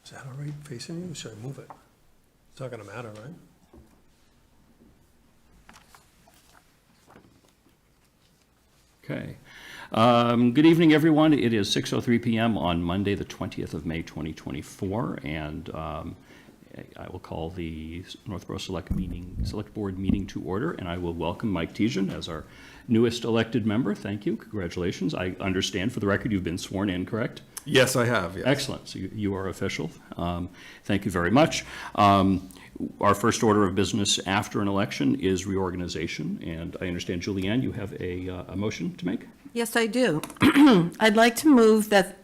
Is that all right facing you? Should I move it? It's not gonna matter, right? Okay. Good evening, everyone. It is 6:03 p.m. on Monday, the 20th of May, 2024, and I will call the Northborough Select Board meeting to order, and I will welcome Mike Tejan as our newest elected member. Thank you. Congratulations. I understand, for the record, you've been sworn in, correct? Yes, I have, yes. Excellent. So you are official. Thank you very much. Our first order of business after an election is reorganization, and I understand, Julianne, you have a motion to make? Yes, I do. I'd like to move that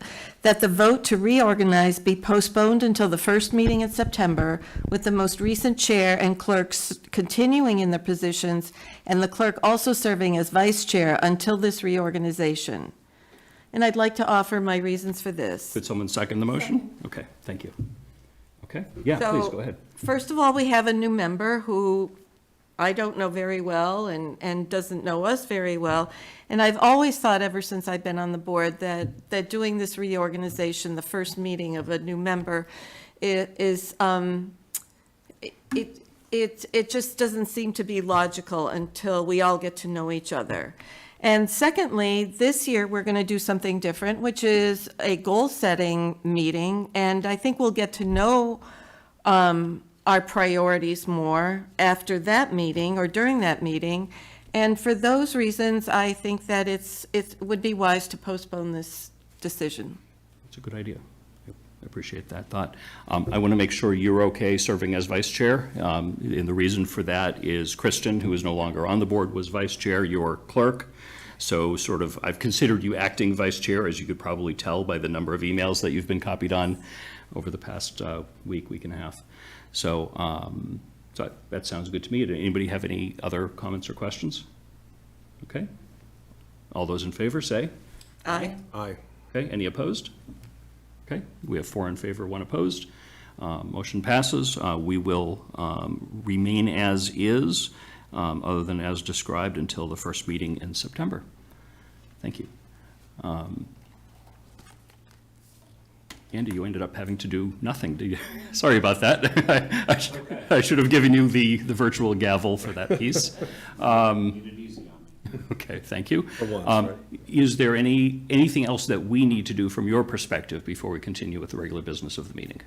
the vote to reorganize be postponed until the first meeting in September, with the most recent chair and clerks continuing in their positions, and the clerk also serving as vice chair until this reorganization. And I'd like to offer my reasons for this. Could someone second the motion? Okay, thank you. Okay, yeah, please, go ahead. First of all, we have a new member who I don't know very well and doesn't know us very well. And I've always thought, ever since I've been on the board, that doing this reorganization, the first meeting of a new member, it just doesn't seem to be logical until we all get to know each other. And secondly, this year we're going to do something different, which is a goal-setting meeting, and I think we'll get to know our priorities more after that meeting or during that meeting. And for those reasons, I think that it would be wise to postpone this decision. It's a good idea. I appreciate that thought. I want to make sure you're okay serving as vice chair. And the reason for that is Kristen, who is no longer on the board, was vice chair, your clerk. So sort of, I've considered you acting vice chair, as you could probably tell by the number of emails that you've been copied on over the past week and a half. So, so that sounds good to me. Did anybody have any other comments or questions? Okay. All those in favor, say. Aye. Aye. Okay, any opposed? Okay, we have 4 in favor, 1 opposed. Motion passes. We will remain as is, other than as described, until the first meeting in September. Thank you. Andy, you ended up having to do nothing, did you? Sorry about that. I should have given you the virtual gavel for that piece. Okay, thank you. For once, right? Is there anything else that we need to do from your perspective before we continue with the regular business of the meeting?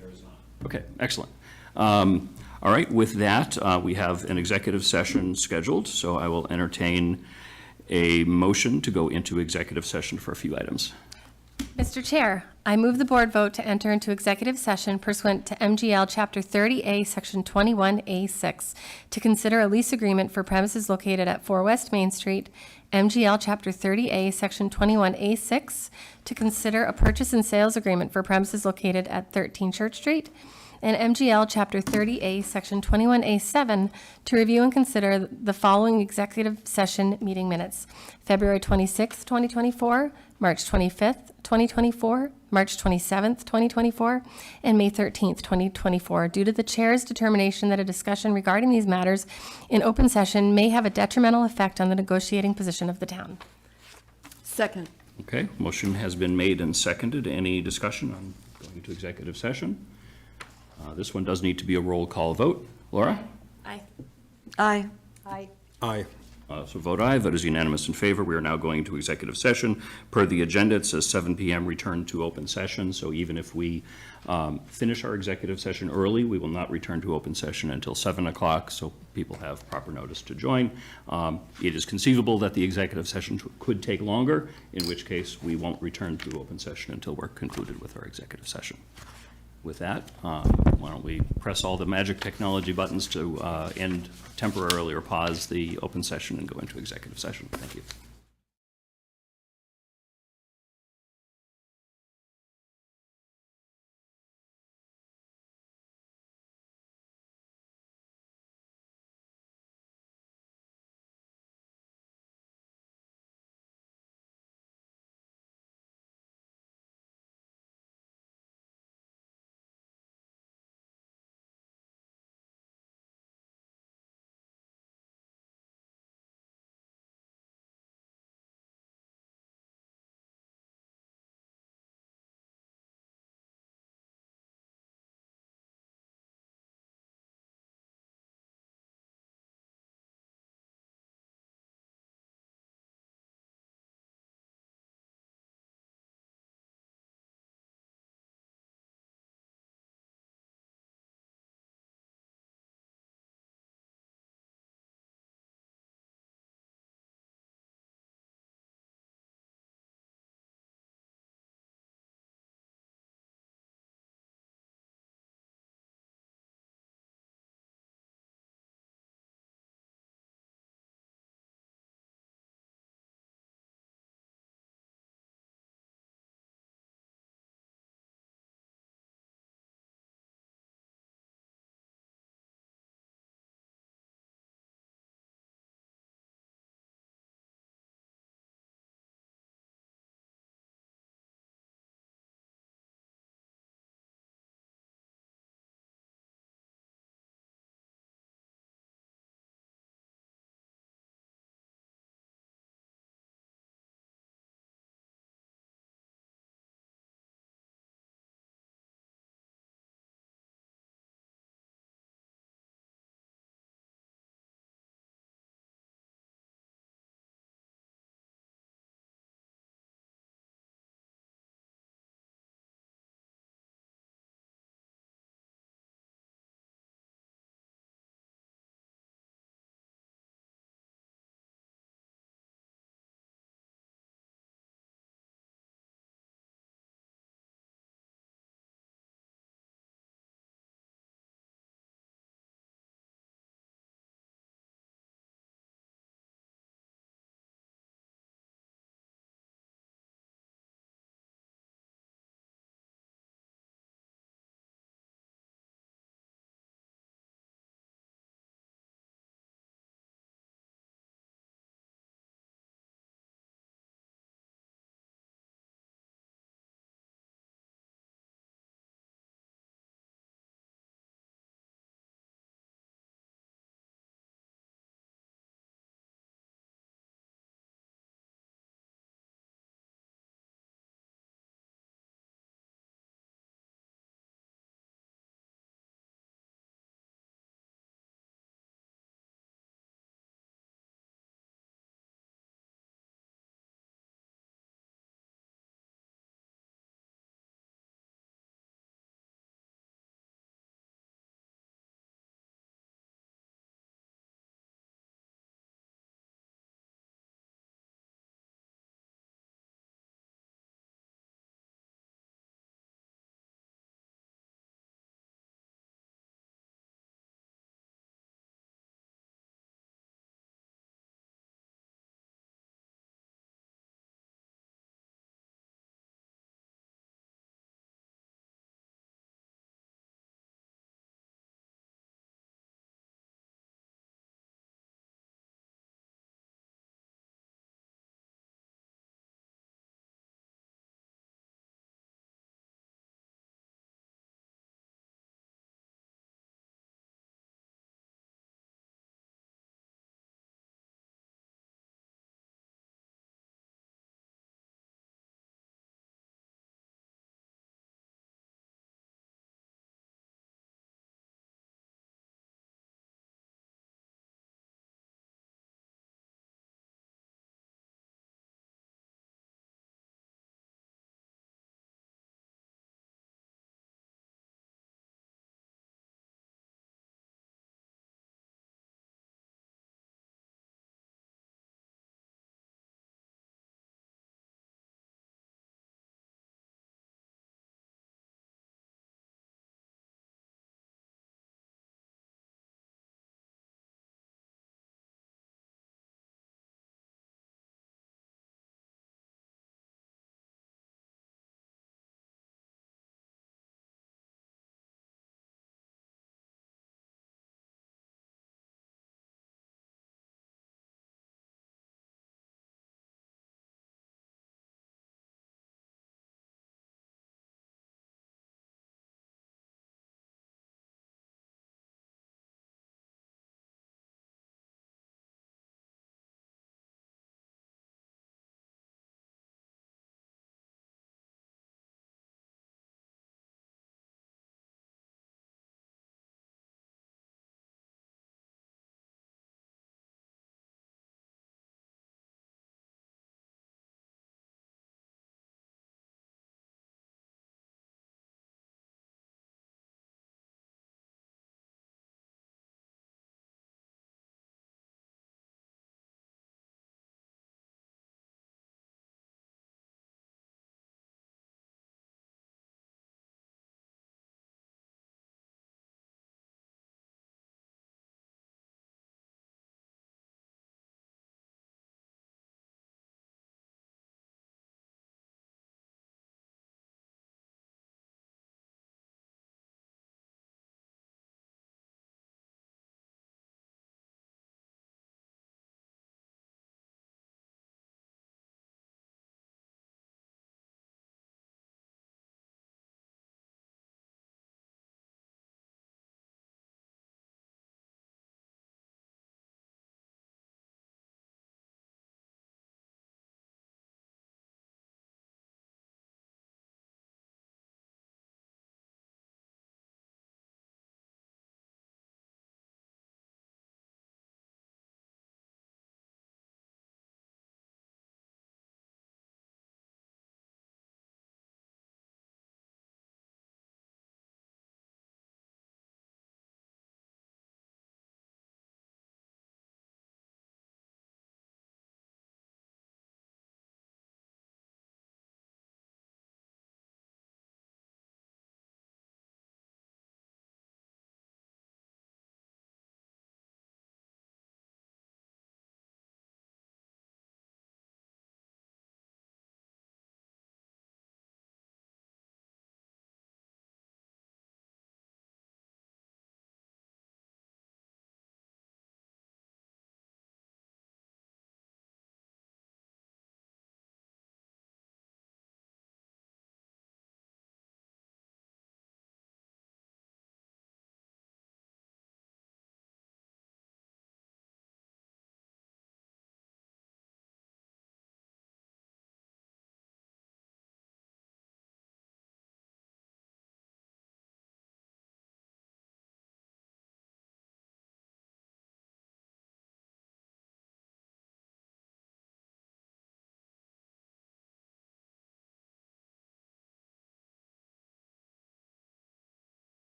There is not. Okay, excellent. All right, with that, we have an executive session scheduled, so I will entertain a motion to go into executive session for a few items. Mr. Chair, I move the board vote to enter into executive session pursuant to MGL Chapter 30A, Section 21A6, to consider a lease agreement for premises located at 4 West Main Street, MGL Chapter 30A, Section 21A6, to consider a purchase and sales agreement for premises located at 13 Church Street, and MGL Chapter 30A, Section 21A7, to review and consider the following executive session meeting minutes: February 26th, 2024, March 25th, 2024, March 27th, 2024, and May 13th, 2024, due to the chair's determination that a discussion regarding these matters in open session may have a detrimental effect on the negotiating position of the town. Second. Okay, motion has been made and seconded. Any discussion on going into executive session? This one does need to be a roll call vote. Laura? Aye. Aye. Aye. Aye. So vote aye. That is unanimous in favor. We are now going to executive session. Per the agenda, it says 7 p.m. return to open session. So even if we finish our executive session early, we will not return to open session until 7 o'clock, so people have proper notice to join. It is conceivable that the executive session could take longer, in which case we won't return to open session until we're concluded with our executive session. With that, why don't we press all the magic technology buttons to end temporarily or pause the open session and go into executive session. Thank you.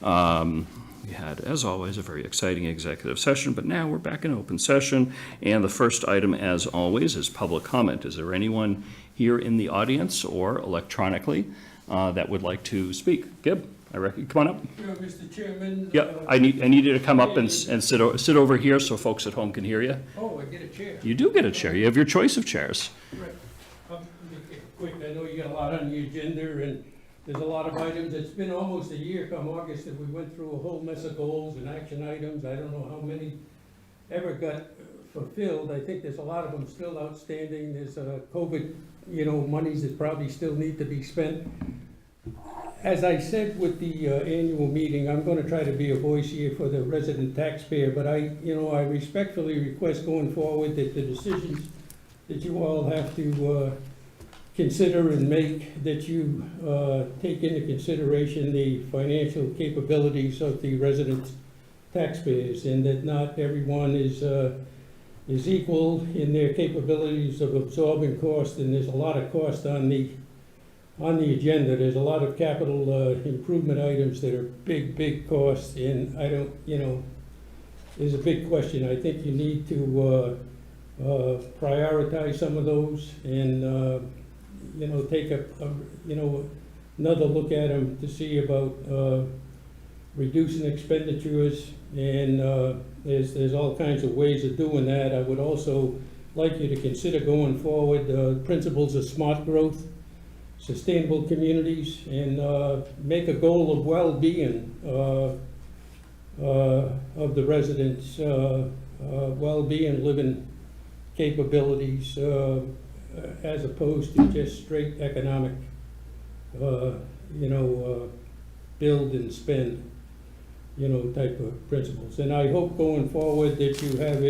We had, as always, a very exciting executive session, but now we're back in open session. And the first item, as always, is public comment. Is there anyone here in the audience or electronically that would like to speak? Gib, I reckon, come on up. Sure, Mr. Chairman. Yeah, I need you to come up and sit over here so folks at home can hear you. Oh, I get a chair. You do get a chair. You have your choice of chairs. Right. I'll make it quick. I know you got a lot on the agenda, and there's a lot of items. It's been almost a year come August that we went through a whole mess of goals and action items. I don't know how many ever got fulfilled. I think there's a lot of them still outstanding. There's COVID, monies that probably still need to be spent. As I said with the annual meeting, I'm gonna try to be a voice here for the resident taxpayer, but I respectfully request going forward that the decisions that you all have to consider and make, that you take into consideration the financial capabilities of the resident taxpayers, and that not everyone is equal in their capabilities of absorbing cost, and there's a lot of cost on the agenda. There's a lot of capital improvement items that are big costs, and I don't, there's a big question. I think you need to prioritize some of those and, take another look at them to see about reducing expenditures, and there's all kinds of ways of doing that. I would also like you to consider going forward principles of smart growth, sustainable communities, and make a goal of well-being of the residents, well-being, living capabilities, as opposed to just straight economic, build and spend, type of principles. And I hope going forward that you have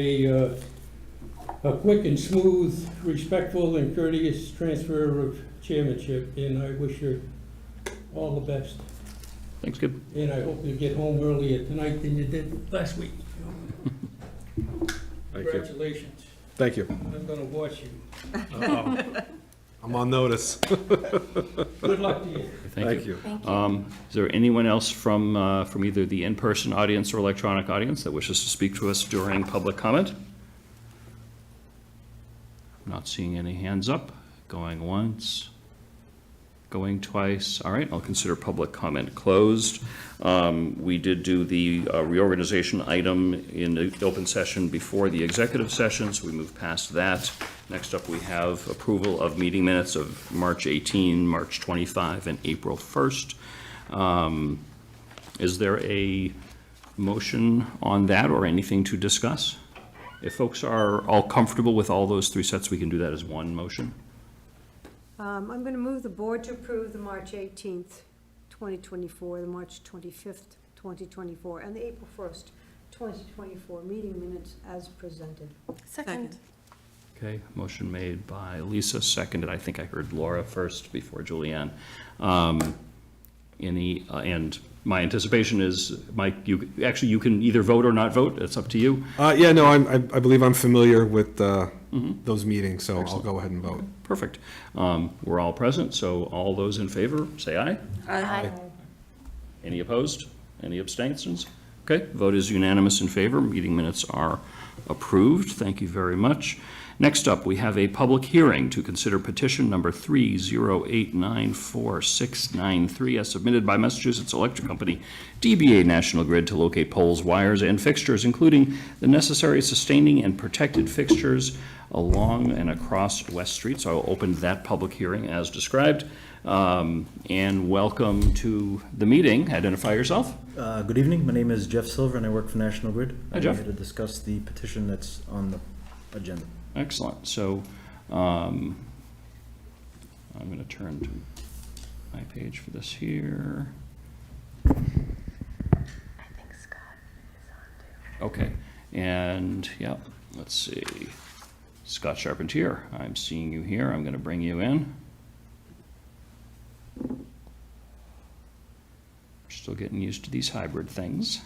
a quick and smooth, respectful and courteous transfer of chairmanship, and I wish you all the best. Thanks, Gib. And I hope you get home earlier tonight than you did last week. Thank you. Congratulations. Thank you. I'm gonna watch you. I'm on notice. Good luck to you. Thank you. Is there anyone else from either the in-person audience or electronic audience that wishes to speak to us during public comment? Not seeing any hands up. Going once. Going twice. All right, I'll consider public comment closed. We did do the reorganization item in the open session before the executive session, so we moved past that. Next up, we have approval of meeting minutes of March 18, March 25, and April 1st. Is there a motion on that or anything to discuss? If folks are all comfortable with all those three sets, we can do that as one motion. I'm going to move the board to approve the March 18th, 2024, the March 25th, 2024, and the April 1st, 2024 meeting minutes as presented. Second. Okay, motion made by Lisa, seconded, I think I heard Laura first before Julianne. And my anticipation is, Mike, you can either vote or not vote, it's up to you. Yeah, no, I believe I'm familiar with those meetings, so Excellent. I'll go ahead and vote. Perfect. We're all present, so all those in favor, say aye. Aye. Any opposed? Any abstentions? Okay, vote is unanimous in favor. Meeting minutes are approved. Thank you very much. Next up, we have a public hearing to consider petition number 3089463 as submitted by Massachusetts Electric Company, DBA National Grid, to locate poles, wires, and fixtures, including the necessary sustaining and protected fixtures along and across West Street. So I'll open that public hearing as described. And welcome to the meeting. Identify yourself. Good evening. My name is Jeff Silver, and I work for National Grid. Hi, Jeff. I'm here to discuss the petition that's on the agenda. Excellent. So I'm going to turn to my page for this here. I think Scott is on too. Okay. And, yeah, let's see. Scott Charpentier, I'm seeing you here. I'm going to bring you in. We're still getting used to these hybrid things.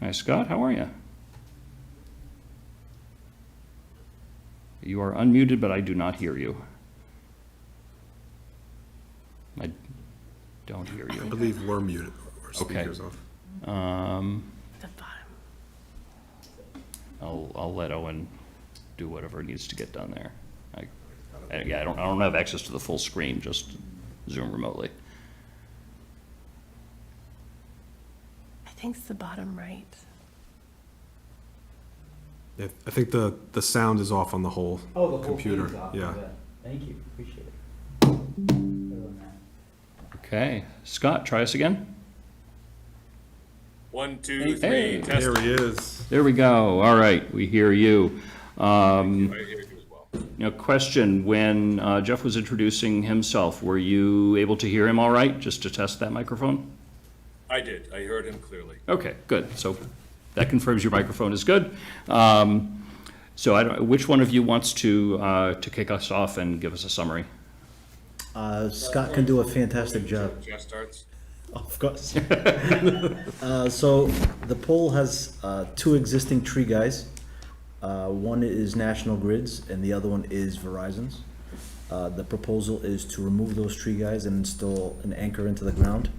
Hi, Scott. How are you? You are unmuted, but I do not hear you. hear I you. believe we're muted, or Okay. speakers off. The bottom. I'll let Owen do whatever needs to get done there. Yeah, I don't have access to the full screen, just Zoom remotely. I think it's the bottom right. Yeah, I think the sound is off on the whole computer. Yeah. Thank you, appreciate it. Okay, Scott, try us again. 1, 2, Hey. 3, test. There he is. There we go. All right, we hear you. I hear you as well. Question, when Jeff was introducing himself, were you able to hear him all right, just to test that microphone? I did. I heard him clearly. Okay, good. So that confirms your microphone is good. So which one of you wants to kick us off and give us a summary? Scott can do a fantastic job. Jeff starts. Of course. So the poll has two existing tree guys. One is National Grid's and the other one is Verizon's. The proposal is to remove those tree guys and install an anchor into the ground,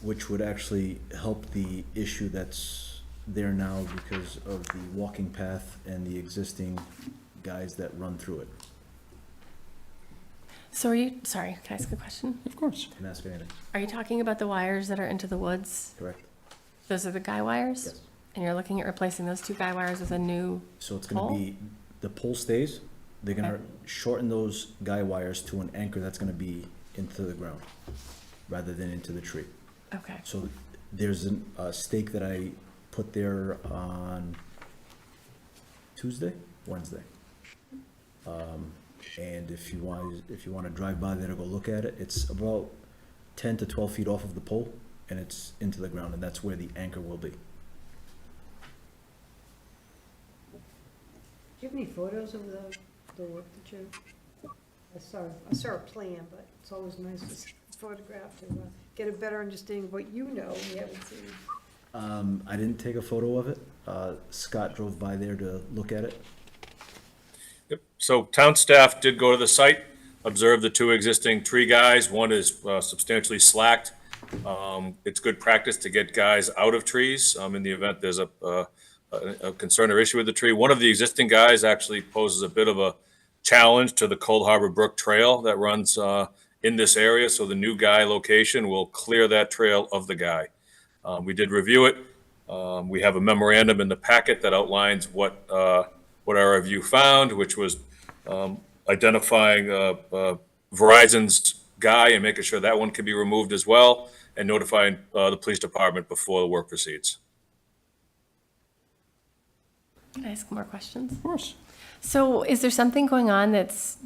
which would actually help the issue that's there now because of the walking path and the existing guys that run through it. So are you, sorry, can I ask a question? Of course. Can ask anything, Are you talking about the wires that are into the woods? correct? Those are the guy wires? Yes. And you're looking at replacing those two guy wires with a new, So it's gonna Pole? be, the pole stays, they're gonna Okay. shorten those guy wires to an anchor that's gonna be into the ground, rather than into the tree. okay. So there's a stake that I put there on Wednesday. And if you wanna drive by there to go look at it, it's about 10 to 12 feet off of the pole, and it's into the ground, and that's where the anchor will be. Do you have any photos of the work that you, I saw a plan, but it's always nice to see a photograph to get a better understanding of what you know we haven't seen. I didn't take a photo of it. Scott drove by there to look at it. Yep. So town staff did go to the site, observe the two existing tree guys. One is substantially slacked. It's good practice to get guys out of trees in the event there's a concern or issue with the tree. One of the existing guys actually poses a bit of a challenge to the Cold Harbor Brook Trail that runs in this area. So the new guy location will clear that trail of the guy. We did review it. We have a memorandum in the packet that outlines what our review found, which was identifying Verizon's guy and making sure that one can be removed as well, and notifying the police department before the work proceeds. Can I ask more questions? Of course. So is there something going on that's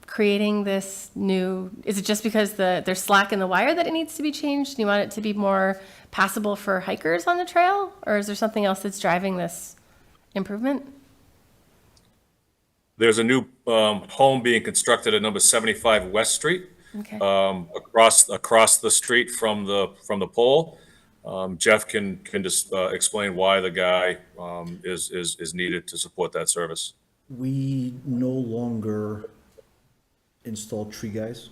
creating this new, is it just because there's slack in the wire that it needs to be changed? Do you want it to be more passable for hikers on the trail? Or is there something else that's driving this improvement? There's a new home being constructed at number 75 West Street, Okay. across the street from the pole. Jeff can just explain why the guy is needed to support that service. We no longer install tree guys.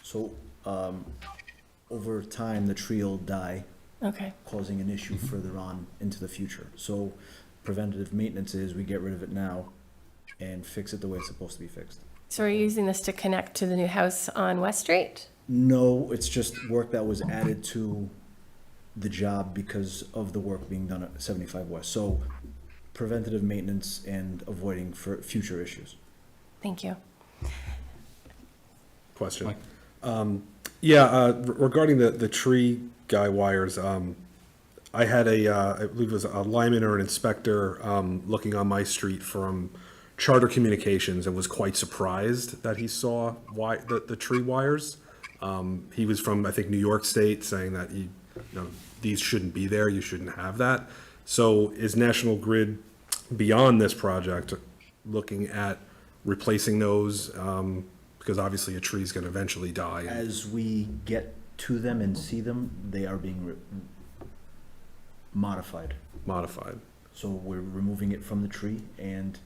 So, over time, the tree will die, Okay. causing an issue further on into the future. So preventative maintenance is we get rid of it now and fix it the way it's supposed to be fixed. So are you using this to connect to the new house on West Street? No, it's just work that was added to the job because of the work being done at 75 West. So preventative maintenance and avoiding for future issues. Thank you. Question. Mike? Regarding the tree guy wires, I had I believe it was a lineman or an inspector, looking on my street from Charter Communications and was quite surprised that he saw the tree wires. He was from, I think, New York State, saying that these shouldn't be there, you shouldn't have that. So is National Grid, beyond this project, looking at replacing those? Because obviously a tree's gonna eventually die. As we get to them and see them, they are being modified. Modified. So we're removing it from the tree and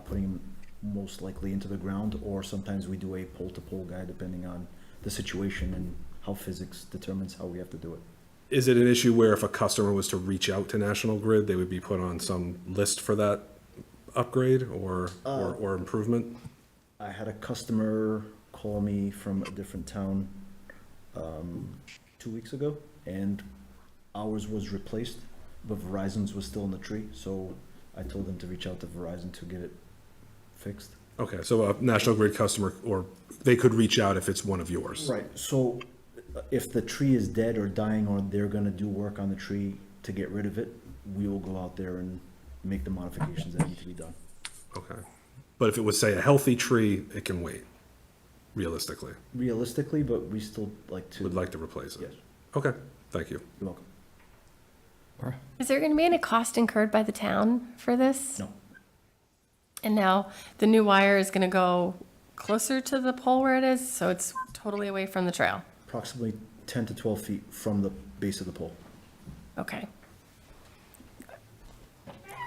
putting most likely into the ground, or sometimes we do a pole-to-pole guy, depending on the situation and how physics determines how we have to do it. Is it an issue where if a customer was to reach out to National Grid, they would be put on some list for that upgrade or improvement? I had a customer call me from a different town 2 weeks ago, and ours was replaced, but Verizon's was still in the tree, so I told them to reach out to Verizon to get it fixed. Okay, so a National Grid customer, or they could reach out if it's one of yours? Right, so if the tree is dead or dying, or they're gonna do work on the tree to get rid of it, we will go out there and make the modifications that need to be done. Okay. But if it was, say, a healthy tree, it can wait, realistically. Realistically, but we still like to. Would like to replace it? Yes, Okay, thank you. you're welcome. Laura? Is there going to be any cost incurred by the town for this? No, And now the new wire is going to go closer to the pole where it is, so it's totally away from the trail. approximately 10 to 12 feet from the base of the pole. Okay.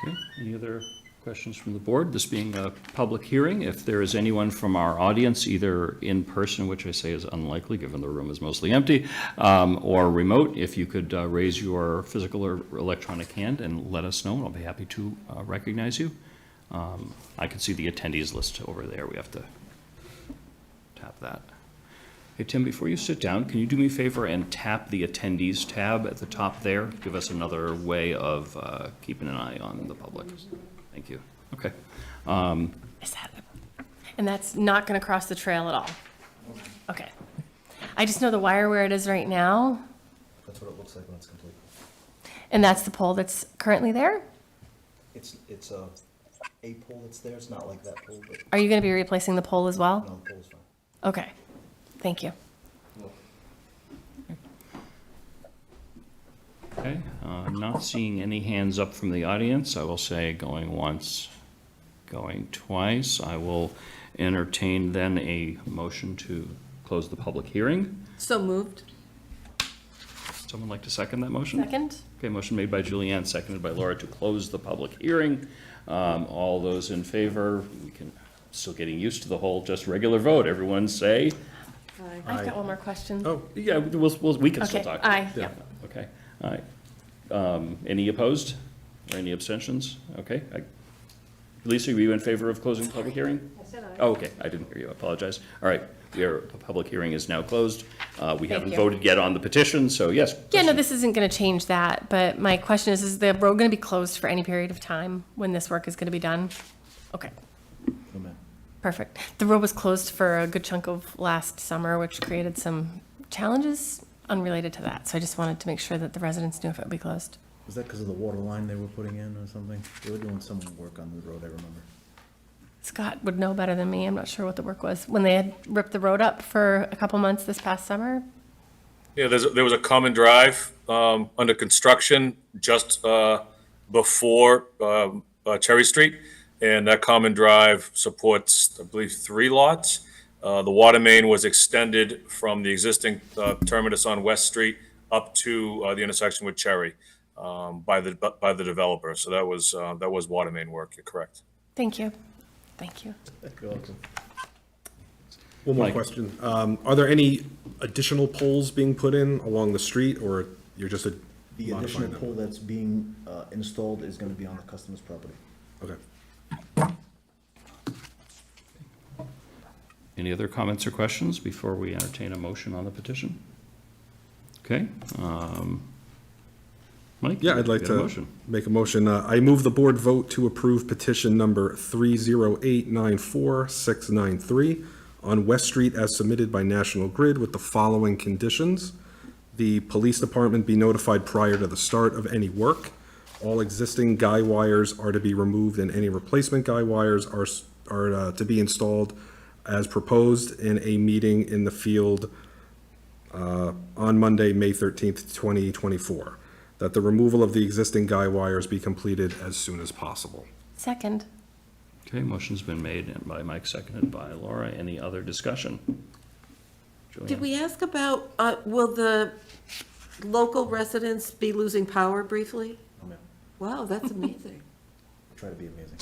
Okay, any other questions from the board? This being a public hearing, if there is anyone from our audience, either in person, which I say is unlikely given the room is mostly empty, or remote, if you could raise your physical or electronic hand and let us know, and I'll be happy to recognize you. I can see the attendees list over there. We have to tap that. Hey, Tim, before you sit down, can you do me a favor and tap the attendees tab at the top there? Give us another way of keeping an eye on the public. Thank you. Okay. Is that, and that's not going to cross the trail at all? Okay. I just know the wire where it is right now, That's what it looks like when it's complete. and that's the pole that's currently there? It's a pole that's there, it's not like that pole, but Are you going to be replacing the pole as well? no, the pole's fine. Okay. Thank you. Okay, not seeing any hands up from the audience. I will say going once, going twice. I will entertain then a motion to close the public hearing. So moved. Someone like to second that motion? Second? Okay, motion made by Julianne, seconded by Laura to close the public hearing. All those in favor, we can, still getting used to the whole just regular vote. Everyone say, I've got one more question. Oh, yeah, we can still Okay, talk. aye, yeah. Okay, all right. Any opposed or any abstentions? Okay. Lisa, were you in favor of closing the public hearing? I said aye. Oh, okay, I didn't hear you, I apologize. All right, the public hearing is now closed. We haven't you. voted yet on the petition, so yes. Yeah, no, this isn't going to change that, but my question is the road going to be closed for any period of time when this work is going to be done? Okay, No, ma'am. perfect. The road was closed for a good chunk of last summer, which created some challenges unrelated to that. So I just wanted to make sure that the residents knew if it would be closed. Was that because of the water line they were putting in or something? They were doing some work on the road, I remember. Scott would know better than me. I'm not sure what the work was. When they had ripped the road up for a couple months this past summer? Yeah, there was a common drive under construction just before Cherry Street, and that common drive supports, I believe, 3 lots. The water main was extended from the existing terminus on West Street up to the intersection with Cherry by the developer. So that was water main work. You're correct. Thank you. Thank you. You're welcome. one more Mike. question. Are there any additional poles being put in along the street, or you're just The additional modifying them? pole that's being installed is gonna be on the customer's property. Okay. Any other comments or questions before we entertain a motion on the petition? Okay. Mike? Yeah, I'd like you got a to motion. make a motion. I move the board vote to approve petition number 30894-693 on West Street as submitted by National Grid with the following conditions. The police department be notified prior to the start of any work. All existing guy wires are to be removed and any replacement guy wires are to be installed as proposed in a meeting in the field on Monday, May 13th, 2024. That the removal of the existing guy wires be completed as soon as possible. Second. Okay, motion's been made by Mike, seconded by Laura. Any other discussion? Did Julianne? we ask about, will the local residents be losing power briefly? No, ma'am. Wow, that's amazing. Try to be amazing.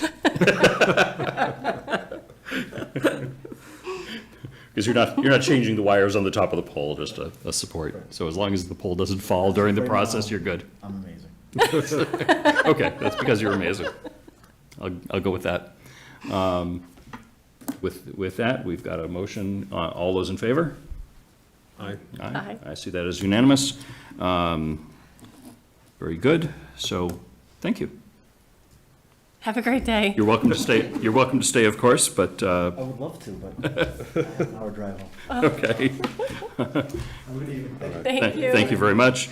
Because you're not changing the wires on the top of the pole, just a support. So as long as the pole doesn't fall during the Right process, now, you're good. I'm amazing. Okay, that's because you're amazing. I'll go with that. With that, we've got a motion. All those in favor? Aye. Aye. I see that as unanimous. Very good. So, thank you. Have a great day. You're welcome to stay. You're welcome to stay, of course, but, I would love to, but I have an hour drive home. okay. Thank you. Thank you very much.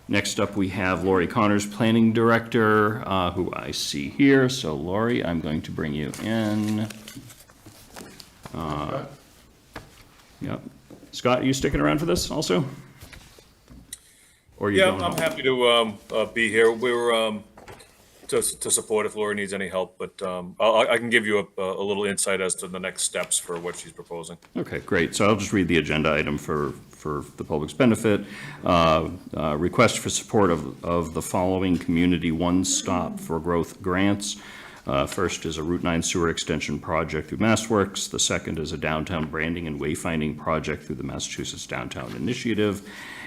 Next up, we have Lori Connors, Planning Director, who I see here. So Lori, I'm going to bring you in. Yep. Scott, are you sticking around for this also? Or are you Yeah, going I'm home? happy to be here. We're to support if Laura needs any help, but I can give you a little insight as to the next steps for what she's proposing. Okay, great. So I'll just read the agenda item for the public's benefit. Request for support of the following community one-stop for growth grants. First is a Route 9 sewer extension project through MassWorks. The second is a downtown branding and wayfinding project through the Massachusetts Downtown Initiative.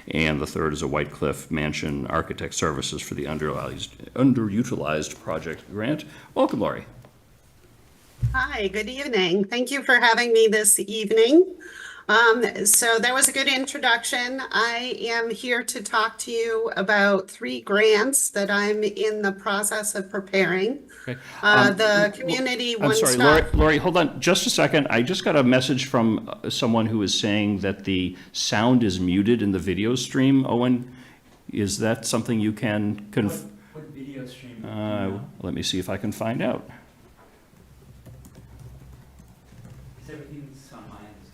And the third is a White Cliff Mansion Architect Services for the underutilized project grant. Welcome, Laurie. Hi, good evening. Thank you for having me this evening. So that was a good introduction. I am here to talk to you about 3 grants that I'm in the process of preparing. Okay. The community I'm sorry, one-stop. Lori, hold on just a second. I just got a message from someone who is saying that the sound is muted in the video stream. Owen, is that something you can What video stream? let me see if I can find out. Because everything's on my end is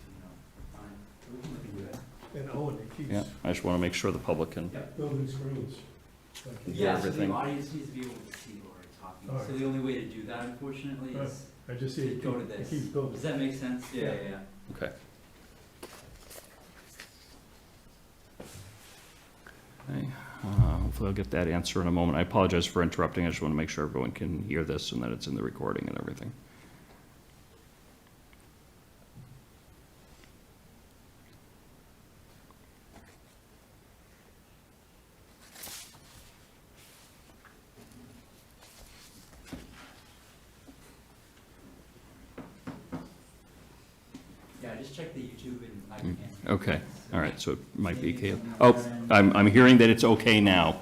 fine. We can look into it. And Owen, it keeps Yeah, I just want to make sure the public can. building screens. Yeah, so everything. the audience needs to be able to see Lori talking. All right. So the only way to do that, unfortunately, All right. is I just see to it go to keep- it this. keeps building. Does that make sense? Yeah. Okay. Okay, hopefully I'll get that answer in a moment. I apologize for interrupting. I just want to make sure everyone can hear this and that it's in the recording and everything. Yeah, just check the YouTube and I can. Okay, all right, so it might be, I'm hearing that it's okay now.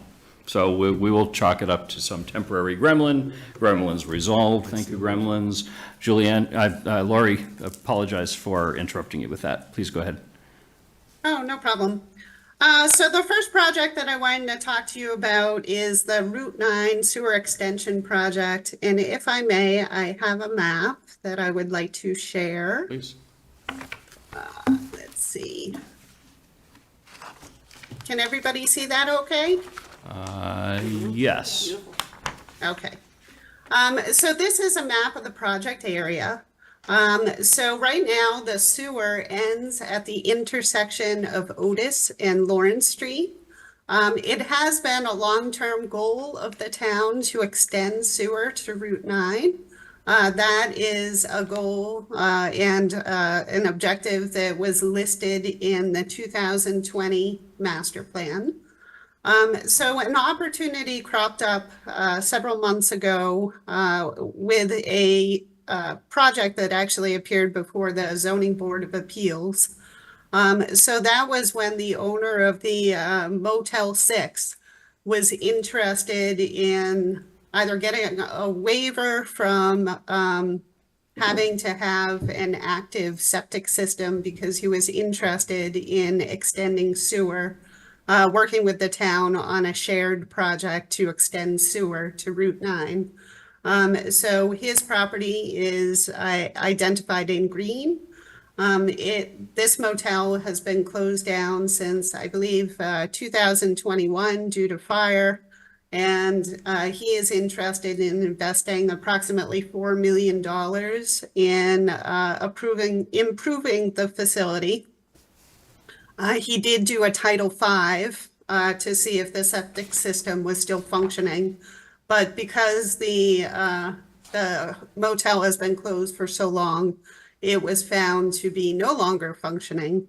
So we will chalk it up to some temporary gremlin. Gremlin's resolved, thank you, gremlins. Julianne, Lori, apologize for interrupting you with that. Please go ahead. Oh, no problem. So the first project that I wanted to talk to you about is the Route 9 sewer extension project. And if I may, I have a map that I would like to share. Please. Let's see. Can everybody see that okay? Yes. Okay. So this is a map of the project area. So right now, the sewer ends at the intersection of Otis and Lawrence Street. It has been a long-term goal of the town to extend sewer to Route 9. That is a goal and an objective that was listed in the 2020 master plan. So an opportunity cropped up several months ago with a project that actually appeared before the Zoning Board of Appeals. So that was when the owner of the Motel 6 was interested in either getting a waiver from having to have an active septic system because he was interested in extending sewer, working with the town on a shared project to extend sewer to Route 9. So his property is identified in green. This motel has been closed down since, I believe, 2021 due to fire. And he is interested in investing approximately $4 million in improving the facility. He did do a Title V to see if the septic system was still functioning. But because the motel has been closed for so long, it was found to be no longer functioning.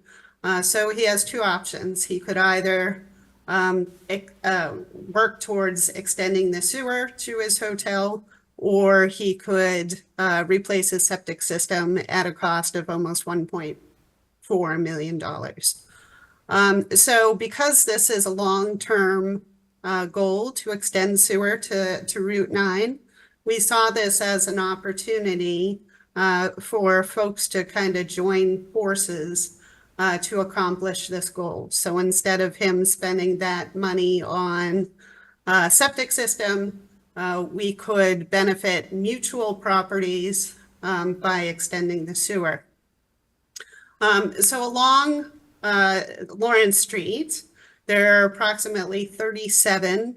So he has two options. He could either work towards extending the sewer to his hotel, or he could replace his septic system at a cost of almost $1.4 million. So because this is a long-term goal to extend sewer to Route 9, we saw this as an opportunity for folks to kind of join forces to accomplish this goal. So instead of him spending that money on a septic system, we could benefit mutual properties by extending the sewer. So along Lawrence Street, there are approximately 37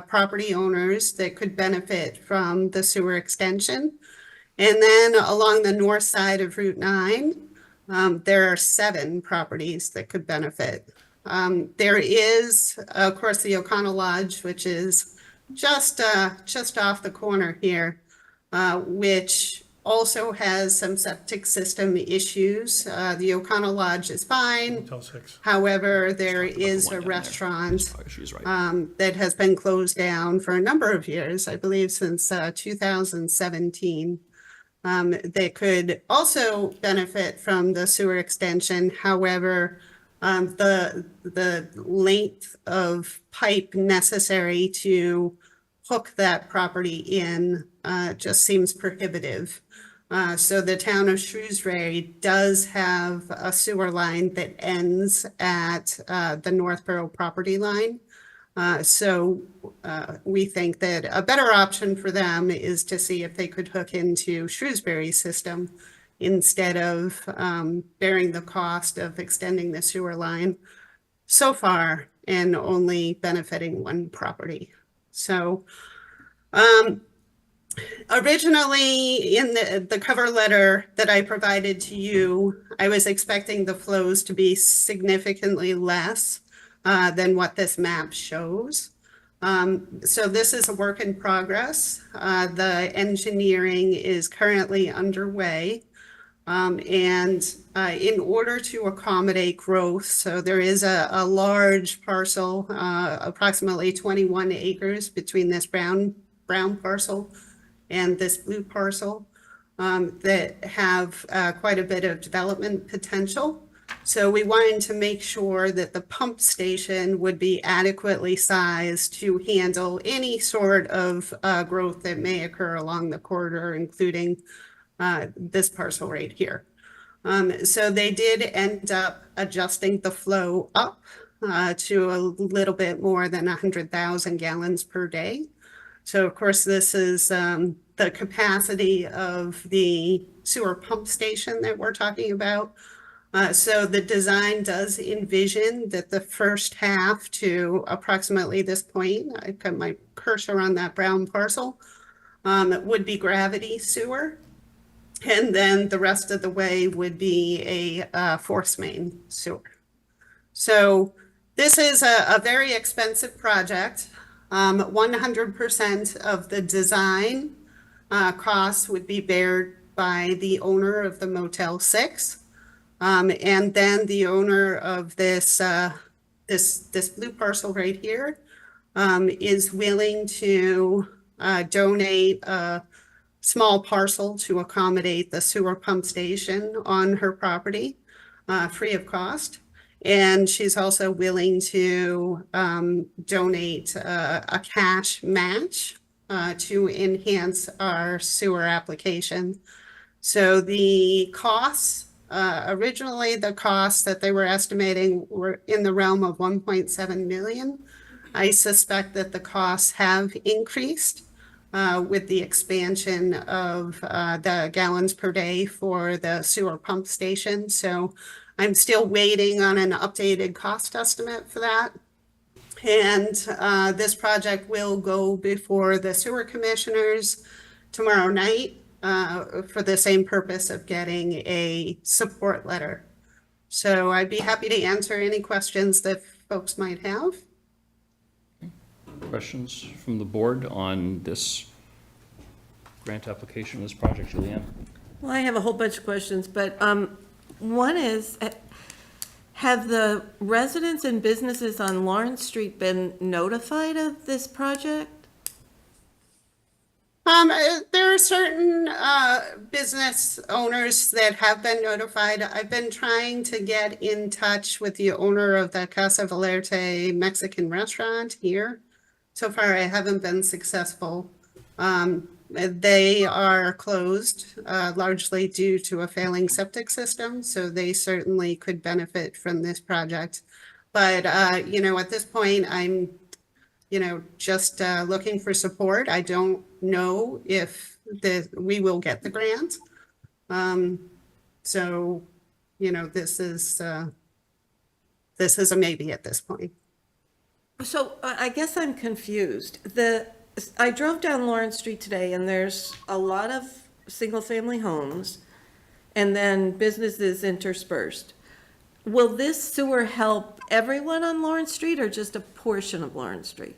property owners that could benefit from the sewer extension. And then along the north side of Route 9, there are 7 properties that could benefit. There is, of course, the O'Connell Lodge, which is just off the corner here, which also has some septic system issues. The O'Connell Lodge is fine. Motel 6. However, there is one a down there. restaurant She's right. that has been closed down for a number of years, I believe since 2017. They could also benefit from the sewer extension. However, the length of pipe necessary to hook that property in just seems prohibitive. So the town of Shrewsbury does have a sewer line that ends at the Northborough property line. So we think that a better option for them is to see if they could hook into Shrewsbury's system instead of bearing the cost of extending the sewer line so far and only benefiting one property. So originally in the cover letter that I provided to you, I was expecting the flows to be significantly less than what this map shows. So this is a work in progress. The engineering is currently underway. And in order to accommodate growth, so there is a large parcel, approximately 21 acres between this brown parcel and this blue parcel that have quite a bit of development potential. So we wanted to make sure that the pump station would be adequately sized to handle any sort of growth that may occur along the corridor, including this parcel right here. So they did end up adjusting the flow up to a little bit more than 100,000 gallons per day. So of course, this is the capacity of the sewer pump station that we're talking about. So the design does envision that the first half to approximately this point, I've got my cursor on that brown parcel, would be gravity sewer. And then the rest of the way would be a force main sewer. So this is a very expensive project. 100% of the design costs would be bared by the owner of the Motel 6. And then the owner of this blue parcel right here is willing to donate a small parcel to accommodate the sewer pump station on her property, free of cost. And she's also willing to donate a cash match to enhance our sewer application. So the costs, originally the costs that they were estimating were in the realm of 1.7 million. I suspect that the costs have increased with the expansion of the gallons per day for the sewer pump station. So I'm still waiting on an updated cost estimate for that. And this project will go before the sewer commissioners tomorrow night for the same purpose of getting a support letter. So I'd be happy to answer any questions that folks might have. Questions from the board on this grant application, this project, Julianne? Well, I have a whole bunch of questions, but one is, have the residents and businesses on Lawrence Street been notified of this project? There are certain business owners that have been notified. I've been trying to get in touch with the owner of the Casa Valerte Mexican restaurant here. So far, I haven't been successful. They are closed largely due to a failing septic system, so they certainly could benefit from this project. But, at this point, I'm just looking for support. I don't know if we will get the grant. So, this is a maybe at this point. So I guess I'm confused. I drove down Lawrence Street today and there's a lot of single-family homes and then businesses interspersed. Will this sewer help everyone on Lawrence Street or just a portion of Lawrence Street?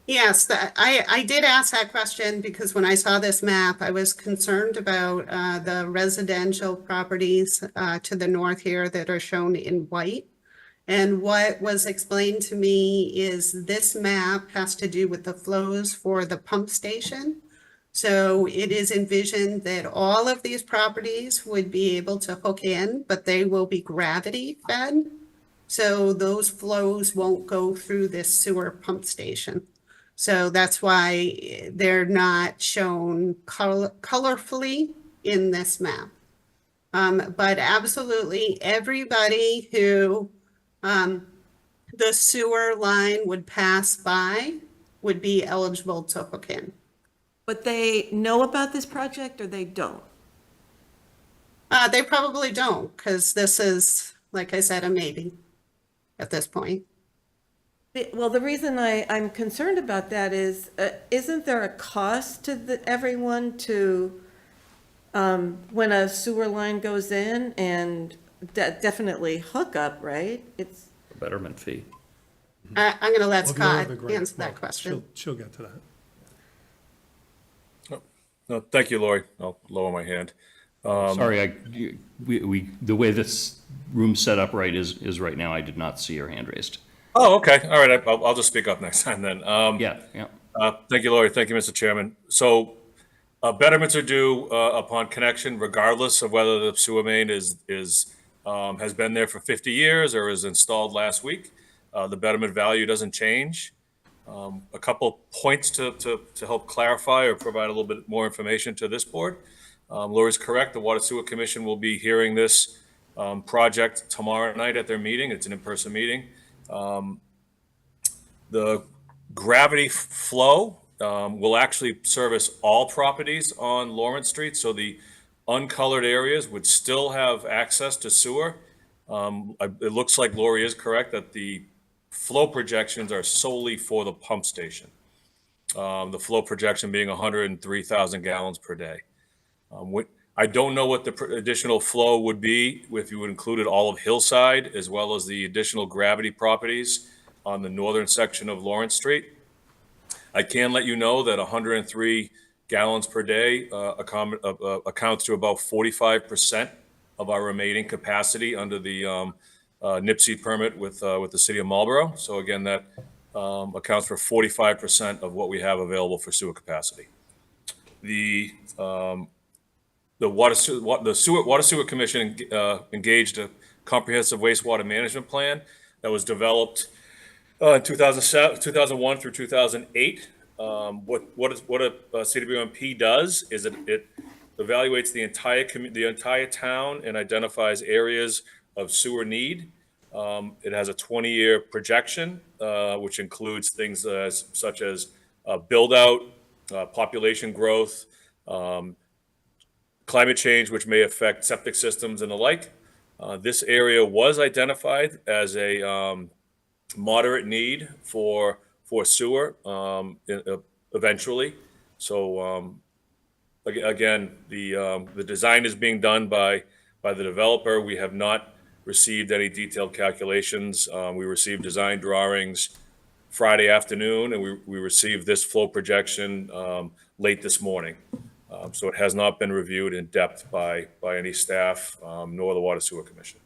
Yes, I did ask that question because when I saw this map, I was concerned about the residential properties to the north here that are shown in white. And what was explained to me is this map has to do with the flows for the pump station. So it is envisioned that all of these properties would be able to hook in, but they will be gravity fed. So those flows won't go through this sewer pump station. So that's why they're not shown colorfully in this map. But absolutely everybody who the sewer line would pass by would be eligible to hook in. But they know about this project or they don't? They probably don't, because this is, like I said, a maybe at this point. Well, the reason I'm concerned about that is, isn't there a cost to everyone to, when a sewer line goes in and definitely hook up, right? It's Betterment fee. I'm going to let Well, if you don't have Scott the grant, answer that well, question. She'll get to that. No, thank you, Lori. I'll lower my hand. Sorry, the way this room's set up right is right now, I did not see your hand raised. Oh, okay. All right. I'll just speak up next time then. Yeah. Thank you, Lori. Thank you, Mr. Chairman. So betterments are due upon connection, regardless of whether the sewer main has been there for 50 years or is installed last week. The betterment value doesn't change. A couple points to help clarify or provide a little bit more information to this board. Lori's correct. The Water Sewer Commission will be hearing this project tomorrow night at their meeting. It's an in-person meeting. The gravity flow will actually service all properties on Lawrence Street. So the uncolored areas would still have access to sewer. It looks like Lori is correct that the flow projections are solely for the pump station. The flow projection being 103,000 gallons per day. I don't know what the additional flow would be if you would included all of Hillside as well as the additional gravity properties on the northern section of Lawrence Street. I can let you know that 103 gallons per day accounts to about 45% of our remaining capacity under the NIPSI permit with the city of Marlborough. So again, that accounts for 45% of what we have available for sewer capacity. The Water Sewer Commission engaged a comprehensive wastewater management plan that was developed in 2001 through 2008. What a CWMP does is it evaluates the entire town and identifies areas of sewer need. It has a 20-year projection, which includes things such as build out, population growth, climate change, which may affect septic systems and the like. This area was identified as a moderate need for sewer eventually. So again, the design is being done by the developer. We have not received any detailed calculations. We received design drawings Friday afternoon, and we received this flow projection late this morning. So it has not been reviewed in depth by any staff, nor the Water Sewer Commission.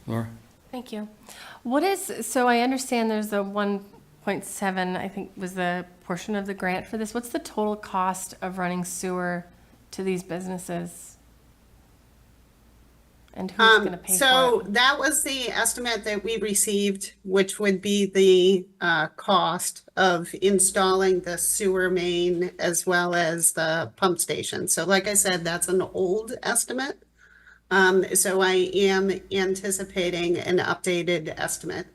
Laura? Thank you. So I understand there's a 1.7, I think was the portion of the grant for this. What's the total cost of running sewer to these businesses? And who's going to pay So for it? that was the estimate that we received, which would be the cost of installing the sewer main as well as the pump station. So like I said, that's an old estimate. So I am anticipating an updated estimate.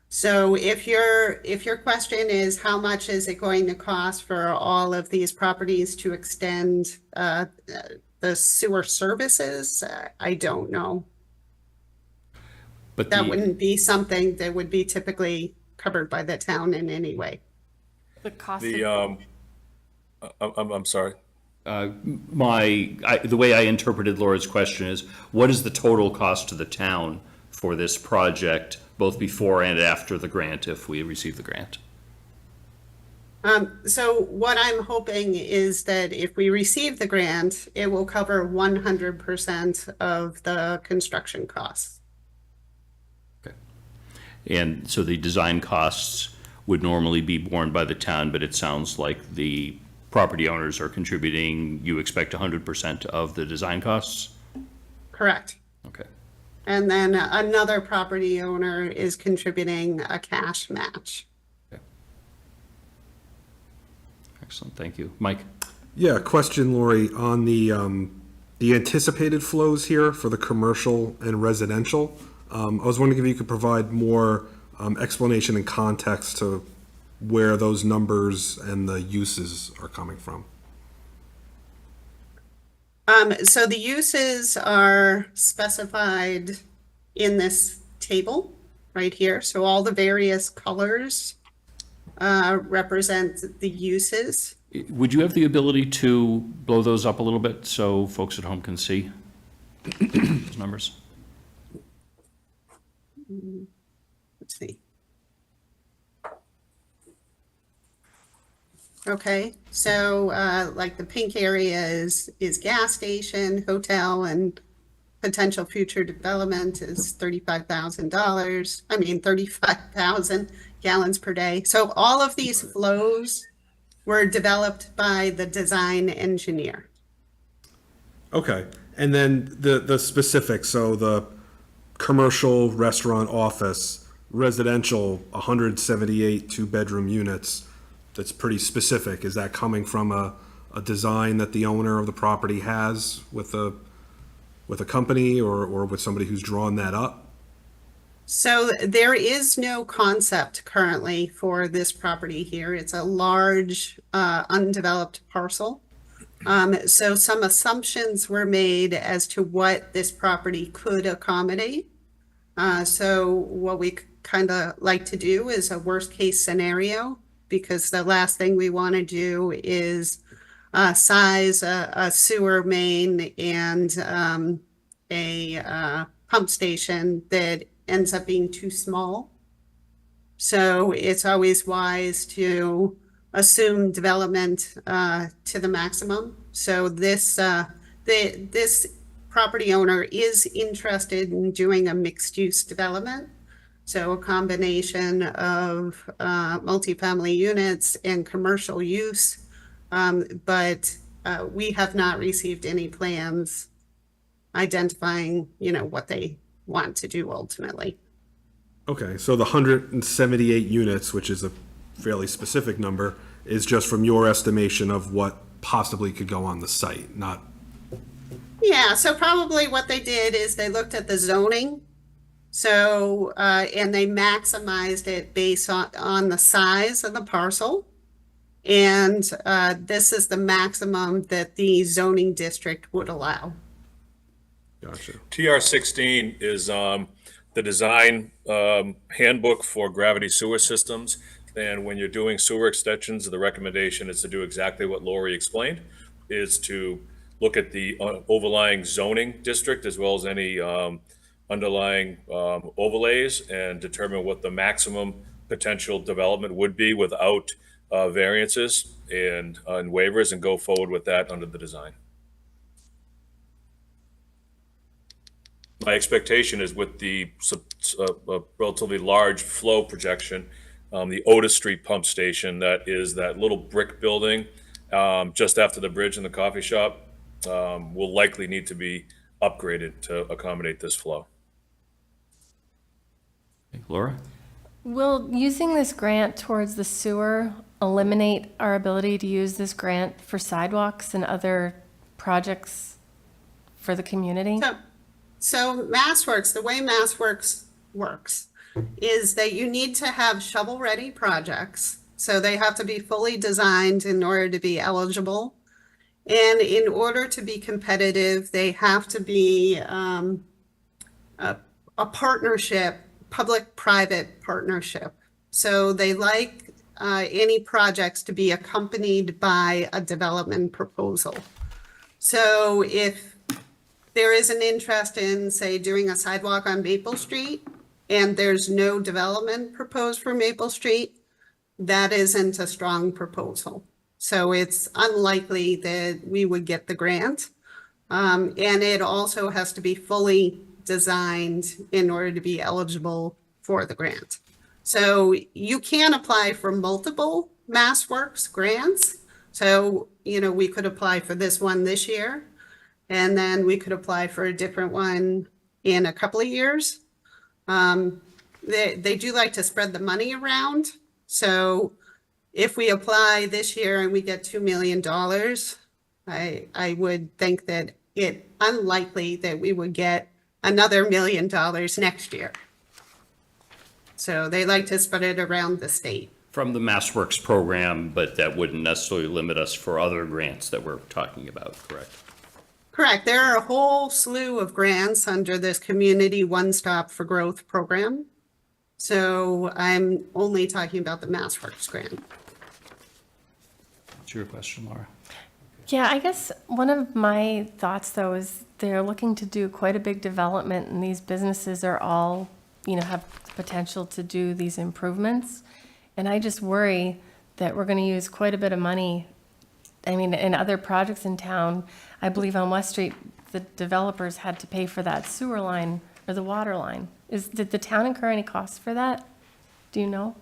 So if your question is how much is it going to cost for all of these properties to extend the sewer services, I don't know. But That wouldn't be something that would be typically covered by the town in any way. The cost The, of, I'm sorry. the way I interpreted Laura's question is, what is the total cost to the town for this project, both before and after the grant, if we receive the grant? So what I'm hoping is that if we receive the grant, it will cover 100% of the construction costs. Okay. And so the design costs would normally be borne by the town, but it sounds like the property owners are contributing, you expect 100% of the design costs? Correct. Okay. And then another property owner is contributing a cash match. Excellent, thank you. Mike? Yeah, question, Lori, on the anticipated flows here for the commercial and residential. I was wondering if you could provide more explanation and context to where those numbers and the uses are coming from. So the uses are specified in this table right here. So all the various colors represent the uses. Would you have the ability to blow those up a little bit so folks at home can see those numbers? Let's see. Okay, so like the pink area is gas station, hotel, and potential future development is $35,000. I mean, 35,000 gallons per day. So all of these flows were developed by the design engineer. Okay, and then the specifics, so the commercial, restaurant, office, residential, 178 two-bedroom units, that's pretty specific. Is that coming from a design that the owner of the property has with a company or with somebody who's drawn that up? So there is no concept currently for this property here. It's a large undeveloped parcel. So some assumptions were made as to what this property could accommodate. So what we kind of like to do is a worst case scenario, because the last thing we want to do is size a sewer main and a pump station that ends up being too small. So it's always wise to assume development to the maximum. So this property owner is interested in doing a mixed-use development. So a combination of multifamily units and commercial use, but we have not received any plans identifying, what they want to do ultimately. Okay, so the 178 units, which is a fairly specific number, is just from your estimation of what possibly could go on the site, not... Yeah, so probably what they did is they looked at the zoning. So, and they maximized it based on the size of the parcel. And this is the maximum that the zoning district would allow. Gotcha. TR 16 is the design handbook for gravity sewer systems. And when you're doing sewer extensions, the recommendation is to do exactly what Lori explained, is to look at the overlying zoning district as well as any underlying overlays and determine what the maximum potential development would be without variances and waivers and go forward with that under the design. My expectation is with the relatively large flow projection, the Otis Street pump station, that is that little brick building just after the bridge and the coffee shop, will likely need to be upgraded to accommodate this flow. Laura? Will using this grant towards the sewer eliminate our ability to use this grant for sidewalks and other projects for the community? So MassWorks, the way MassWorks works is that you need to have shovel-ready projects. So they have to be fully designed in order to be eligible. And in order to be competitive, they have to be a partnership, public-private partnership. So they like any projects to be accompanied by a development proposal. So if there is an interest in, say, doing a sidewalk on Maple Street, and there's no development proposed for Maple Street, that isn't a strong proposal. So it's unlikely that we would get the grant. And it also has to be fully designed in order to be eligible for the grant. So you can apply for multiple MassWorks grants. So, we could apply for this one this year, and then we could apply for a different one in a couple of years. They do like to spread the money around. So if we apply this year and we get $2 million, I would think that it's unlikely that we would get another $1 million next year. So they like to spread it around the state. From the MassWorks program, but that wouldn't necessarily limit us for other grants that we're talking about, correct? Correct. There are a whole slew of grants under this Community One Stop for Growth program. So I'm only talking about the MassWorks grant. What's your question, Laura? Yeah, I guess one of my thoughts, though, is they're looking to do quite a big development, and these businesses are all, have potential to do these improvements. And I just worry that we're going to use quite a bit of money. I mean, in other projects in town, I believe on West Street, the developers had to pay for that sewer line or the water line. Did the town incur any costs for that? Do you know?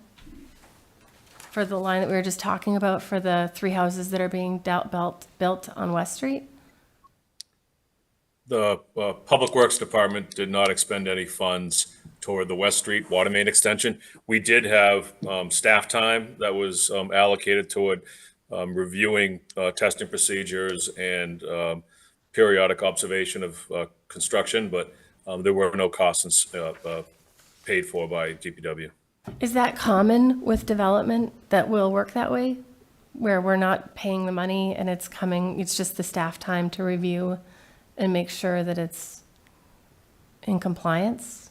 For the line that we were just talking about, for the 3 houses that are being built on West Street? The Public Works Department did not expend any funds toward the West Street water main extension. We did have staff time that was allocated toward reviewing testing procedures and periodic observation of construction, but there were no costs paid for by DPW. Is that common with development that will work that way? Where we're not paying the money and it's just the staff time to review and make sure that it's in compliance?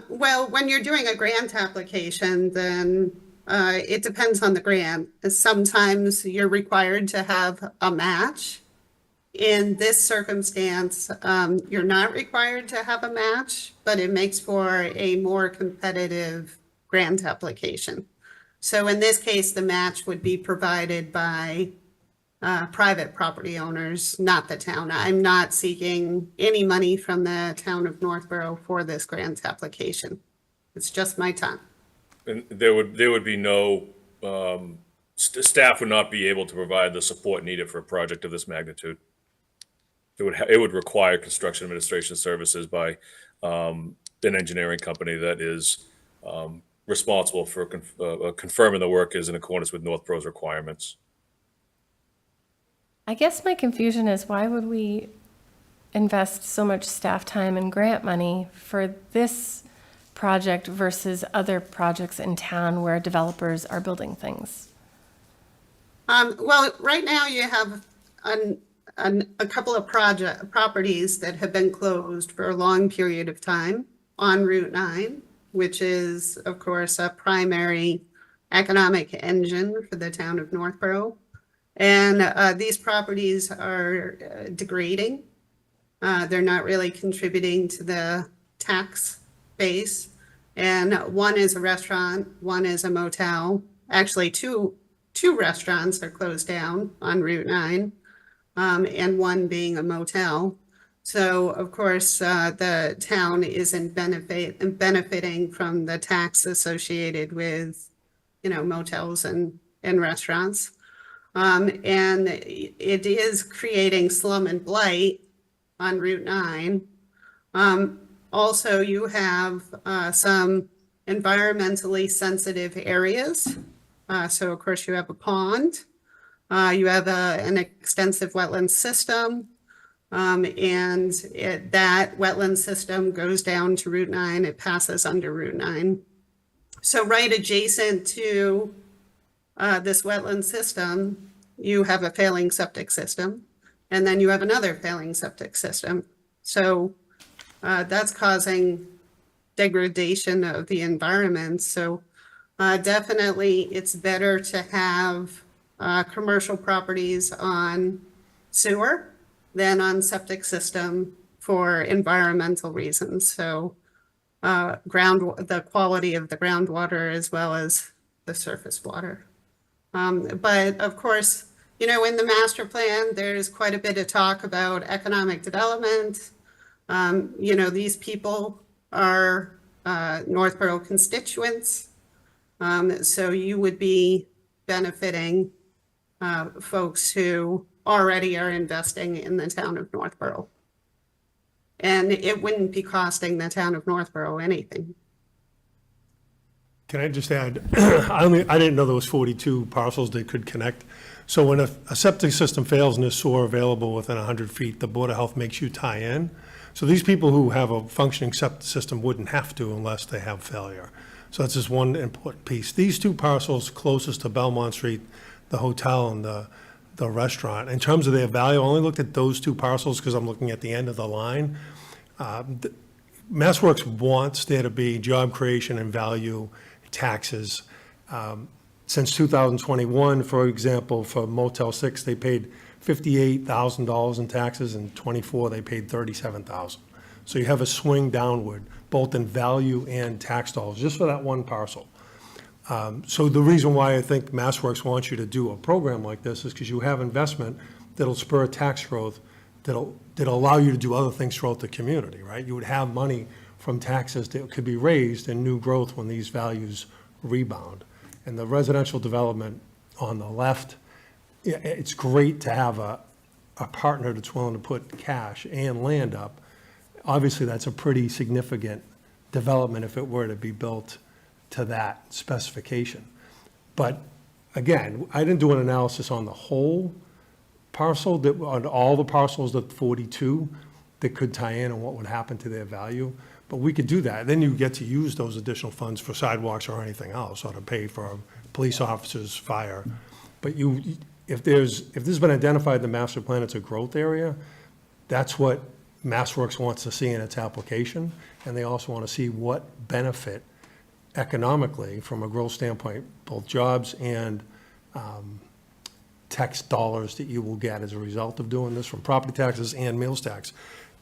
Well, when you're doing a grant application, then it depends on the grant. Sometimes you're required to have a match. In this circumstance, you're not required to have a match, but it makes for a more competitive grant application. So in this case, the match would be provided by private property owners, not the town. I'm not seeking any money from the town of Northborough for this grant application. It's just my time. And there would be no, staff would not be able to provide the support needed for a project of this magnitude. It would require construction administration services by an engineering company that is responsible for confirming the work is in accordance with Northborough's requirements. I guess my confusion is, why would we invest so much staff time and grant money for this project versus other projects in town where developers are building things? Well, right now you have a couple of properties that have been closed for a long period of time on Route 9, which is, of course, a primary economic engine for the town of Northborough. And these properties are degrading. They're not really contributing to the tax base. And one is a restaurant, one is a motel. Actually, two restaurants are closed down on Route 9, and one being a motel. So of course, the town isn't benefiting from the tax associated with, motels and restaurants. And it is creating slum and blight on Route 9. Also, you have some environmentally sensitive areas. So of course you have a pond, you have an extensive wetland system, and that wetland system goes down to Route 9, it passes under Route 9. So right adjacent to this wetland system, you have a failing septic system, and then you have another failing septic system. So that's causing degradation of the environment. So definitely it's better to have commercial properties on sewer than on septic system for environmental reasons. So the quality of the groundwater as well as the surface water. But of course, in the master plan, there's quite a bit of talk about economic development. These people are Northborough constituents. So you would be benefiting folks who already are investing in the town of Northborough. And it wouldn't be costing the town of Northborough anything. Can I just add, I didn't know there was 42 parcels they could connect. So when a septic system fails and there's sewer available within 100 feet, the Board of Health makes you tie in. So these people who have a functioning septic system wouldn't have to unless they have failure. So that's just one important piece. These two parcels closest to Belmont Street, the hotel and the restaurant, in terms of their value, I only looked at those two parcels because I'm looking at the end of the line. MassWorks wants there to be job creation and value taxes. Since 2021, for example, for Motel 6, they paid $58,000 in taxes. In '24, they paid $37,000. So you have a swing downward, both in value and tax dollars, just for that one parcel. So the reason why I think MassWorks wants you to do a program like this is because you have investment that'll spur tax growth, that'll allow you to do other things throughout the community, right? You would have money from taxes that could be raised in new growth when these values rebound. And the residential development on the left, it's great to have a partner that's willing to put cash and land up. Obviously, that's a pretty significant development if it were to be built to that specification. But again, I didn't do an analysis on the whole parcel, on all the parcels, the 42 that could tie in and what would happen to their value. But we could do that. Then you get to use those additional funds for sidewalks or anything else, or to pay for police officers, fire. But if this has been identified in the master plan, it's a growth area, that's what MassWorks wants to see in its application. And they also want to see what benefit economically, from a growth standpoint, both jobs and tax dollars that you will get as a result of doing this from property taxes and meals tax.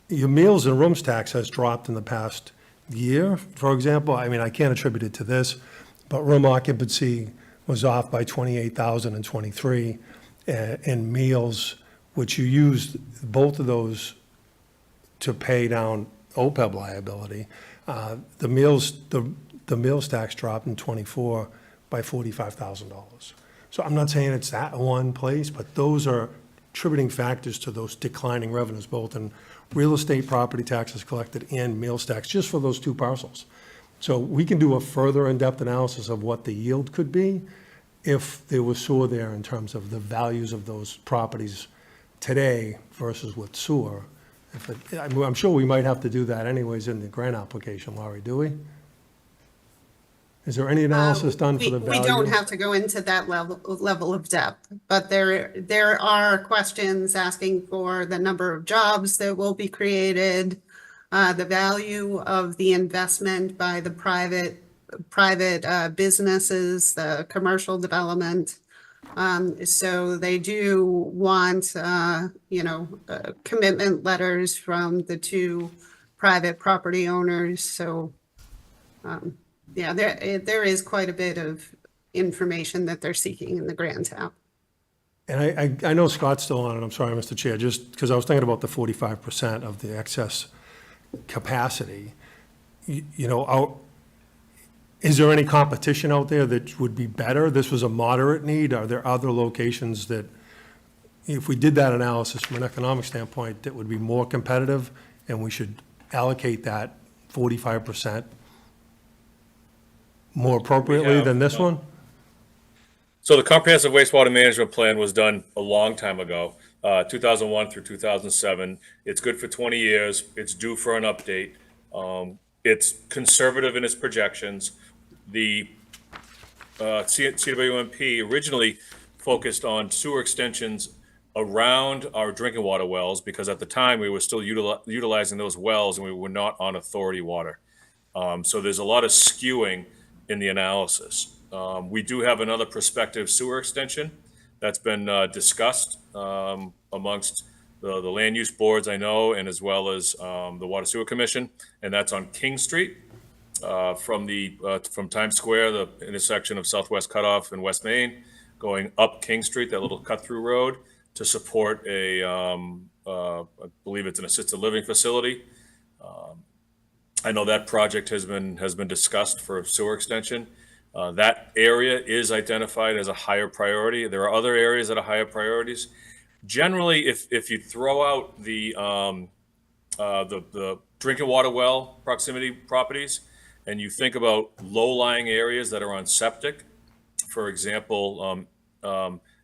Your meals and rooms tax has dropped in the past year, for example. I mean, I can't attribute it to this, but room occupancy was off by 28,000 in '23, and meals, which you used both of those to pay down OPEB liability. The meals tax dropped in '24 by $45,000. So I'm not saying it's that one place, but those are contributing factors to those declining revenues, both in real estate property taxes collected and meals tax, just for those two parcels. So we can do a further in-depth analysis of what the yield could be if there was sewer there in terms of the values of those properties today versus with sewer. I'm sure we might have to do that anyways in the grant application, Laurie, do we? Is there any analysis done for the value? We don't have to go into that level of depth, but there are questions asking for the number of jobs that will be created, the value of the investment by the private businesses, the commercial development. So they do want, commitment letters from the two private property owners. So Yeah, there is quite a bit of information that they're seeking in the grant app. And I know Scott's still on, and I'm sorry, Mr. Chair, just because I was thinking about the 45% of the excess capacity. You know, is there any competition out there that would be better? This was a moderate need. Are there other locations that, if we did that analysis from an economic standpoint, that would be more competitive, and we should allocate that 45% more appropriately have, than this one? So the comprehensive wastewater management plan was done a long time ago, 2001 through 2007. It's good for 20 years. It's due for an update. It's conservative in its projections. The CWMP originally focused on sewer extensions around our drinking water wells because at the time we were still utilizing those wells and we were not on authority water. So there's a lot of skewing in the analysis. We do have another prospective sewer extension that's been discussed amongst the land use boards I know, and as well as the Water Sewer Commission, and that's on King Street from Times Square, the intersection of Southwest Cutoff and West Main, going up King Street, that little cut-through road, to support I believe it's an assisted living facility. I know that project has been discussed for sewer extension. That area is identified as a higher priority. There are other areas that are higher priorities. Generally, if you throw out the drinking water well proximity properties, and you think about low-lying areas that are on septic, for example,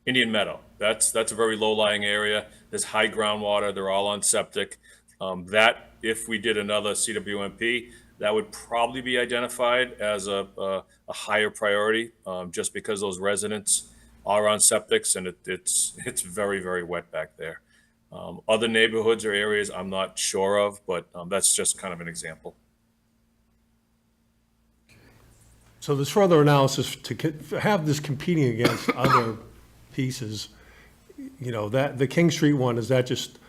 Indian Meadow. That's a very low-lying area. There's high groundwater. They're all on septic. That, if we did another CWMP, that would probably be identified as a higher priority, just because those residents are on septics and it's very, very wet back there. Other neighborhoods or areas I'm not sure of, but that's just kind of an example. So there's further analysis to have this competing against other pieces, you know, that, the King Street one, is that just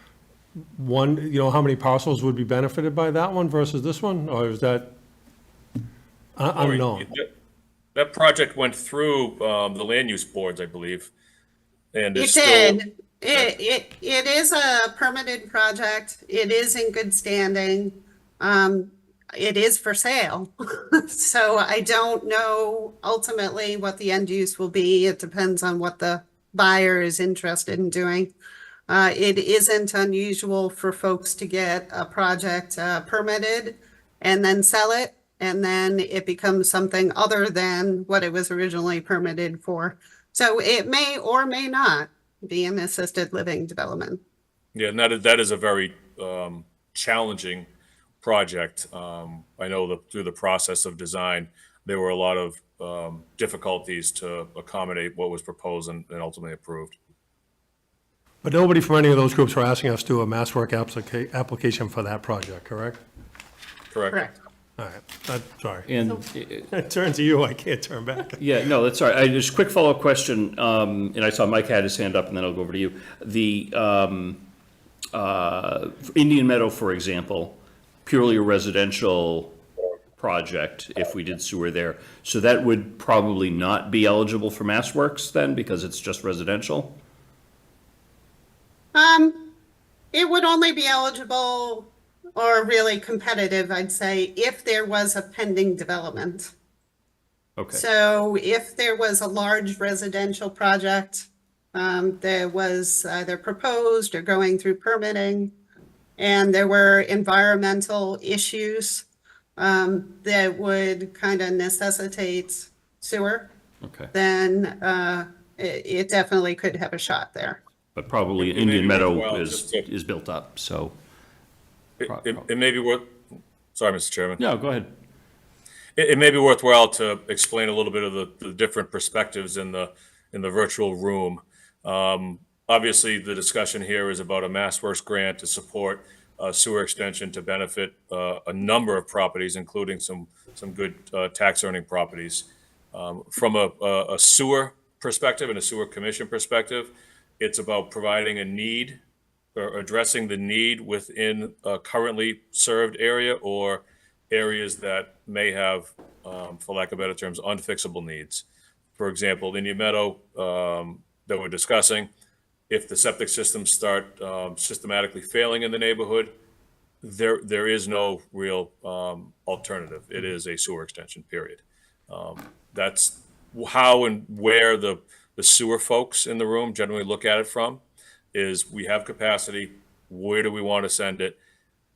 one, you know, how many parcels would be benefited by that one versus this one, or is that unknown? That project went through the land use boards, I believe, and It is still. did. It is a permitted project. It is in good standing. It is for sale. So I don't know ultimately what the end use will be. It depends on what the buyer is interested in doing. It isn't unusual for folks to get a project permitted and then sell it, and then it becomes something other than what it was originally permitted for. So it may or may not be an assisted living development. Yeah, and that is a very challenging project. I know that through the process of design, there were a lot of difficulties to accommodate what was proposed and ultimately approved. But nobody from any of those groups are asking us to do a mass work application for that project, correct? Correct. All right, sorry. And I turn to you, I can't turn back. yeah, no, that's all right. Just a quick follow-up question, and I saw Mike had his hand up, and then I'll go over to you. The Indian Meadow, for example, purely a residential project if we did sewer there. So that would probably not be eligible for mass works then, because it's just residential? It would only be eligible or really competitive, I'd say, if there was a pending development. Okay. So if there was a large residential project that was either proposed or going through permitting, and there were environmental issues that would kind of necessitate sewer, Okay. then it definitely could have a shot there. But probably It may Indian be Meadow worthwhile is just to- is built up, so. It may be worth. Sorry, Mr. Chairman. No, go ahead. It may be worthwhile to explain a little bit of the different perspectives in the virtual room. Obviously, the discussion here is about a MassWorks grant to support sewer extension to benefit a number of properties, including some good tax earning properties. From a sewer perspective and a sewer commission perspective, it's about providing a need or addressing the need within a currently served area or areas that may have, for lack of better terms, unfixable needs. For example, Indian Meadow, that we're discussing, if the septic systems start systematically failing in the neighborhood, there is no real alternative. It is a sewer extension, period. That's how and where the sewer folks in the room generally look at it from, is we have capacity, where do we want to send it?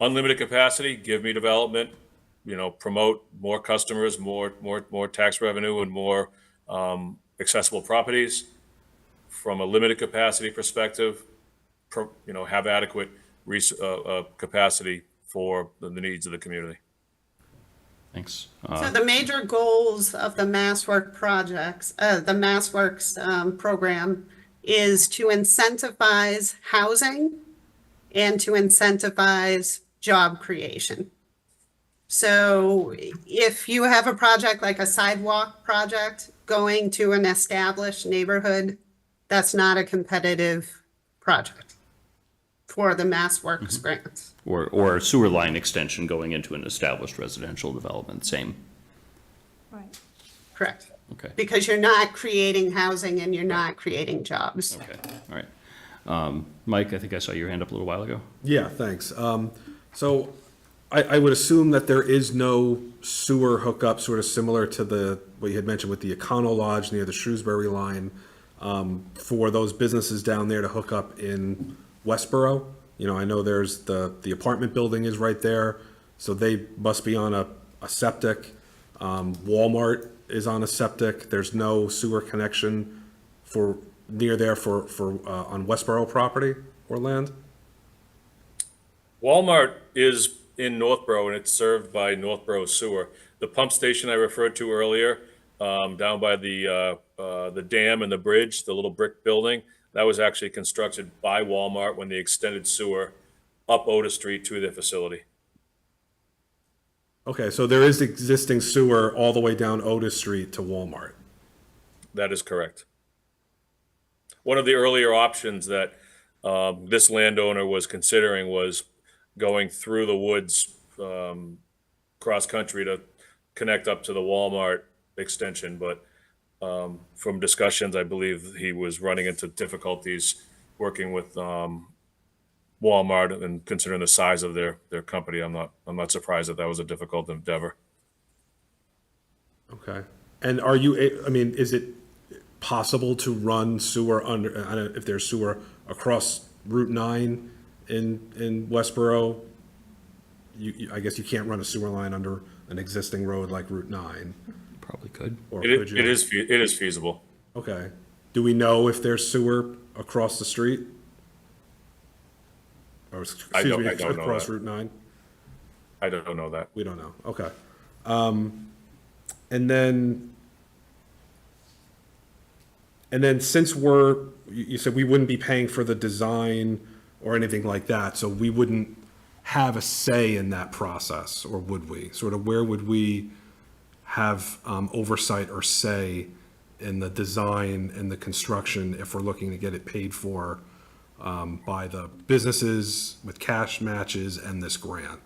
Unlimited capacity, give me development, promote more customers, more tax revenue, and more accessible properties. From a limited capacity perspective, have adequate capacity for the needs of the community. Thanks. So the major goals of the MassWorks projects, the MassWorks program, is to incentivize housing and to incentivize job creation. So if you have a project like a sidewalk project going to an established neighborhood, that's not a competitive project for the MassWorks grants. Or a sewer line extension going into an established residential development, same. Right. Correct. Okay, Because you're not creating housing and you're not creating jobs. okay, all right. Mike, I think I saw your hand up a little while ago. Yeah, thanks. So I would assume that there is no sewer hookup sort of similar to what you had mentioned with the Econo Lodge near the Shrewsbury line, for those businesses down there to hook up in Westboro. I know there's the apartment building is right there, so they must be on a septic. Walmart is on a septic. There's no sewer connection near there for on Westboro property or land. Walmart is in Northborough, and it's served by Northborough Sewer. The pump station I referred to earlier, down by the dam and the bridge, the little brick building, that was actually constructed by Walmart when they extended sewer up Otis Street to their facility. Okay, so there is existing sewer all the way down Otis Street to Walmart. That is correct. One of the earlier options that this landowner was considering was going through the woods, cross country to connect up to the Walmart extension, but from discussions, I believe he was running into difficulties working with Walmart, and considering the size of their company, I'm not surprised that was a difficult endeavor. Okay. And is it possible to run sewer under, I don't know if there's sewer across Route 9 in Westboro? I guess you can't run a sewer line under an existing road like Route 9. Probably could. Or It could you? is feasible. Okay. Do we know if there's sewer across the street? Or, I excuse don't me, know across that. Route 9? I don't know that. We don't know. Okay. And then since you said we wouldn't be paying for the design or anything like that, so we wouldn't have a say in that process, or would we? Sort of where would we have oversight or say in the design and the construction if we're looking to get it paid for by the businesses with cash matches and this grant?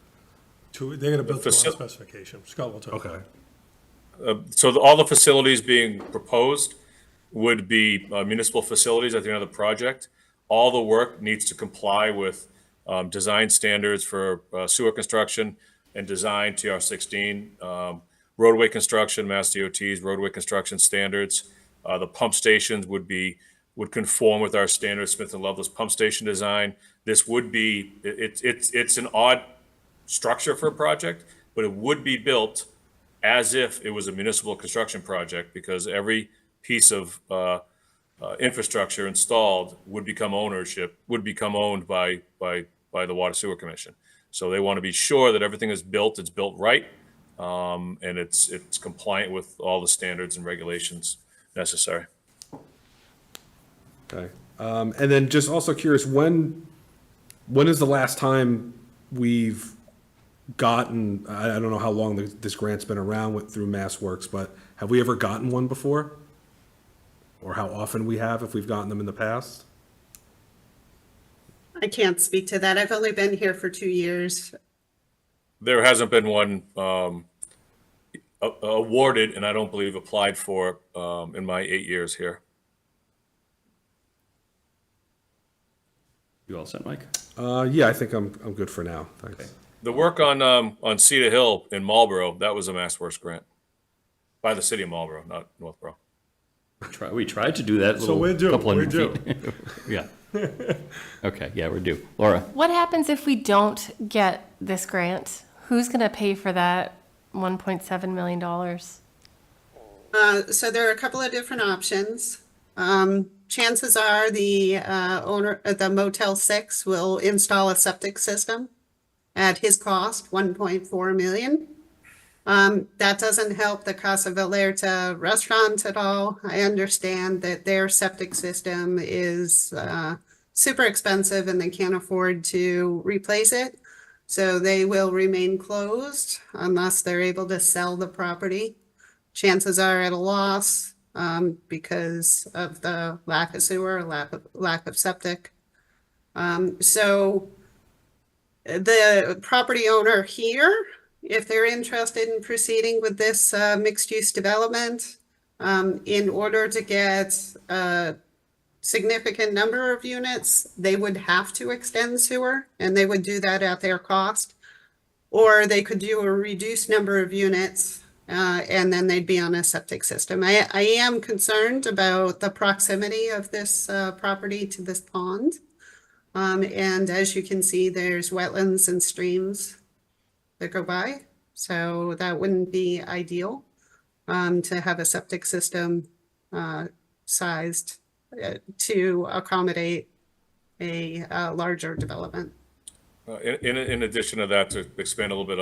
They're gonna build to our Faci- specification. Scott will tell you. Okay. So all the facilities being proposed would be municipal facilities at the end of the project. All the work needs to comply with design standards for sewer construction and design TR 16, roadway construction, Mass DOT's roadway construction standards. The pump stations would conform with our standard Smith and Loveless pump station design. This would be, it's an odd structure for a project, but it would be built as if it was a municipal construction project, because every piece of infrastructure installed would become owned by the Water Sewer Commission. So they want to be sure that everything is built, it's built right, and it's compliant with all the standards and regulations necessary. Okay. And then just also curious, when is the last time we've gotten, I don't know how long this grant's been around through MassWorks, but have we ever gotten one before? Or how often we have, if we've gotten them in the past? I can't speak to that. I've only been here for 2 years. There hasn't been one awarded, and I don't believe applied for in my 8 years here. You all set, Mike? Yeah, I think I'm good for now. Thanks. The work on Cedar Hill in Marlboro, that was a Mass Works grant by the city of Marlboro, not Northborough. We tried to do that So little we're due, couple we're hundred feet. Yeah. Okay, yeah, we're due. Laura? What happens if we don't get this grant? Who's going to pay for that $1.7 million? So there are a couple of different options. Chances are the owner of the Motel 6 will install a septic system at his cost, 1.4 million. That doesn't help the Casa Vallarta restaurant at all. I understand that their septic system is super expensive and they can't afford to replace it. So they will remain closed unless they're able to sell the property. Chances are at a loss because of the lack of sewer, lack of septic. So the property owner here, if they're interested in proceeding with this mixed-use development, in order to get a significant number of units, they would have to extend sewer, and they would do that at their cost. Or they could do a reduced number of units, and then they'd be on a septic system. I am concerned about the proximity of this property to this pond. And as you can see, there's wetlands and streams that go by. So that wouldn't be ideal to have a septic system sized to accommodate a larger development. In addition to that, to expand a little bit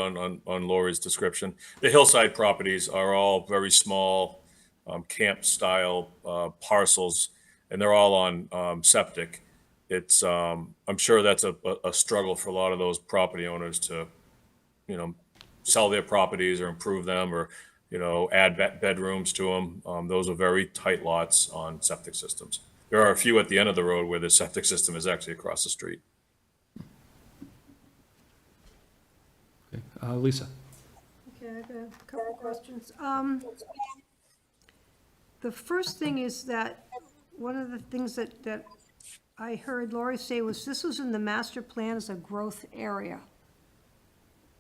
on Lori's description, the hillside properties are all very small camp-style parcels, and they're all on septic. It's I'm sure that's a struggle for a lot of those property owners to, sell their properties or improve them or, add bedrooms to them. Those are very tight lots on septic systems. There are a few at the end of the road where the septic system is actually across the street. Lisa? Okay, I got a couple of questions. The first thing is that, one of the things that I heard Lori say was this was in the master plan as a growth area.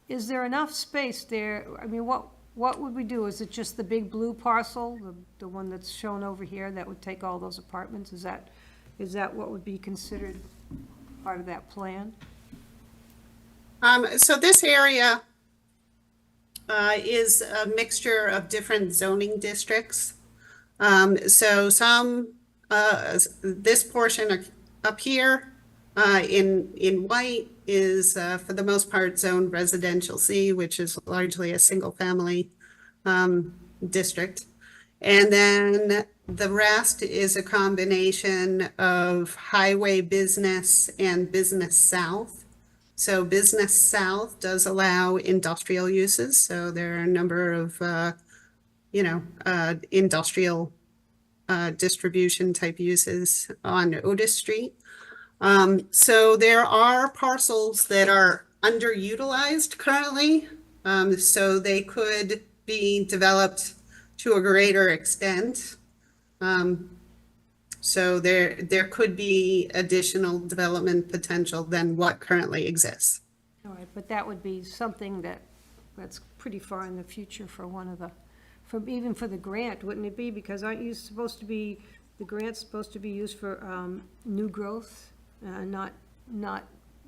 Is there enough space there? I mean, what would we do? Is it just the big blue parcel, the one that's shown over here, that would take all those apartments? Is that what would be considered part of that plan? So this area is a mixture of different zoning districts. So this portion up here in white is for the most part zoned residential C, which is largely a single family district. And then the rest is a combination of highway business and business south. So business south does allow industrial uses. So there are a number of, industrial distribution type uses on Otis Street. So there are parcels that are underutilized currently. So they could be developed to a greater extent. So there could be additional development potential than what currently exists. All right, but that would be something that's pretty far in the future for even for the grant, wouldn't it be? Because aren't you supposed to be, the grant's supposed to be used for new growth, not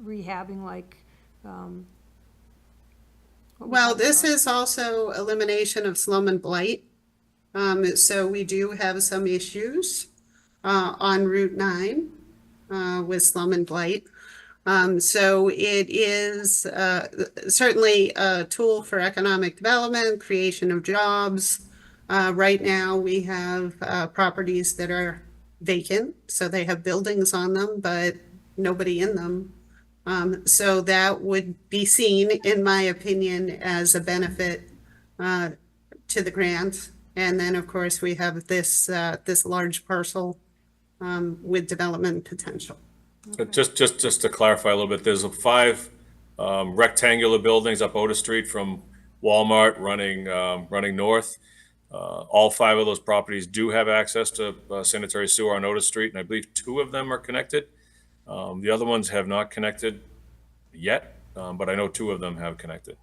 rehabbing like. Well, this is also elimination of slum and blight. So we do have some issues on Route 9 with slum and blight. So it is certainly a tool for economic development, creation of jobs. Right now, we have properties that are vacant, so they have buildings on them, but nobody in them. So that would be seen, in my opinion, as a benefit to the grant. And then, of course, we have this large parcel with development potential. Just to clarify a little bit, there's 5 rectangular buildings up Otis Street from Walmart running north. All 5 of those properties do have access to sanitary sewer on Otis Street, and I believe 2 of them are connected. The other ones have not connected yet, but I know 2 of them have connected.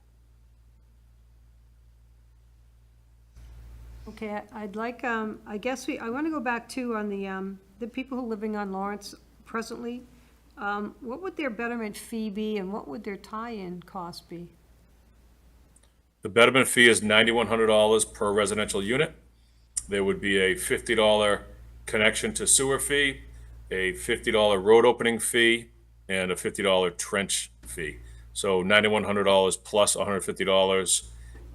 Okay, I'd like, I guess I want to go back to on the people who are living on Lawrence presently. What would their betterment fee be and what would their tie-in cost be? The betterment fee is $9,100 per residential unit. There would be a $50 connection to sewer fee, a $50 road opening fee, and a $50 trench fee. So $9,100 plus $150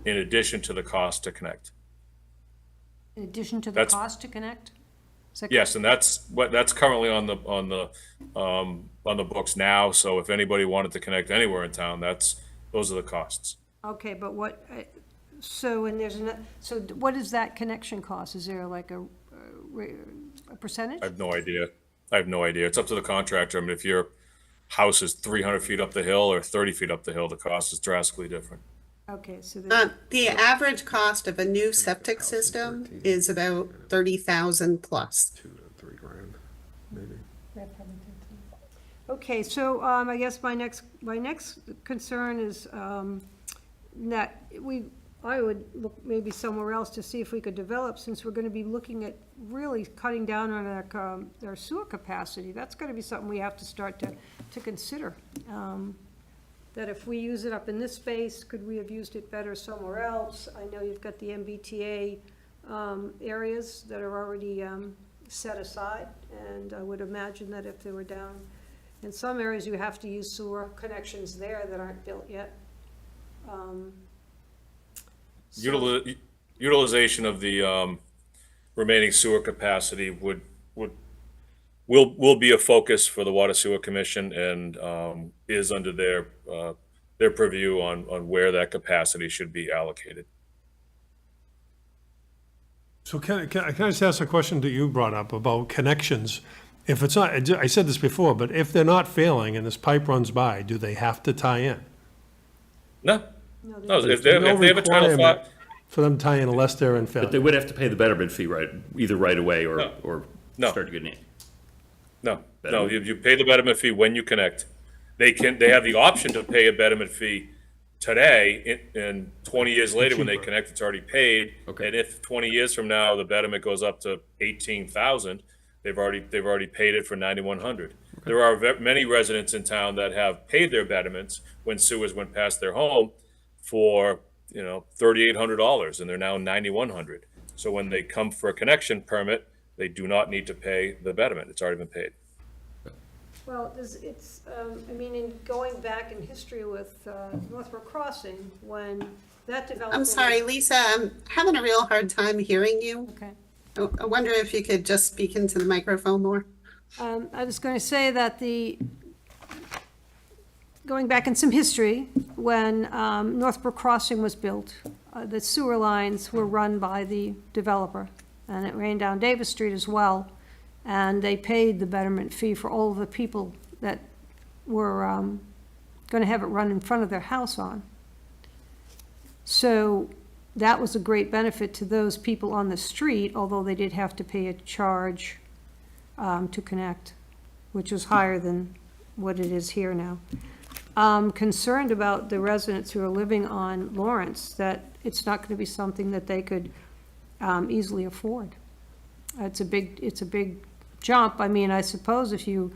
in addition to the cost to connect. In addition to the That's- cost to connect? Is that Yes, and that's currently on the books now. So if anybody wanted to connect anywhere in town, those are the costs. Okay, but what, so, and there's, so what is that connection cost? Is there like a percentage? I have no idea. It's up to the contractor. I mean, if your house is 300 feet up the hill or 30 feet up the hill, the cost is drastically different. Okay, so there's, The average cost of a new septic system is about 30,000 plus. 2 to 3 grand, maybe. okay, so, I guess my next concern is, that I would look maybe somewhere else to see if we could develop, since we're gonna be looking at really cutting down on our sewer capacity. That's gonna be something we have to start to consider. That if we use it up in this space, could we have used it better somewhere else? I know you've got the MBTA, areas that are already, set aside, and I would imagine that if they were down in some areas, you have to use sewer connections there that aren't built yet. Utilization of the remaining sewer capacity will be a focus for the Water Sewer Commission and is under their purview on where that capacity should be allocated. So can I just ask a question that you brought up about connections? If it's not, I said this before, but if they're not failing and this pipe runs by, do they have to tie in? No, No, if they have a Title requirement V, for them to tie in unless they're in But they failure. would have to pay the betterment fee either right away or No. start getting it. no, you pay the betterment fee when you connect. They have the option to pay a betterment fee today, and 20 years later, when they Cheaper. connect, it's already paid. Okay. And if 20 years from now, the betterment goes up to 18,000, they've already paid it for 9,100. There are many residents in town that have paid their betterments when sewers went past their home for, $3,800, and they're now 9,100. So when they come for a connection permit, they do not need to pay the betterment. It's already been paid. Well, I mean, in going back in history with Northbrook Crossing, when that developer. I'm sorry, Lisa, I'm having a real hard time hearing you. Okay. I wonder if you could just speak into the microphone more. I was going to say that going back in some history, when Northbrook Crossing was built, the sewer lines were run by the developer, and it ran down Davis Street as well, and they paid the betterment fee for all of the people that were going to have it run in front of their house on. So that was a great benefit to those people on the street, although they did have to pay a charge to connect, which was higher than what it is here now. I'm concerned about the residents who are living on Lawrence, that it's not going to be something that they could easily afford. It's a big jump. I mean, I suppose if you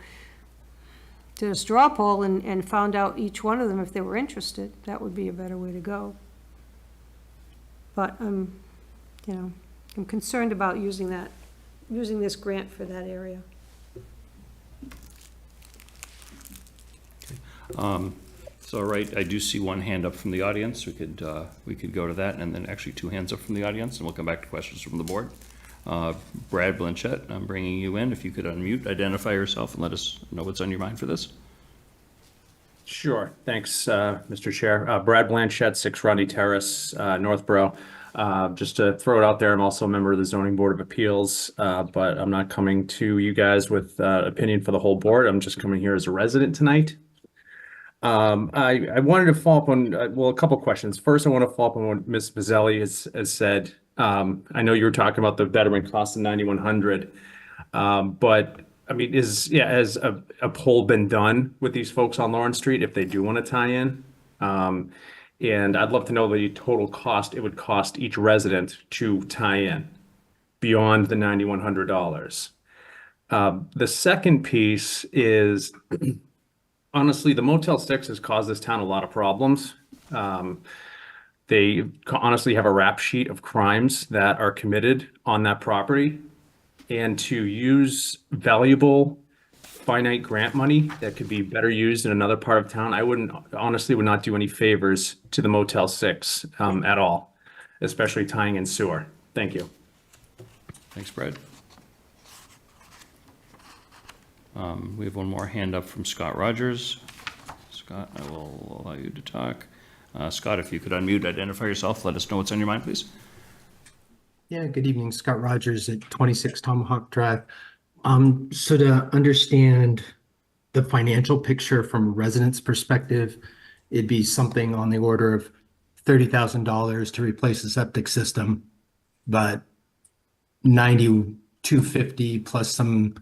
did a straw poll and found out each one of them if they were interested, that would be a better way to go. But I'm concerned about using this grant for that area. So, all right, I do see one hand up from the audience. We could go to that, and then actually 2 hands up from the audience, and we'll come back to questions from the board. Brad Blanchett, I'm bringing you in. If you could unmute, identify yourself, and let us know what's on your mind for this. Sure. Thanks, Mr. Chair. Brad Blanchett, 6 Grundy Terrace, Northborough. Just to throw it out there, I'm also a member of the Zoning Board of Appeals, but I'm not coming to you guys with opinion for the whole board. I'm just coming here as a resident tonight. I wanted to follow up on, well, a couple questions. First, I want to follow up on what Ms. Mazzelli has said. I know you were talking about the veteran cost of 9,100. But I mean, has a poll been done with these folks on Lawrence Street if they do want to tie in? And I'd love to know the total cost it would cost each resident to tie in beyond the $9,100. The second piece is, honestly, the Motel 6 has caused this town a lot of problems. They honestly have a rap sheet of crimes that are committed on that property. And to use valuable finite grant money that could be better used in another part of town, I honestly would not do any favors to the Motel 6 at all, especially tying in sewer. Thank you. Thanks, Brad. We have one more hand up from Scott Rogers. Scott, I will allow you to talk. Scott, if you could unmute, identify yourself, let us know what's on your mind, please. Yeah, good evening. Scott Rogers at 26 Tomahawk Drive. So to understand the financial picture from a resident's perspective, it'd be something on the order of $30,000 to replace the septic system, but $9,250 plus some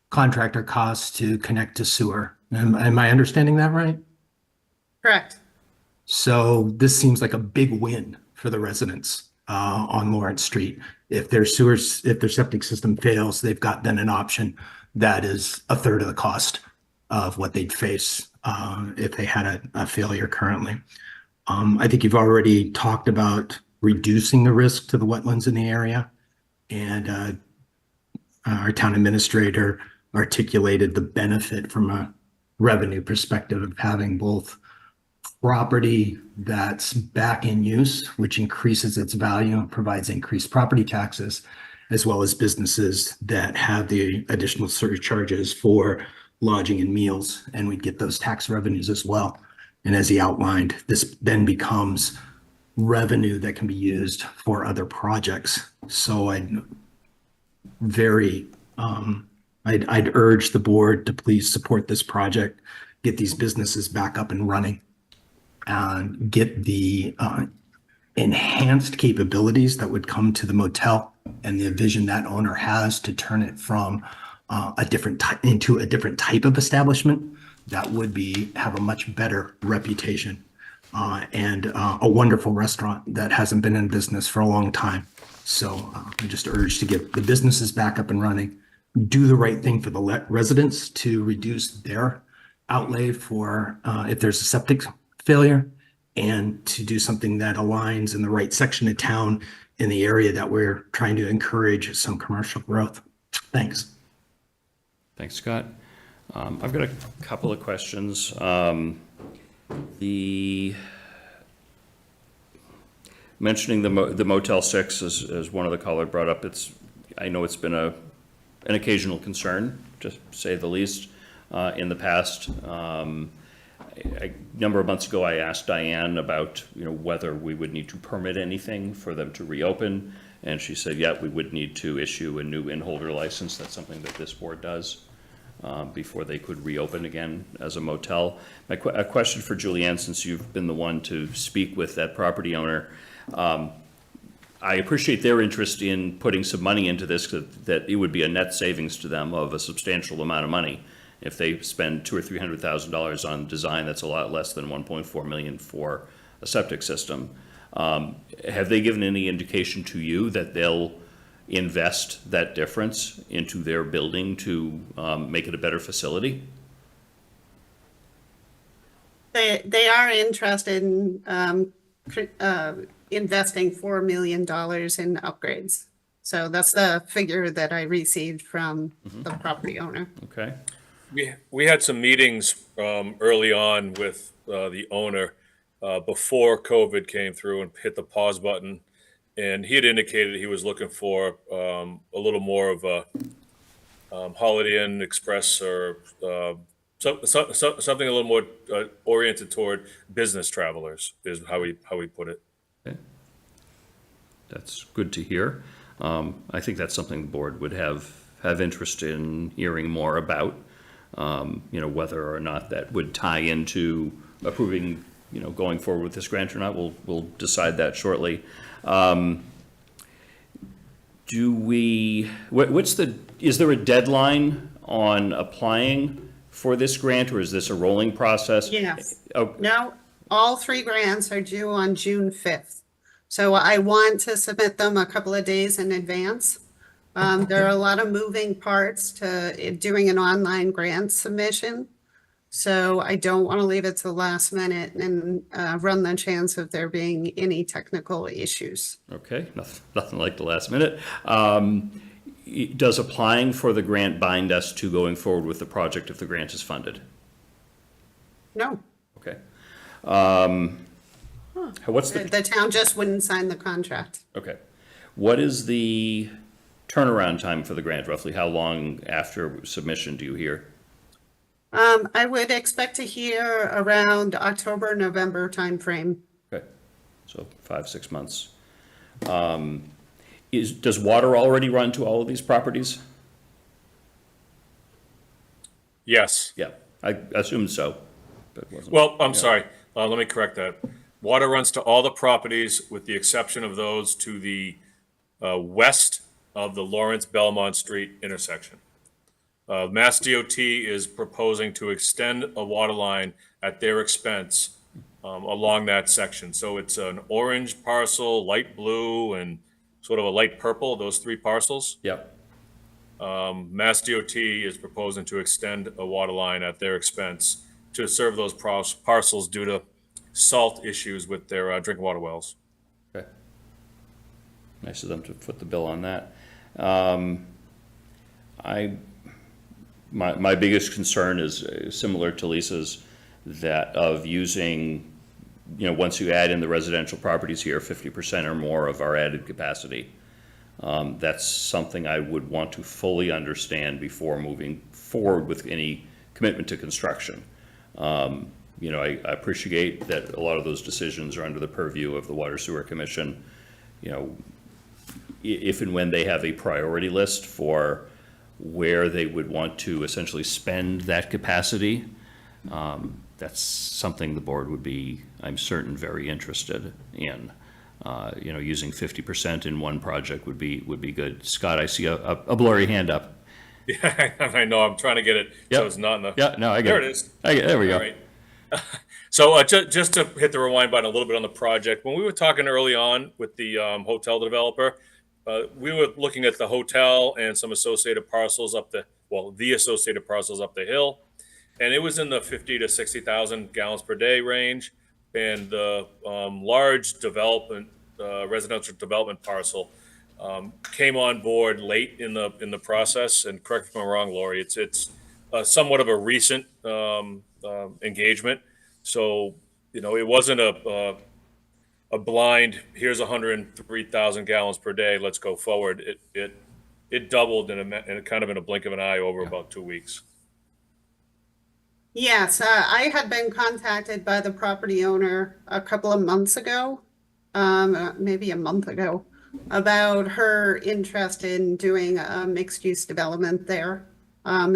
contractor costs to connect to sewer. Am I understanding that right? Correct. So this seems like a big win for the residents on Lawrence Street. If their septic system fails, they've got then an option that is a third of the cost of what they'd face if they had a failure currently. I think you've already talked about reducing the risk to the wetlands in the area, and our town administrator articulated the benefit from a revenue perspective of having both property that's back in use, which increases its value and provides increased property taxes, as well as businesses that have the additional surcharges for lodging and meals, and we'd get those tax revenues as well. And as he outlined, this then becomes revenue that can be used for other projects. So I'd urge the board to please support this project, get these businesses back up and running, and get the enhanced capabilities that would come to the motel and the vision that owner has to turn it from into a different type of establishment that would have a much better reputation and a wonderful restaurant that hasn't been in business for a long time. So I just urge to get the businesses back up and running, do the right thing for the residents to reduce their outlay for if there's a septic failure, and to do something that aligns in the right section of town in the area that we're trying to encourage some commercial growth. Thanks. Thanks, Scott. I've got a couple of questions. Mentioning the Motel 6 as one of the caller brought up, I know it's been an occasional concern, to say the least, in the past. A number of months ago, I asked Diane about whether we would need to permit anything for them to reopen, and she said, yeah, we would need to issue a new inholder license. That's something that this board does before they could reopen again as a motel. A question for Julianne, since you've been the one to speak with that property owner. I appreciate their interest in putting some money into this, that it would be a net savings to them of a substantial amount of money. If they spend $200,000 or $300,000 on design, that's a lot less than $1.4 million for a septic system. Have they given any indication to you that they'll invest that difference into their building to make it a better facility? They are interested in investing $4 million in upgrades. So that's the figure that I received from the property owner. Okay. We had some meetings early on with the owner before COVID came through and hit the pause button. And he had indicated he was looking for a little more of a Holiday Inn Express or something a little more oriented toward business travelers, is how he put it. Okay. That's good to hear. I think that's something the board would have interest in hearing more about. Whether or not that would tie into approving, going forward with this grant or not. We'll decide that shortly. Is there a deadline on applying for this grant, or is this a rolling process? Yes. Oh, No, all 3 grants are due on June 5th. So I want to submit them a couple of days in advance. There are a lot of moving parts to doing an online grant submission. So I don't want to leave it to the last minute and run the chance of there being any technical issues. okay, nothing like the last minute. Does applying for the grant bind us to going forward with the project if the grant is funded? No, Okay. What's the, the town just wouldn't sign the contract. okay. What is the turnaround time for the grant roughly? How long after submission do you hear? I would expect to hear around October, November timeframe. Okay, so 5-6 months. Does water already run to all of these properties? Yes. Yeah, I assumed so, but wasn't. Well, I'm sorry. Let me correct that. Water runs to all the properties with the exception of those to the west of the Lawrence Belmont Street intersection. Mass DOT is proposing to extend a water line at their expense along that section. So it's an orange parcel, light blue, and sort of a light purple, those 3 parcels. Yep, Mass DOT is proposing to extend a water line at their expense to serve those parcels due to salt issues with their drinking water wells. okay. Nice of them to foot the bill on that. My biggest concern is similar to Lisa's, that of using, once you add in the residential properties here, 50% or more of our added capacity. That's something I would want to fully understand before moving forward with any commitment to construction. I appreciate that a lot of those decisions are under the purview of the Water Sewer Commission. If and when they have a priority list for where they would want to essentially spend that capacity, that's something the board would be, I'm certain, very interested in. Using 50% in one project would be good. Scott, I see a blurry hand up. Yeah, I know. I'm trying to get it so Yep. it's not in the. Yeah, no, I get it. There it is. There we go. All right. So just to hit the rewind button a little bit on the project, when we were talking early on with the hotel developer, we were looking at the hotel and some associated parcels the associated parcels up the hill, and it was in the 50 to 60,000 gallons per day range. And the large residential development parcel came on board late in the process. And correct me if I'm wrong, Lori, it's somewhat of a recent engagement. So it wasn't a blind, here's 103,000 gallons per day, let's go forward. It doubled in a blink of an eye over about 2 weeks. Yes, I had been contacted by the property owner a couple of months ago, maybe a month ago, about her interest in doing a mixed-use development there.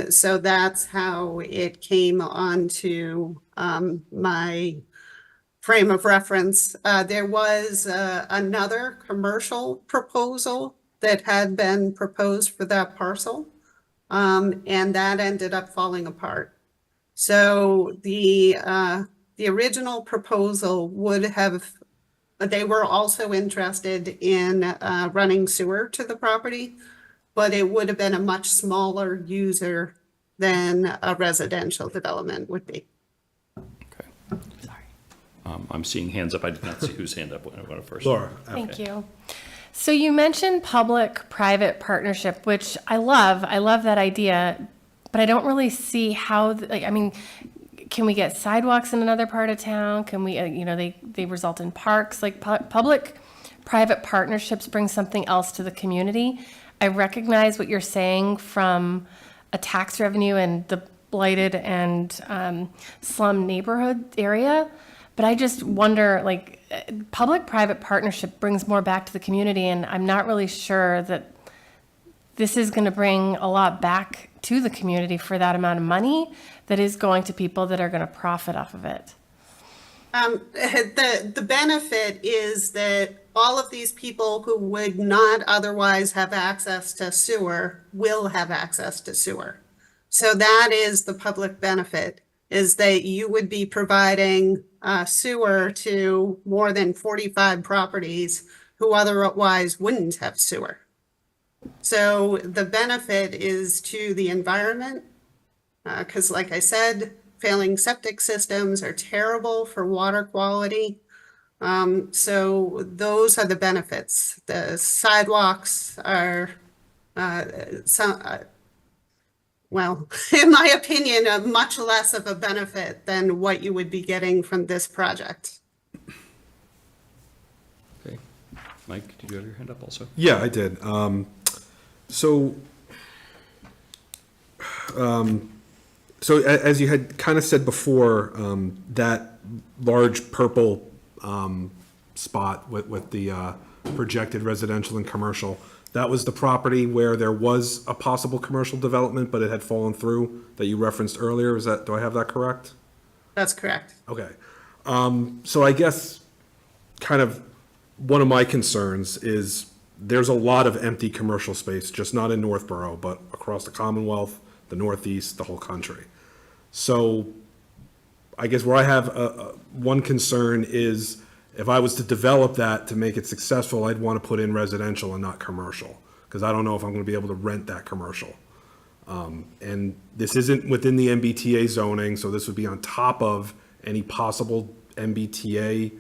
So that's how it came onto my frame of reference. There was another commercial proposal that had been proposed for that parcel, and that ended up falling apart. So the original proposal they were also interested in running sewer to the property, but it would have been a much smaller user than a residential development would be. Okay. Sorry. I'm seeing hands up. I did not see whose hand up went first. Laura. Thank you. So you mentioned public-private partnership, which I love. I love that idea, but I don't really see how, can we get sidewalks in another part of town? Can we, they result in parks? Public-private partnerships bring something else to the community. I recognize what you're saying from a tax revenue and the blighted and slum neighborhood area, but I just wonder, public-private partnership brings more back to the community, and I'm not really sure that this is going to bring a lot back to the community for that amount of money that is going to people that are going to profit off of it. The benefit is that all of these people who would not otherwise have access to sewer will have access to sewer. So that is the public benefit, is that you would be providing sewer to more than 45 properties who otherwise wouldn't have sewer. So the benefit is to the environment, because like I said, failing septic systems are terrible for water quality. So those are the benefits. The sidewalks are, well, in my opinion, much less of a benefit than what you would be getting from this project. Okay. Mike, did you have your hand up also? Yeah, I did. So as you had kind of said before, that large purple spot with the projected residential and commercial, that was the property where there was a possible commercial development, but it had fallen through that you referenced earlier. Do I have that correct? That's correct. Okay. So I guess kind of one of my concerns is there's a lot of empty commercial space, just not in Northborough, but across the Commonwealth, the Northeast, the whole country. So I guess where I have one concern is if I was to develop that to make it successful, I'd want to put in residential and not commercial, because I don't know if I'm going to be able to rent that commercial. And this isn't within the MBTA zoning, so this would be on top of any possible MBTA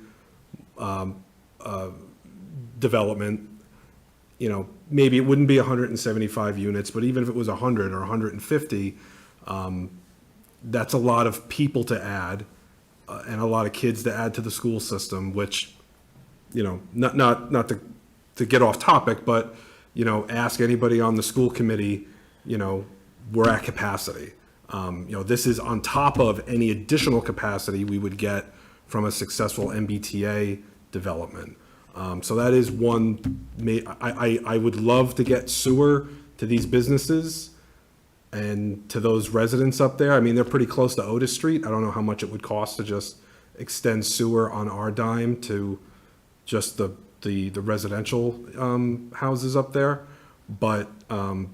development. You know, maybe it wouldn't be 175 units, but even if it was 100 or 150, that's a lot of people to add and a lot of kids to add to the school system, which, you know, not to get off topic, but, you know, ask anybody on the school committee, you know, we're at capacity. You know, this is on top of any additional capacity we would get from a successful MBTA development. So that is one, I would love to get sewer to these businesses and to those residents up there. I mean, they're pretty close to Otis Street. I don't know how much it would cost to just extend sewer on our dime to just the residential houses up there. But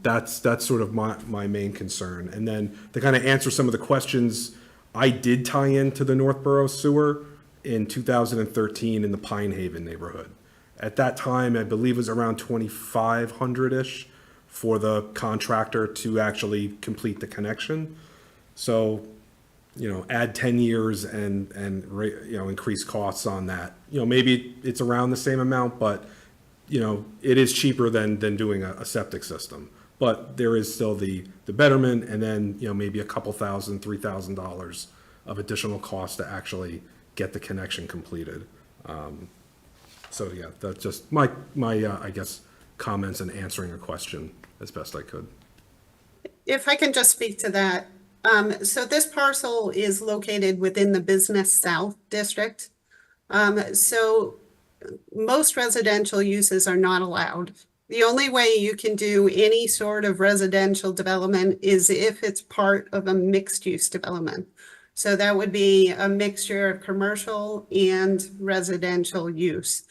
that's sort of my main concern. And then to kind of answer some of the questions, I did tie into the Northborough sewer in 2013 in the Pine Haven neighborhood. At that time, I believe it was around 2,500-ish for the contractor to actually complete the connection. So, you know, add 10 years and you know, increase costs on that. You know, maybe it's around the same amount, but, you know, it is cheaper than doing a septic system. But there is still the betterment, and then, you know, maybe a couple $1,000, $3,000 of additional cost to actually get the connection completed. So yeah, that's just my I guess comments and answering a question as best I could. If I can just speak to that. So this parcel is located within the Business South District. So most residential uses are not allowed. The only way you can do any sort of residential development is if it's part of a mixed-use development. So that would be a mixture of commercial and residential use.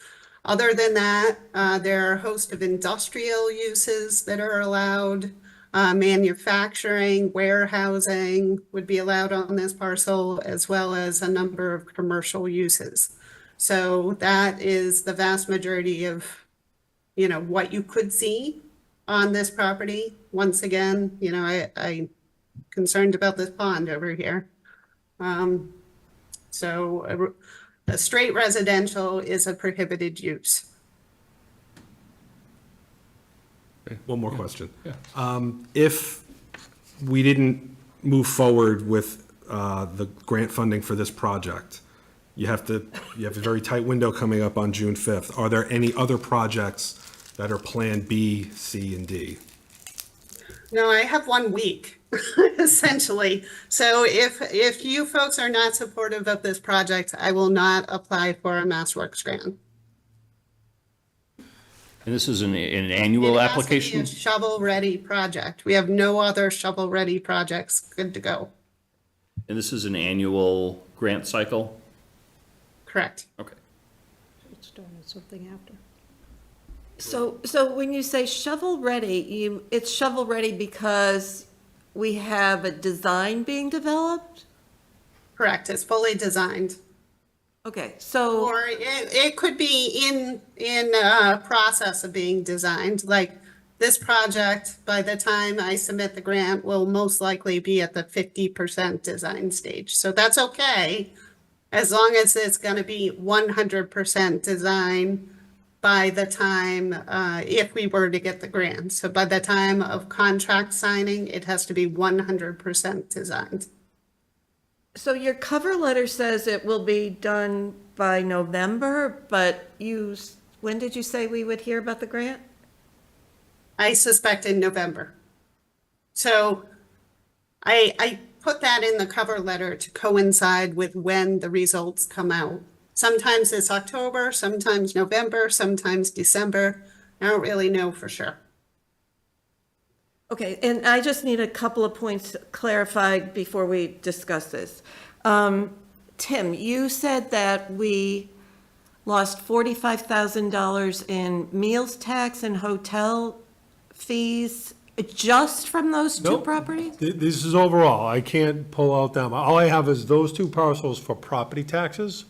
Other than that, there are a host of industrial uses that are allowed. Manufacturing, warehousing would be allowed on this parcel, as well as a number of commercial uses. So that is the vast majority of, you know, what you could see on this property. Once again, you know, I'm concerned about this pond over here. So a straight residential is a prohibited use. One more question. Yeah. If we didn't move forward with the grant funding for this project, you have a very tight window coming up on June 5th. Are there any other projects that are Plan B, C, and D? No, I have 1 week, essentially. So if you folks are not supportive of this project, I will not apply for a MassWorks grant. And this is an annual It has to be application? a shovel-ready project. We have no other shovel-ready projects good to go. And this is an annual grant cycle? Correct. Okay. It started something after. So when you say shovel-ready, it's shovel-ready because we have a design being developed? Correct. It's fully designed. Okay, so, Or it could be in process of being designed, like this project, by the time I submit the grant, will most likely be at the 50% design stage. So that's okay, as long as it's gonna be 100% design by the time, if we were to get the grant. So by the time of contract signing, it has to be 100% designed. so your cover letter says it will be done by November, but when did you say we would hear about the grant? I suspect in November. So I put that in the cover letter to coincide with when the results come out. Sometimes it's October, sometimes November, sometimes December. I don't really know for sure. Okay, and I just need a couple of points clarified before we discuss this. Tim, you said that we lost $45,000 in meals tax and hotel fees just from those two Nope. properties? This is overall. I can't pull out them. All I have is those two parcels for property taxes.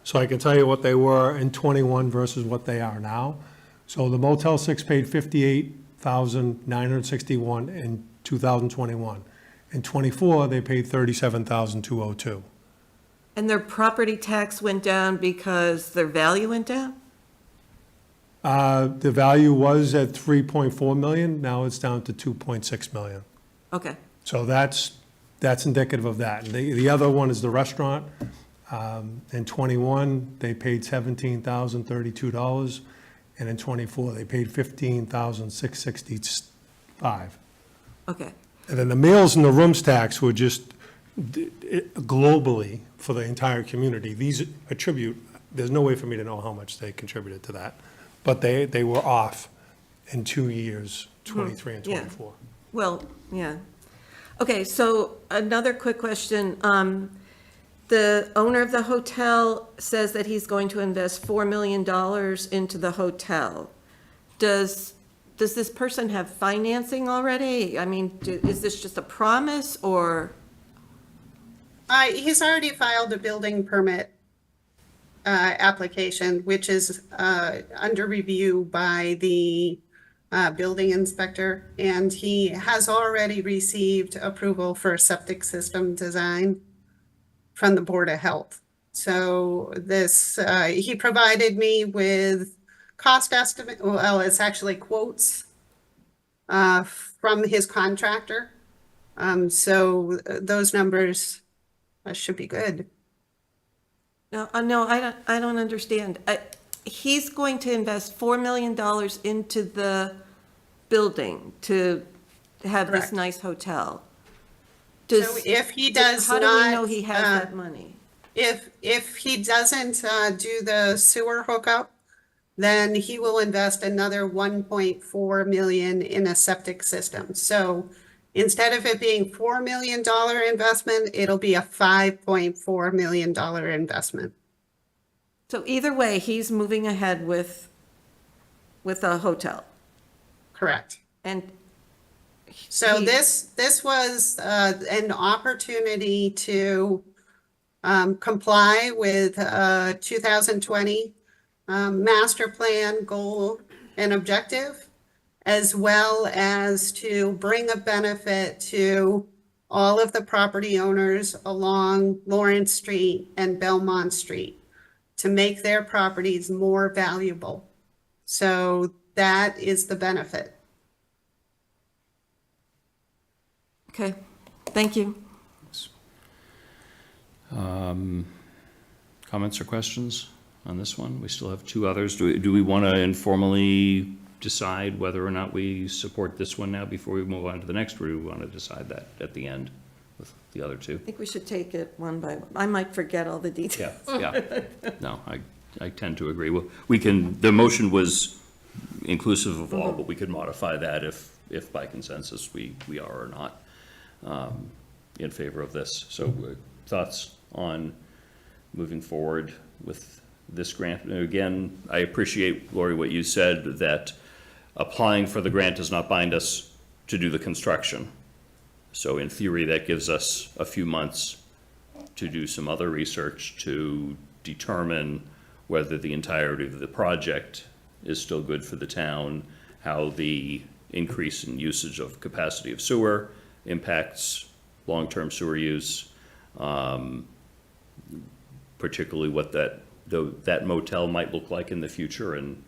So I can tell you what they were in '21 versus what they are now. So the Motel 6 paid $58,961 in 2021. In '24, they paid $37,202. And their property tax went down because their value went down? The value was at 3.4 million, now it's down to 2.6 million. Okay, So that's indicative of that. And the other one is the restaurant. In '21, they paid $17,032, and in '24, they paid $15,665. okay. And then the meals and the rooms tax were just globally for the entire community. These there's no way for me to know how much they contributed to that. But they were off in 2 years, '23 and Yeah. '24. Well, yeah. Okay, so another quick question. The owner of the hotel says that he's going to invest $4 million into the hotel. Does this person have financing already? I mean, is this just a promise or? He's already filed a building permit application, which is under review by the building inspector, and he has already received approval for a septic system design from the Board of Health. So this, he provided me with cost estimate, well, it's actually quotes from his contractor. So those numbers should be good. No, I don't understand. He's going to invest $4 million into the building to have this Correct. nice hotel. So if he does How not, do we know he has that money? if he doesn't do the sewer hookup, then he will invest another 1.4 million in a septic system. So instead of it being $4 million investment, it'll be a $5.4 million investment. So either way, he's moving ahead with a hotel. Correct. And So he- this was an opportunity to comply with 2020 master plan goal and objective, as well as to bring a benefit to all of the property owners along Lawrence Street and Belmont Street to make their properties more valuable. So that is the benefit. Okay, thank you. Comments or questions on this one? We still have two others. Do we want to informally decide whether or not we support this one now before we move on to the next, or do we want to decide that at the end with the other two? I think we should take it one by one. I might forget all the details. Yeah. No, I tend to agree. Well, we can, the motion was inclusive of all, but we could modify that if by consensus we are or not in favor of this. So thoughts on moving forward with this grant. And again, I appreciate, Lori, what you said, that applying for the grant does not bind us to do the construction. So in theory, that gives us a few months to do some other research to determine whether the entirety of the project is still good for the town, how the increase in usage of capacity of sewer impacts long-term sewer use, particularly what that motel might look like in the future, and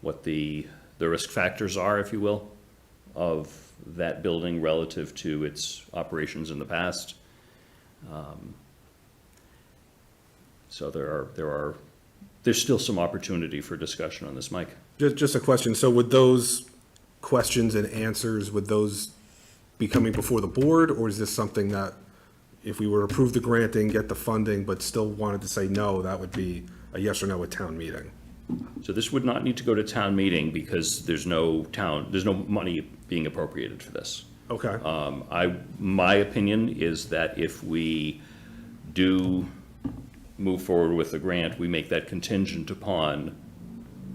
what the risk factors are, if you will, of that building relative to its operations in the past. So there's still some opportunity for discussion on this, Mike. Just a question. So would those questions and answers, would those be coming before the board, or is this something that if we were to approve the granting, get the funding, but still wanted to say no, that would be a yes or no at town meeting? So this would not need to go to town meeting because there's no money being appropriated for this. Okay. My opinion is that if we do move forward with the grant, we make that contingent upon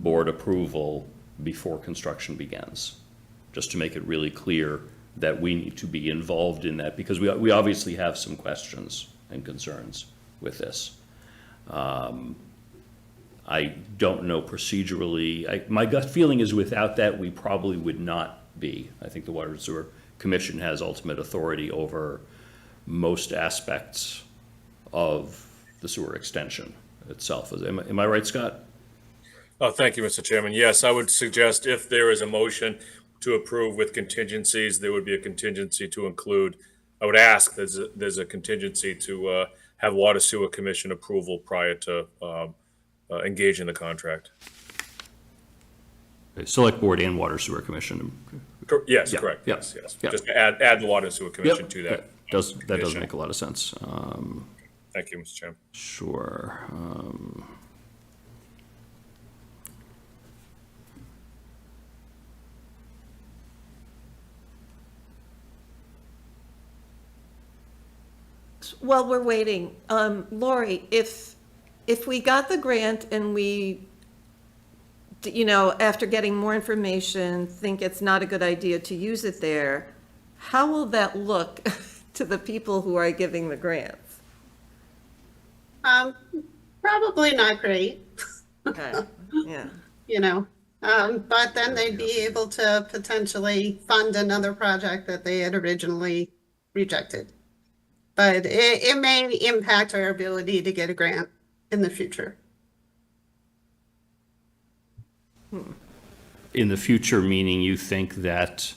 board approval before construction begins, just to make it really clear that we need to be involved in that, because we obviously have some questions and concerns with this. I don't know procedurally. My gut feeling is without that, we probably would not be. I think the Water and Sewer Commission has ultimate authority over most aspects of the sewer extension itself. Am I right, Scott? Oh, thank you, Mr. Chairman. Yes, I would suggest if there is a motion to approve with contingencies, there would be a contingency to include, I would ask, there's a contingency to have Water Sewer Commission approval prior to engaging the contract. Select Board and Water Sewer Commission. Yes, Yeah, correct. yeah, Yes. yeah. Just add the Water Sewer Commission to that. That does make a lot of sense. Thank you, Mr. Chairman. Sure. While we're waiting, Lori, if we got the grant and we, after getting more information, think it's not a good idea to use it there, how will that look to the people who are giving the grants? Probably not great, Okay, yeah. But then they'd be able to potentially fund another project that they had originally rejected. But it may impact our ability to get a grant in the future. In the future, meaning you think that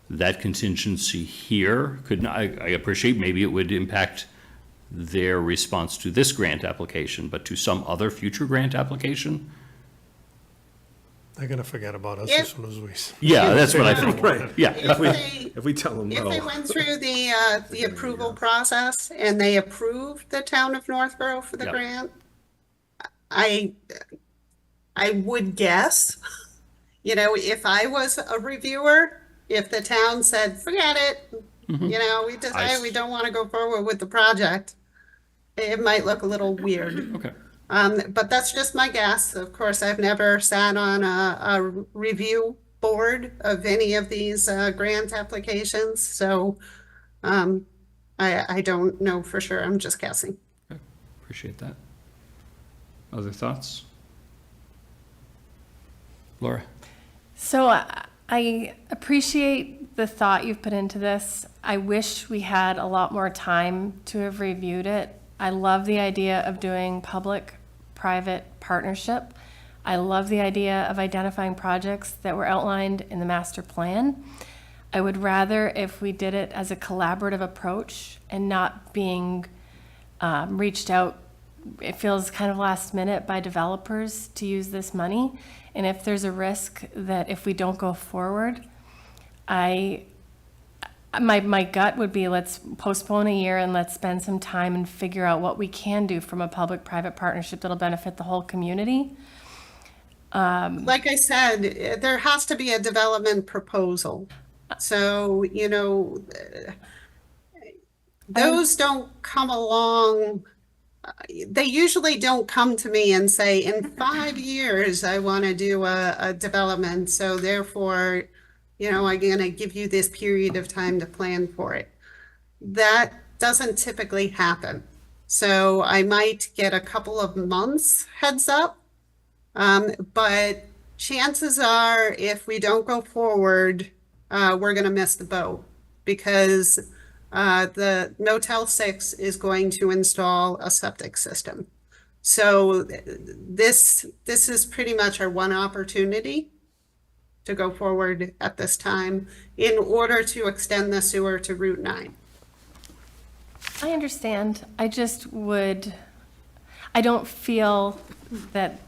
contingency here could not, I appreciate maybe it would impact their response to this grant application, but to some other future grant application? They're gonna forget about us If- as soon as we. Yeah, that's what I think. Right. Yeah. If we tell them If they no. went through the approval process and they approved the town of Northborough for the Yep. grant, I would guess, if I was a reviewer, if the town said, forget it, we decided we don't want to go forward with the project, it might look a little weird. Okay. But that's just my guess. Of course, I've never sat on a review board of any of these grant applications, so I don't know for sure. I'm just guessing. Okay. Appreciate that. Other thoughts? Laura? So I appreciate the thought you've put into this. I wish we had a lot more time to have reviewed it. I love the idea of doing public-private partnership. I love the idea of identifying projects that were outlined in the master plan. I would rather if we did it as a collaborative approach and not being reached out, it feels kind of last minute, by developers to use this money. And if there's a risk that if we don't go forward, my gut would be let's postpone a year and let's spend some time and figure out what we can do from a public-private partnership that'll benefit the whole community. Like I said, there has to be a development proposal. So, those don't come along they usually don't come to me and say, in 5 years, I want to do a development, so therefore, I'm going to give you this period of time to plan for it. That doesn't typically happen. So I might get a couple of months heads up. But chances are, if we don't go forward, we're going to miss the boat because the Motel 6 is going to install a septic system. So this is pretty much our one opportunity to go forward at this time in order to extend the sewer to Route 9. I understand. I don't feel that,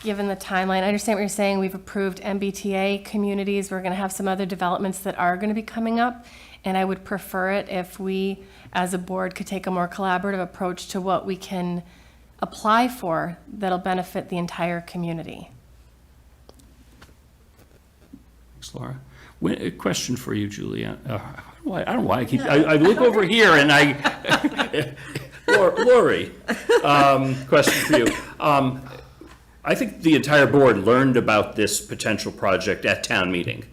given the timeline, I understand what you're saying. We've approved MBTA communities. We're going to have some other developments that are going to be coming up. And I would prefer it if we, as a board, could take a more collaborative approach to what we can apply for that'll benefit the entire community. Thanks, Laura. A question for you, Julia. I don't know why I look over here and Lori, question for you. I think the entire board learned about this potential project at town meeting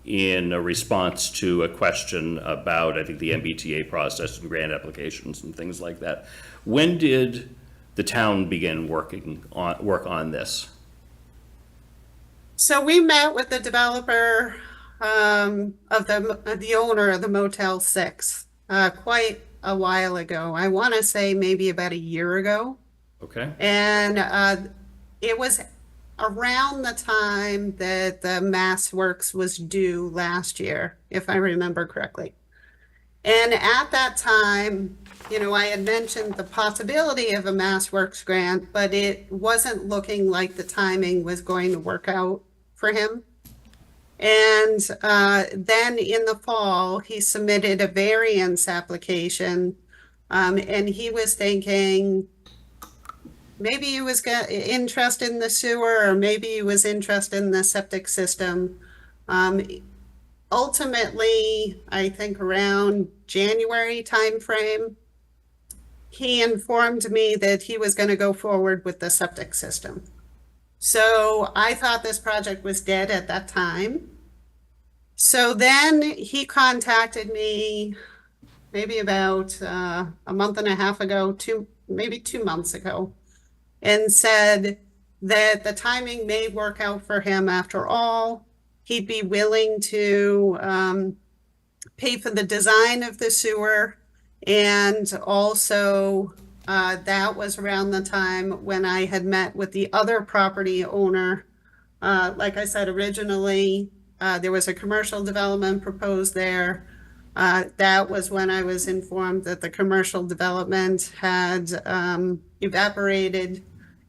in a response to a question about, I think, the MBTA process and grant applications and things like that. When did the town begin work on this? So we met with the developer of the owner of the Motel 6 quite a while ago. I want to say maybe about a year ago. Okay. And it was around the time that the Mass Works was due last year, if I remember correctly. And at that time, I had mentioned the possibility of a Mass Works grant, but it wasn't looking like the timing was going to work out for him. And then in the fall, he submitted a variance application, and he was thinking maybe he was interested in the sewer, or maybe he was interested in the septic system. Ultimately, I think around January timeframe, he informed me that he was going to go forward with the septic system. So I thought this project was dead at that time. So then he contacted me maybe about a month and a half ago, maybe 2 months ago, and said that the timing may work out for him after all. He'd be willing to pay for the design of the sewer, and also that was around the time when I had met with the other property owner. Like I said, originally, there was a commercial development proposed there. That was when I was informed that the commercial development had evaporated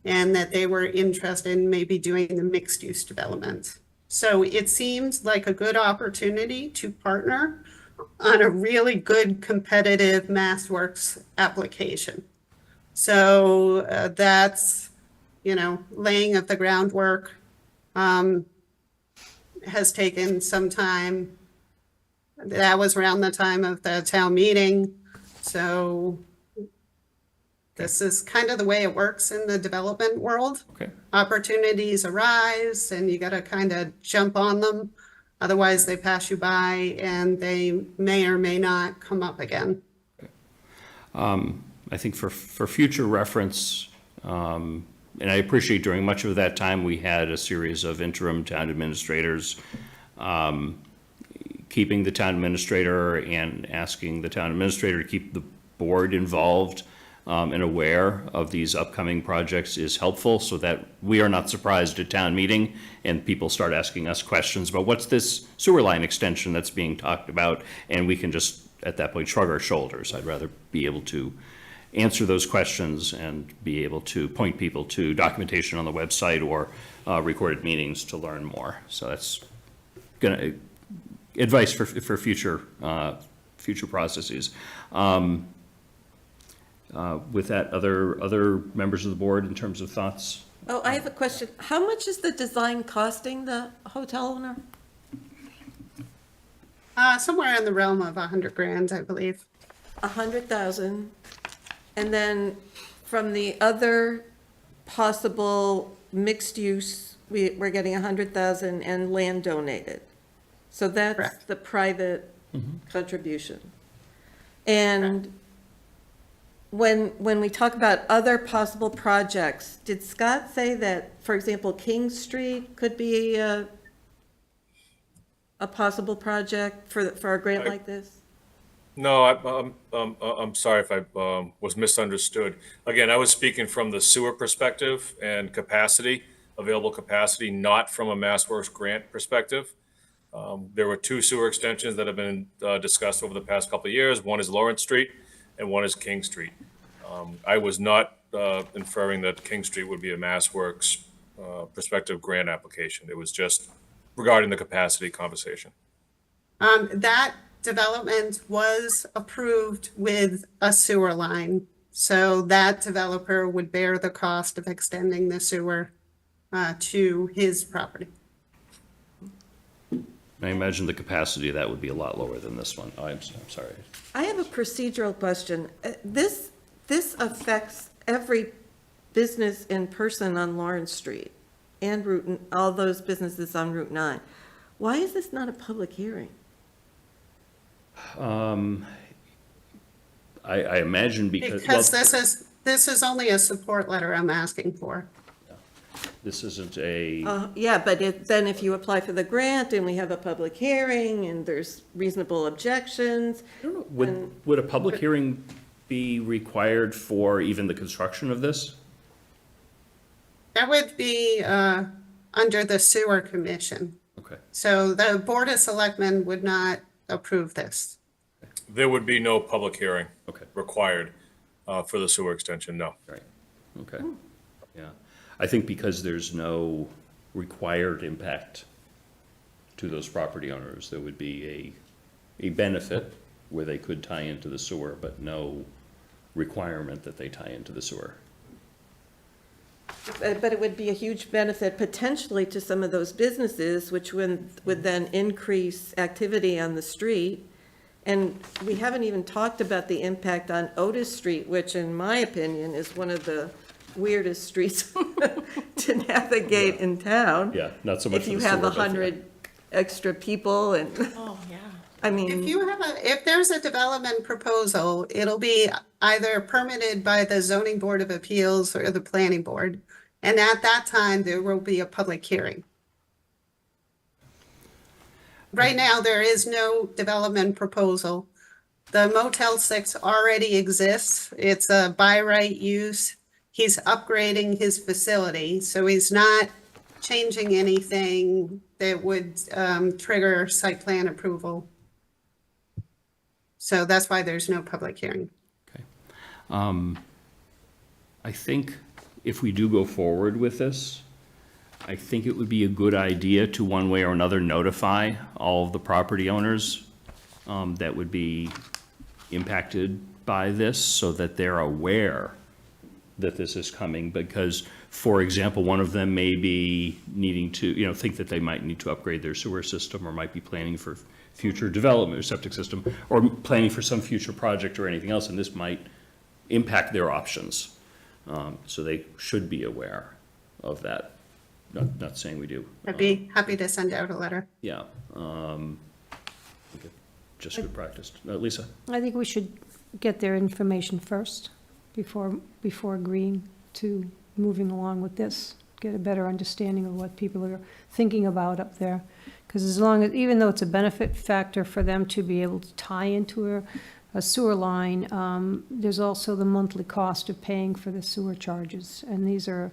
and that they were interested in maybe doing the mixed-use development. So it seems like a good opportunity to partner on a really good competitive MassWorks application. So that's, laying of the groundwork has taken some time. That was around the time of the town meeting. So this is kind of the way it works in the development world. Okay. Opportunities arise and you got to kind of jump on them. Otherwise, they pass you by and they may or may not come up again. I think for future reference, and I appreciate during much of that time, we had a series of interim town administrators, keeping the town administrator and asking the town administrator to keep the board involved and aware of these upcoming projects is helpful, so that we are not surprised at town meeting and people start asking us questions about what's this sewer line extension that's being talked about, and we can just at that point shrug our shoulders. I'd rather be able to answer those questions and be able to point people to documentation on the website or recorded meetings to learn more. So that's gonna advice for future processes. With that, other members of the board in terms of thoughts? Oh, I have a question. How much is the design costing the hotel owner? Somewhere in the realm of $100,000, I believe. 100,000, and then from the other possible mixed use, we're getting 100,000 and land donated. So that's Correct. the private contribution. And when we talk about other possible projects, did Scott say that, for example, King Street could be a possible project for a grant like this? No, I'm sorry if I was misunderstood. Again, I was speaking from the sewer perspective and capacity, available capacity, not from a MassWorks grant perspective. There were two sewer extensions that have been discussed over the past couple of years. One is Lawrence Street and one is King Street. I was not inferring that King Street would be a MassWorks prospective grant application. It was just regarding the capacity conversation. That development was approved with a sewer line. So that developer would bear the cost of extending the sewer to his property. I imagine the capacity of that would be a lot lower than this one. I'm sorry. I have a procedural question. This affects every business in person on Lawrence Street and all those businesses on Route 9. Why is this not a public hearing? I imagine because This is only a support letter I'm asking for. this isn't a, Yeah, but then if you apply for the grant and we have a public hearing and there's reasonable objections. would a public hearing be required for even the construction of this? That would be under the sewer commission. Okay. So the Board of Selectmen would not approve this. There would be no public hearing Okay. required for the sewer extension, no. Right, okay, yeah. I think because there's no required impact to those property owners, there would be a benefit where they could tie into the sewer, but no requirement that they tie into the sewer. But it would be a huge benefit potentially to some of those businesses, which would then increase activity on the street. And we haven't even talked about the impact on Otis Street, which in my opinion is one of the weirdest streets to navigate in town. Yeah, not so much If for you the sewer, have but yeah. 100 extra people and, Oh, yeah. I mean. If there's a development proposal, it'll be either permitted by the Zoning Board of Appeals or the Planning Board. And at that time, there will be a public hearing. Right now, there is no development proposal. The Motel 6 already exists. It's a by right use. He's upgrading his facility, so he's not changing anything that would trigger site plan approval. So that's why there's no public hearing. Okay. I think if we do go forward with this, I think it would be a good idea to one way or another notify all of the property owners that would be impacted by this so that they're aware that this is coming. Because, for example, one of them may be needing to, think that they might need to upgrade their sewer system or might be planning for future development or septic system or planning for some future project or anything else, and this might impact their options. So they should be aware of that. Not saying we do. I'd be happy to send out a letter. Yeah. Just good practice. Lisa? I think we should get their information first before agreeing to moving along with this. Get a better understanding of what people are thinking about up there. Because even though it's a benefit factor for them to be able to tie into a sewer line, there's also the monthly cost of paying for the sewer charges. And these are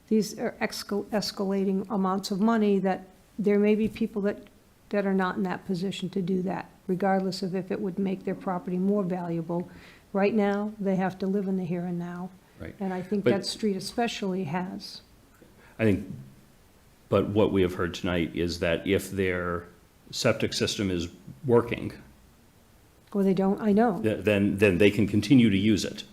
escalating amounts of money that there may be people that are not in that position to do that, regardless of if it would make their property more valuable. Right now, they have to live in the here and now. Right. And I think But- that street especially has. I think, but what we have heard tonight is that if their septic system is working, Or they don't, I know. then they can continue to use it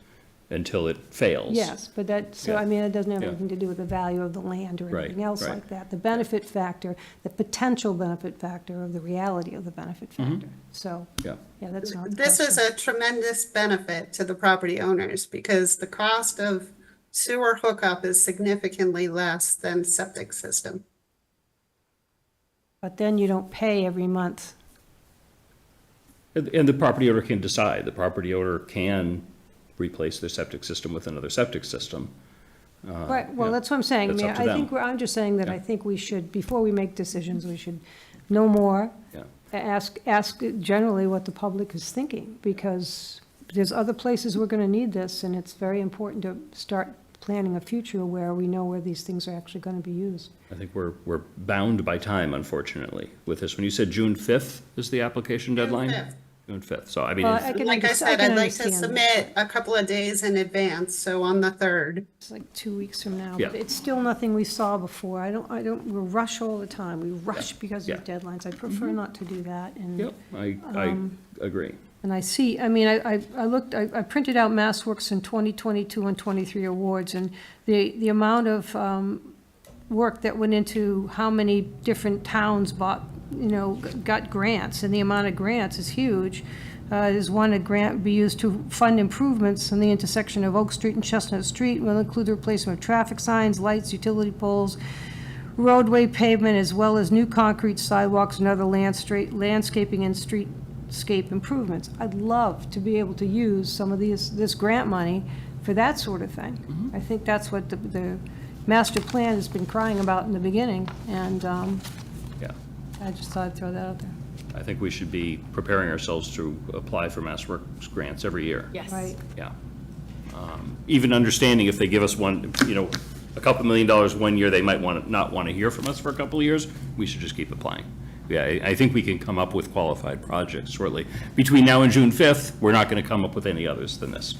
until it fails. Yes, but that, so Yeah. I mean, it doesn't have Yeah. anything to do with the value of the land or Right, anything else right. like that. The benefit factor, the potential benefit factor of the reality of the benefit factor. So, Yeah. yeah, that's not the This is question. a tremendous benefit to the property owners because the cost of sewer hookup is significantly less than septic system. But then you don't pay every month. And the property owner can decide. The property owner can replace their septic system with another septic system. Right, well, yeah. that's what I'm saying. I That's mean, up to I them. think, I'm just saying that Yeah. I think we should, before we make decisions, we should know more. Yeah. Ask generally what the public is thinking, because there's other places we're gonna need this, and it's very important to start planning a future where we know where these things are actually gonna be used. I think we're bound by time, unfortunately, with this one. You said June 5th is the application deadline? 5th. June 5th. So, I mean, Well, if- I can Like I underst- said, can I'd like to understand that. submit a couple of days in advance, so on the 3rd. It's like 2 weeks from now, Yeah. but it's still nothing we saw before. we rush all the time. We rush because of Yeah. deadlines. I prefer not to do that, and. yep, I agree. And I see, I mean, I looked, I printed out MassWorks in 2022 and 23 awards, and the amount of work that went into how many different towns bought, got grants, and the amount of grants is huge. There's one, a grant be used to fund improvements in the intersection of Oak Street and Chestnut Street, will include the replacement of traffic signs, lights, utility poles, roadway pavement, as well as new concrete sidewalks and other landscaping and streetscape improvements. I'd love to be able to use some of this grant money for that sort of thing. I think that's what the master plan has been crying about in the beginning, and Yeah. I just thought I'd throw that out there. I think we should be preparing ourselves to apply for MassWorks grants every year. Yes. Right. Yeah. Even understanding if they give us one, a couple $1 million one year, they might not want to hear from us for a couple of years, we should just keep applying. Yeah, I think we can come up with qualified projects shortly. Between now and June 5th, we're not going to come up with any others than this.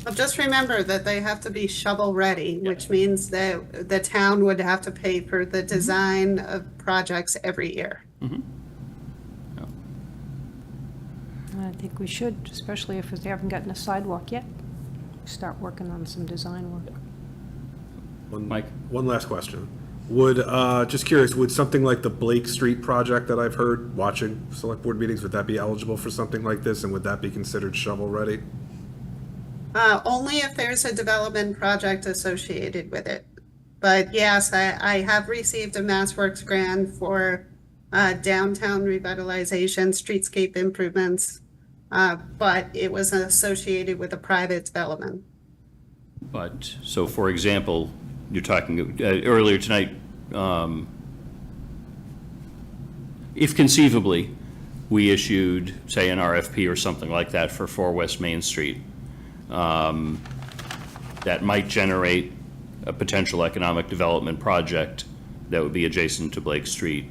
Well, just remember that they have to be shovel-ready, which means that the town would have to pay for the design of projects every year. I think we should, especially if they haven't gotten a sidewalk yet. Start working on some design work. Mike? One last question. Just curious, would something like the Blake Street project that I've heard watching select board meetings, would that be eligible for something like this, and would that be considered shovel-ready? Only if there's a development project associated with it. But yes, I have received a MassWorks grant for downtown revitalization, streetscape improvements, but it was associated with a private development. But, so for example, you're talking, earlier tonight, if conceivably, we issued, say, an RFP or something like that for 4 West Main Street, that might generate a potential economic development project that would be adjacent to Blake Street,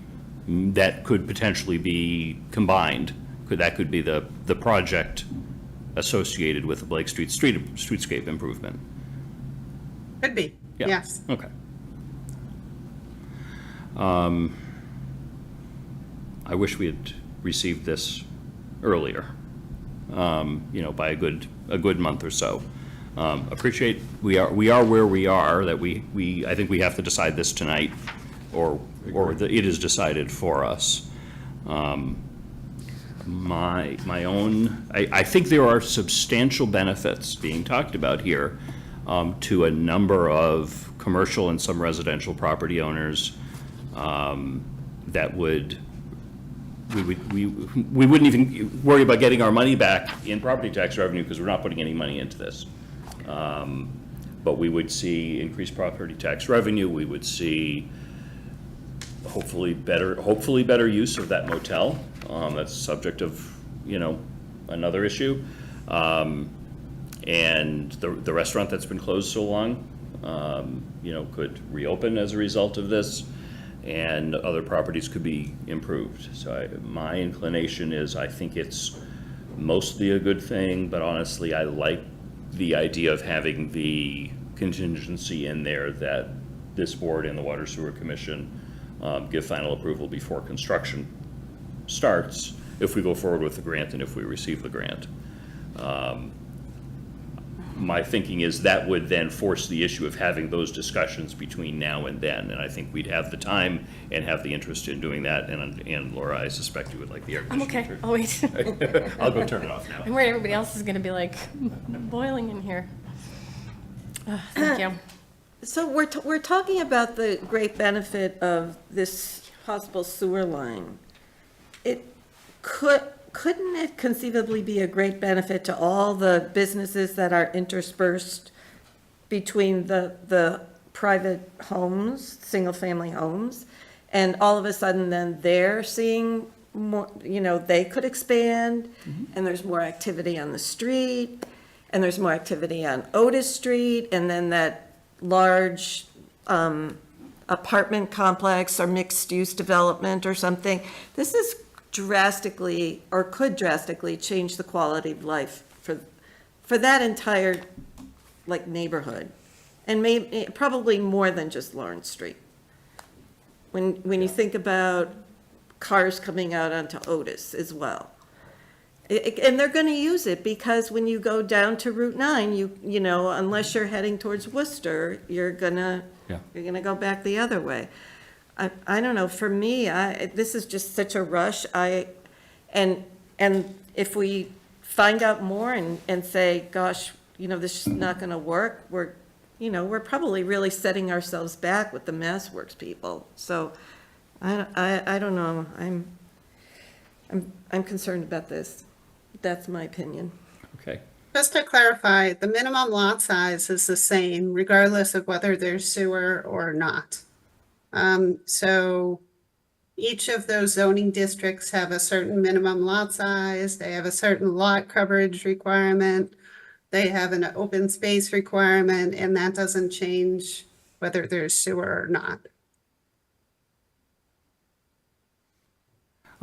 that could potentially be combined. That could be the project associated with the Blake Street streetscape improvement. Could be, Yeah. yes. Okay. I wish we had received this earlier, by a good month or so. Appreciate, we are where we are, that I think we have to decide this tonight, or it is decided for us. I think there are substantial benefits being talked about here to a number of commercial and some residential property owners that we wouldn't even worry about getting our money back in property tax revenue because we're not putting any money into this. But we would see increased property tax revenue. We would see hopefully better use of that motel. That's the subject of, another issue. And the restaurant that's been closed so long, could reopen as a result of this, and other properties could be improved. So my inclination is, I think it's mostly a good thing, but honestly, I like the idea of having the contingency in there that this board and the Water Sewer Commission give final approval before construction starts, if we go forward with the grant and if we receive the grant. my thinking is that would then force the issue of having those discussions between now and then. And I think we'd have the time and have the interest in doing that. And Laura, I suspect you would like the air I'm conditioner. okay. Oh, wait. I'll go turn it off now. I'm worried everybody else is going to be like boiling in here. Thank you. So we're talking about the great benefit of this possible sewer line. Couldn't it conceivably be a great benefit to all the businesses that are interspersed between the private homes, single-family homes? And all of a sudden then they're seeing more, they could expand, and there's more activity on the street, and there's more activity on Otis Street, and then that large apartment complex or mixed-use development or something. This is drastically, or could drastically change the quality of life for that entire, neighborhood. And probably more than just Lawrence Street. When you think about cars coming out onto Otis as well. And they're gonna use it, because when you go down to Route 9, you know, unless you're heading towards Worcester, you're gonna go back the other way. I don't know, for me, this is just such a rush. And if we find out more and say, gosh, this is not gonna work, we're probably really setting ourselves back with the Mass Works people. So I don't know. I'm concerned about this. That's my opinion. Okay. Just to clarify, the minimum lot size is the same regardless of whether there's sewer or not. So each of those zoning districts have a certain minimum lot size. They have a certain lot coverage requirement. They have an open space requirement, and that doesn't change whether there's sewer or not.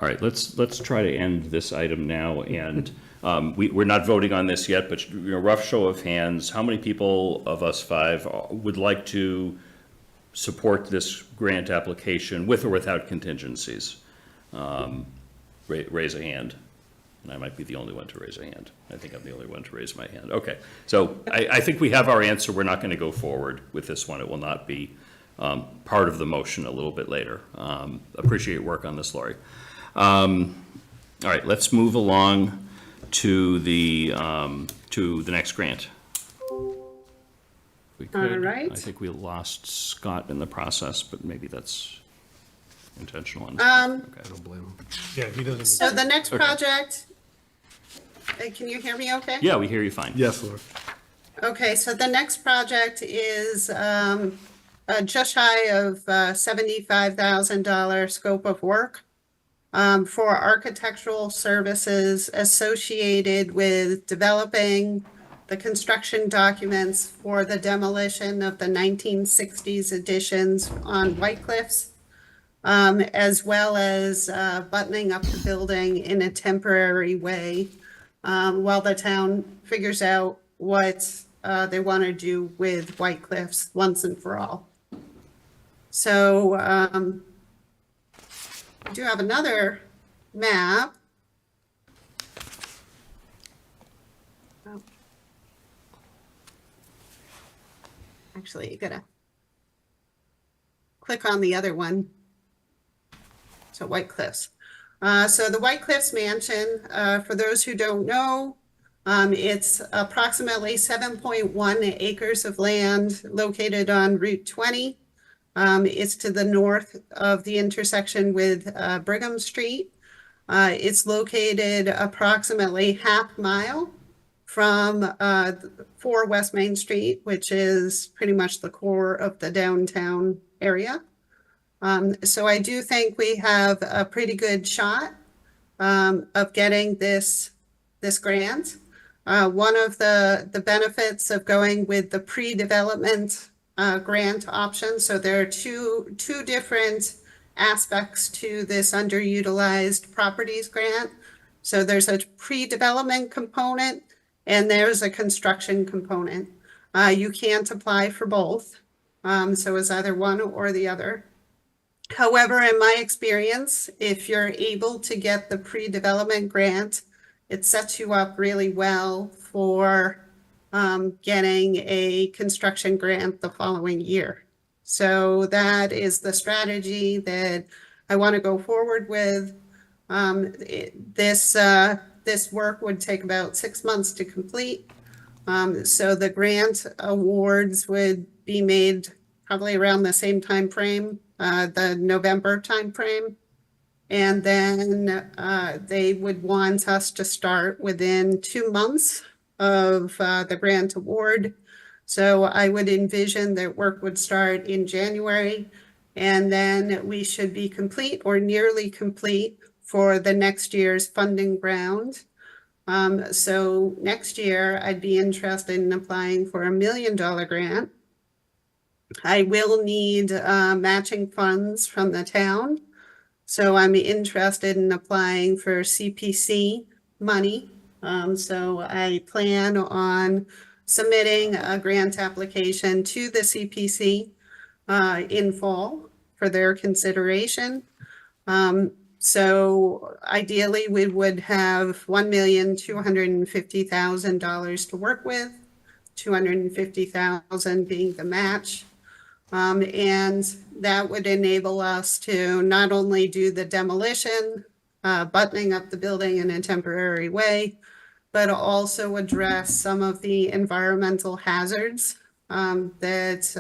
All right, let's try to end this item now, and we're not voting on this yet, but rough show of hands, how many people of us five would like to support this grant application with or without contingencies? Raise a hand. And I might be the only one to raise a hand. I think I'm the only one to raise my hand. Okay, so I think we have our answer. We're not going to go forward with this one. It will not be part of the motion a little bit later. Appreciate your work on this, Laurie. All right, let's move along to the next grant. We could. All right. I think we lost Scott in the process, but maybe that's intentional. Okay. I don't blame him. Yeah, he doesn't. So the next project, can you hear me okay? Yeah, we hear you fine. Yes, Lord. Okay, so the next project is just shy of $75,000 scope of work for architectural services associated with developing the construction documents for the demolition of the 1960s additions on White Cliffs, as well as buttoning up the building in a temporary way while the town figures out what they want to do with White Cliffs once and for all. So I do have another map. Oh. Actually, you gotta click on the other one. So White Cliffs. So the White Cliffs Mansion, for those who don't know, it's approximately 7.1 acres of land located on Route 20. It's to the north of the intersection with Brigham Street. It's located approximately half mile from 4 West Main Street, which is pretty much the core of the downtown area. So I do think we have a pretty good shot of getting this grant. One of the benefits of going with the pre-development grant option, so there are two different aspects to this underutilized properties grant. So there's a pre-development component and there's a construction component. You can't apply for both, so it's either one or the other. However, in my experience, if you're able to get the pre-development grant, it sets you up really well for getting a construction grant the following year. So that is the strategy that I want to go forward with. This work would take about 6 months to complete. So the grant awards would be made probably around the same time frame, the November timeframe. And then they would want us to start within 2 months of the grant award. So I would envision that work would start in January, and then we should be complete or nearly complete for the next year's funding round. So next year, I'd be interested in applying for $1 million grant. I will need matching funds from the town. So I'm interested in applying for CPC money. So I plan on submitting a grant application to the CPC in fall for their consideration. So ideally, we would have $1,250,000 to work with, $250,000 being the match. And that would enable us to not only do the demolition, buttoning up the building in a temporary way, but also address some of the environmental hazards that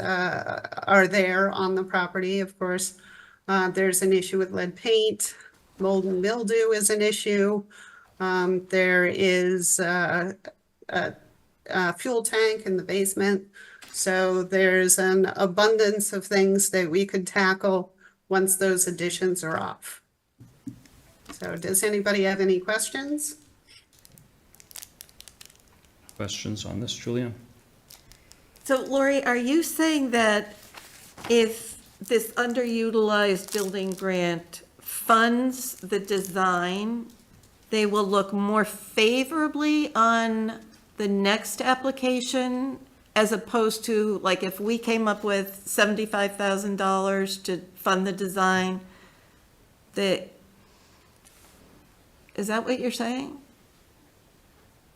are there on the property. Of course, there's an issue with lead paint, mold and mildew is an issue. There is a fuel tank in the basement. So there's an abundance of things that we could tackle once those additions are off. So does anybody have any questions? Questions on this, Julia? So Lori, are you saying that if this underutilized building grant funds the design, they will look more favorably on the next application, as opposed to, like, if we came up with $75,000 to fund the design, is that what you're saying?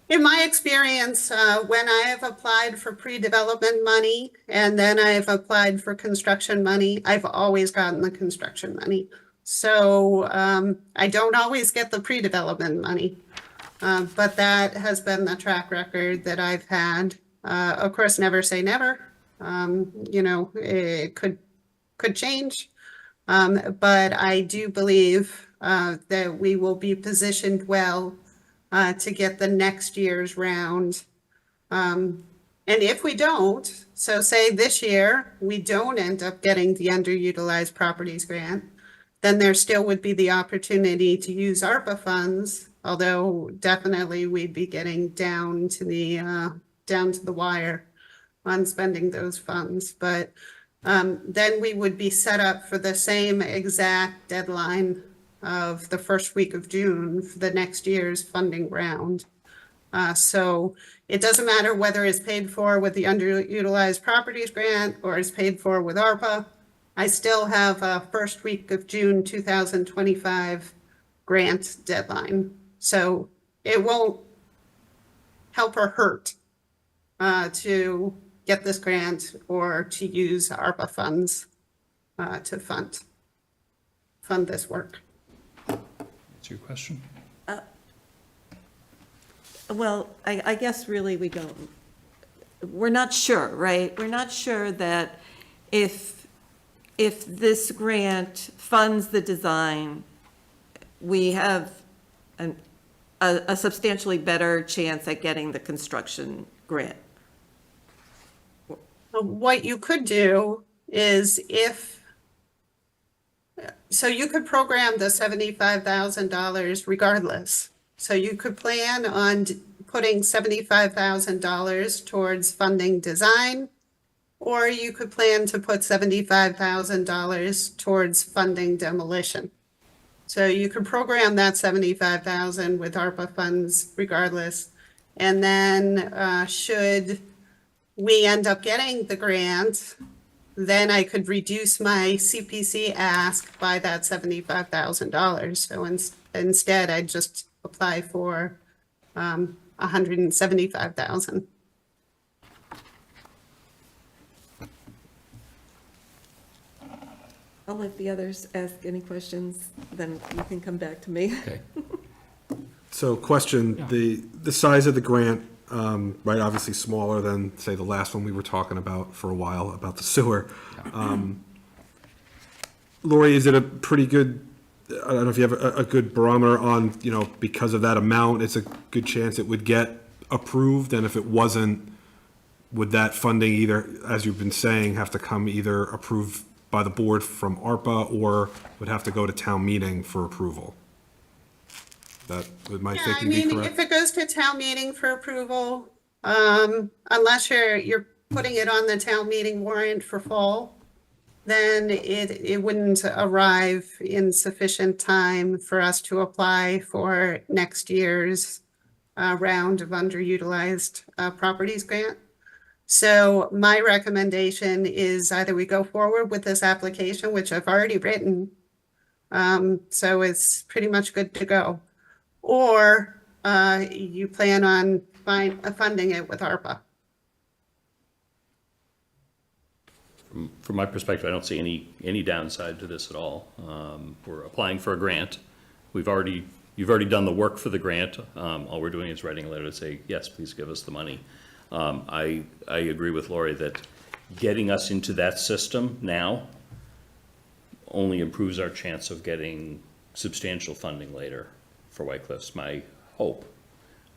In my experience, when I have applied for pre-development money and then I have applied for construction money, I've always gotten the construction money. So I don't always get the pre-development money, but that has been the track record that I've had. Of course, never say never. You know, it could change. But I do believe that we will be positioned well to get the next year's round. And if we don't, so say this year, we don't end up getting the underutilized properties grant, then there still would be the opportunity to use ARPA funds, although definitely we'd be getting down to the wire on spending those funds. But then we would be set up for the same exact deadline of the first week of June for the next year's funding round. So it doesn't matter whether it's paid for with the underutilized properties grant or it's paid for with ARPA. I still have a first week of June 2025 grant deadline. So it won't help or hurt to get this grant or to use ARPA funds to fund this work. That's your question? Well, I guess really we're not sure, right? We're not sure that if this grant funds the design, we have a substantially better chance at getting the construction grant. What you could do is so you could program the $75,000 regardless. So you could plan on putting $75,000 towards funding design, or you could plan to put $75,000 towards funding demolition. So you could program that $75,000 with ARPA funds regardless. And then should we end up getting the grant, then I could reduce my CPC ask by that $75,000. So instead, I'd just apply for $175,000. I'll let the others ask any questions, then you can come back to me. Okay. So question, the size of the grant, right, obviously smaller than, say, the last one we were talking about for a while, about the sewer. Lori, is it a pretty good, I don't know if you have a good barometer on, you know, because of that amount, it's a good chance it would get approved? And if it wasn't, would that funding either, as you've been saying, have to come either approved by the board from ARPA or would have to go to town meeting for approval? Would my Yeah, I thinking be mean, correct? if it goes to town meeting for approval, unless you're putting it on the town meeting warrant for fall, then it wouldn't arrive in sufficient time for us to apply for next year's round of underutilized properties grant. So my recommendation is either we go forward with this application, which I've already written, so it's pretty much good to go, or you plan on funding it with ARPA. From my perspective, I don't see any downside to this at all. We're applying for a grant. You've already done the work for the grant. All we're doing is writing a letter to say, yes, please give us the money. I agree with Lori that getting us into that system now only improves our chance of getting substantial funding later for White Cliffs. My hope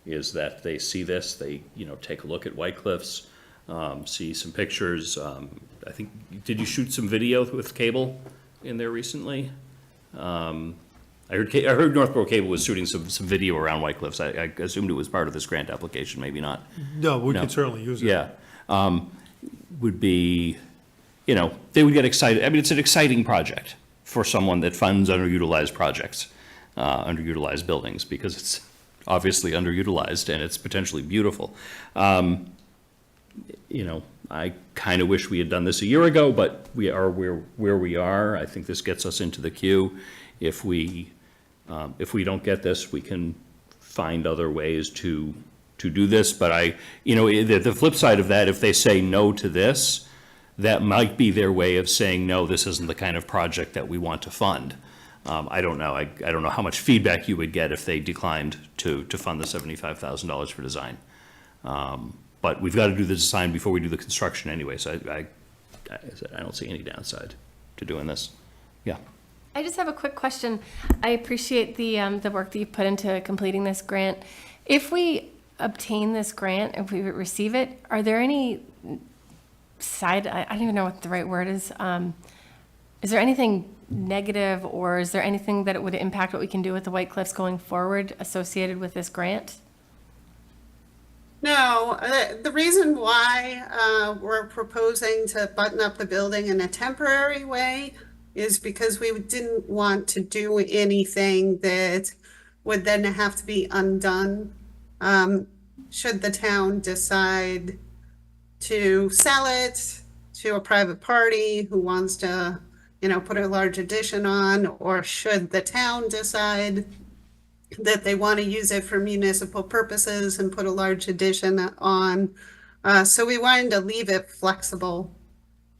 is that they see this, they, you know, take a look at White Cliffs, see some pictures. I think, did you shoot some video with cable in there recently? I heard Northborough Cable was shooting some video around White Cliffs. I assumed it was part of this grant application, maybe not. No, we No. could certainly use it. Yeah. Would be, you know, they would get excited. I mean, it's an exciting project for someone that funds underutilized projects, underutilized buildings, because it's obviously underutilized and it's potentially beautiful. You know, I kind of wish we had done this a year ago, but we are where we are. I think this gets us into the queue. If we don't get this, we can find other ways to do this. But you know, the flip side of that, if they say no to this, that might be their way of saying, no, this isn't the kind of project that we want to fund. I don't know. I don't know how much feedback you would get if they declined to fund the $75,000 for design. But we've got to do the design before we do the construction anyway, so I don't see any downside to doing this. Yeah. I just have a quick question. I appreciate the work that you've put into completing this grant. If we obtain this grant, if we receive it, are there any I don't even know what the right word is. Is there anything negative, or is there anything that it would impact what we can do with the White Cliffs going forward associated with this grant? No, the reason why we're proposing to button up the building in a temporary way is because we didn't want to do anything that would then have to be undone should the town decide to sell it to a private party who wants to, you know, put a large addition on, or should the town decide that they want to use it for municipal purposes and put a large addition on. So we wanted to leave it flexible.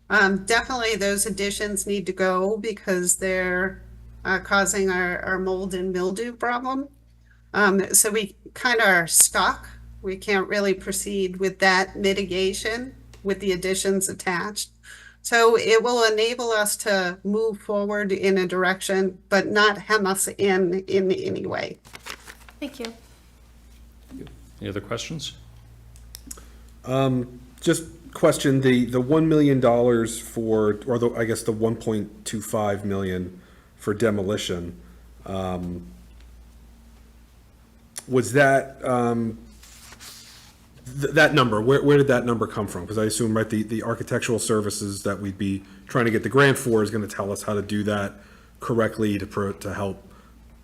Definitely those additions need to go because they're causing our mold and mildew problem. So we kind of are stuck. We can't really proceed with that mitigation with the additions attached. So it will enable us to move forward in a direction, but not hem us in any way. Thank you. Any other questions? Just question, the $1 million for, or I guess the 1.25 million for demolition, was that, that number, where did that number come from? Because I assume, right, the architectural services that we'd be trying to get the grant for is going to tell us how to do that correctly to help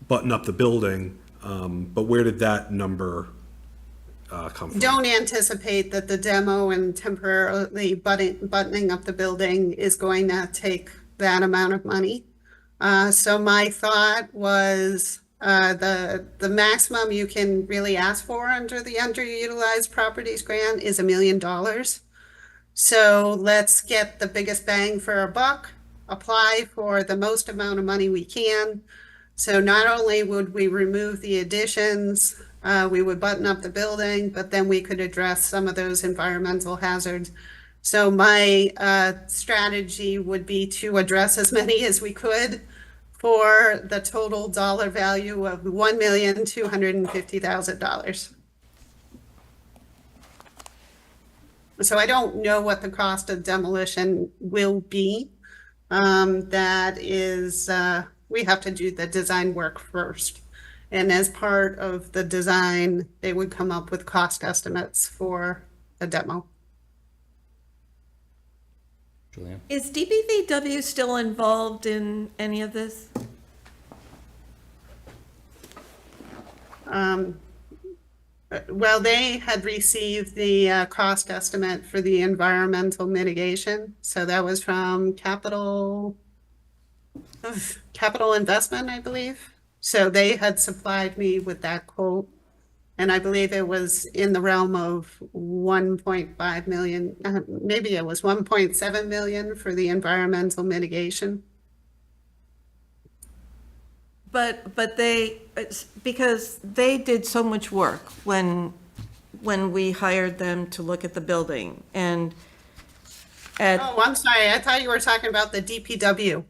button up the building. But where did that number come from? Don't anticipate that the demo and temporarily buttoning up the building is going to take that amount of money. So my thought was the maximum you can really ask for under the underutilized properties grant is $1 million. So let's get the biggest bang for our buck apply for the most amount of money we can. So not only would we remove the additions, we would button up the building, but then we could address some of those environmental hazards. So my strategy would be to address as many as we could for the total dollar value of $1,250,000. So I don't know what the cost of demolition will be. That is, we have to do the design work first. And as part of the design, they would come up with cost estimates for the demo. Julianne? Is DBVW still involved in any of this? Well, they had received the cost estimate for the environmental mitigation. So that was from Capital Investment, I believe. So they had supplied me with that quote. And I believe it was in the realm of 1.5 million, maybe it was 1.7 million for the environmental mitigation. But they, because they did so much work when we hired them to look at the building, and Oh, I'm sorry, I thought you were talking about the DPW.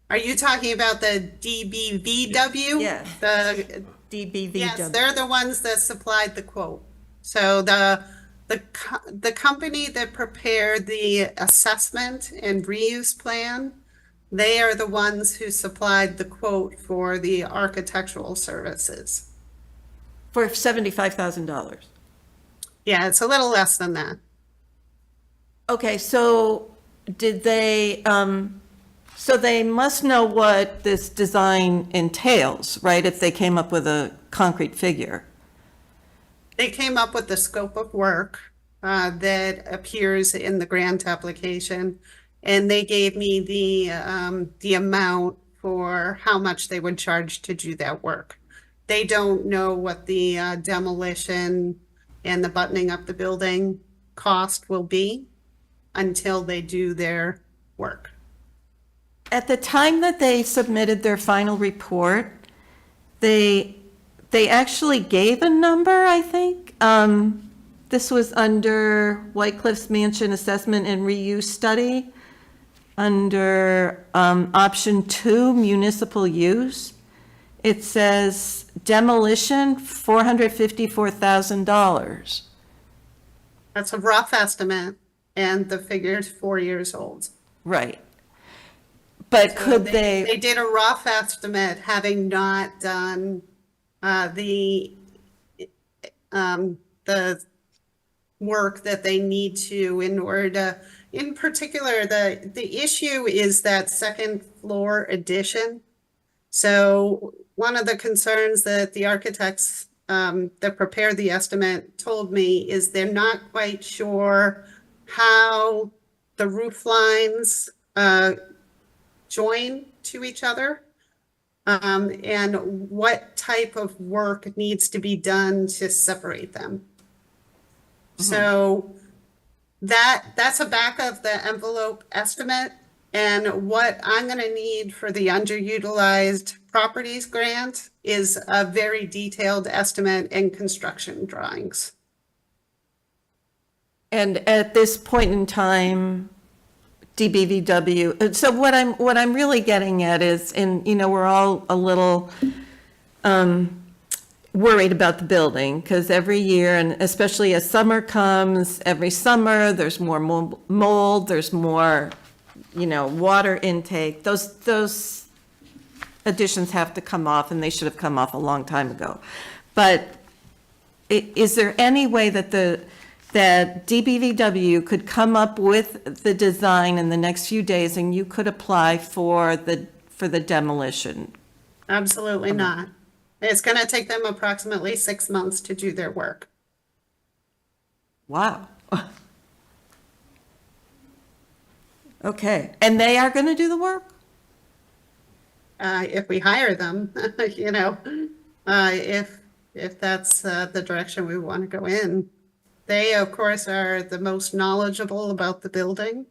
Are you talking about the DBVW? Yes. The DBVW. Yes, they're the ones that supplied the quote. So the company that prepared the assessment and reuse plan, they are the ones who supplied the quote for the architectural services. For $75,000. Yeah, it's a little less than that. Okay, so did they, so they must know what this design entails, right? If they came up with a concrete figure. They came up with the scope of work that appears in the grant application, and they gave me the amount for how much they would charge to do that work. They don't know what the demolition and the buttoning up the building cost will be until they do their work. At the time that they submitted their final report, they actually gave a number, I think. This was under White Cliffs Mansion Assessment and Reuse Study, under option 2, municipal use. It says demolition, $454,000. That's a rough estimate, and the figure's 4 years old. Right. But So could they did a rough estimate, having not done the work that they need to in order to, in particular, the issue is that second floor addition. So one of the concerns that the architects that prepared the estimate told me is they're not quite sure how the roof lines join to each other, and what type of work needs to be done to separate them. So that's a back of the envelope estimate. And what I'm going to need for the underutilized properties grant is a very detailed estimate and construction drawings. And at this point in time, DBVW, so what I'm really getting at is, and we're all a little worried about the building, because every year, and especially as summer comes, every summer, there's more mold, there's more, water intake. Those additions have to come off, and they should have come off a long time ago. But is there any way that that DBVW could come up with the design in the next few days, and you could apply for the demolition? Absolutely not. It's going to take them approximately 6 months to do their work. Wow. Okay, and they are going to do the work? If we hire them, if that's the direction we want to go in. They, of course, are the most knowledgeable about the building.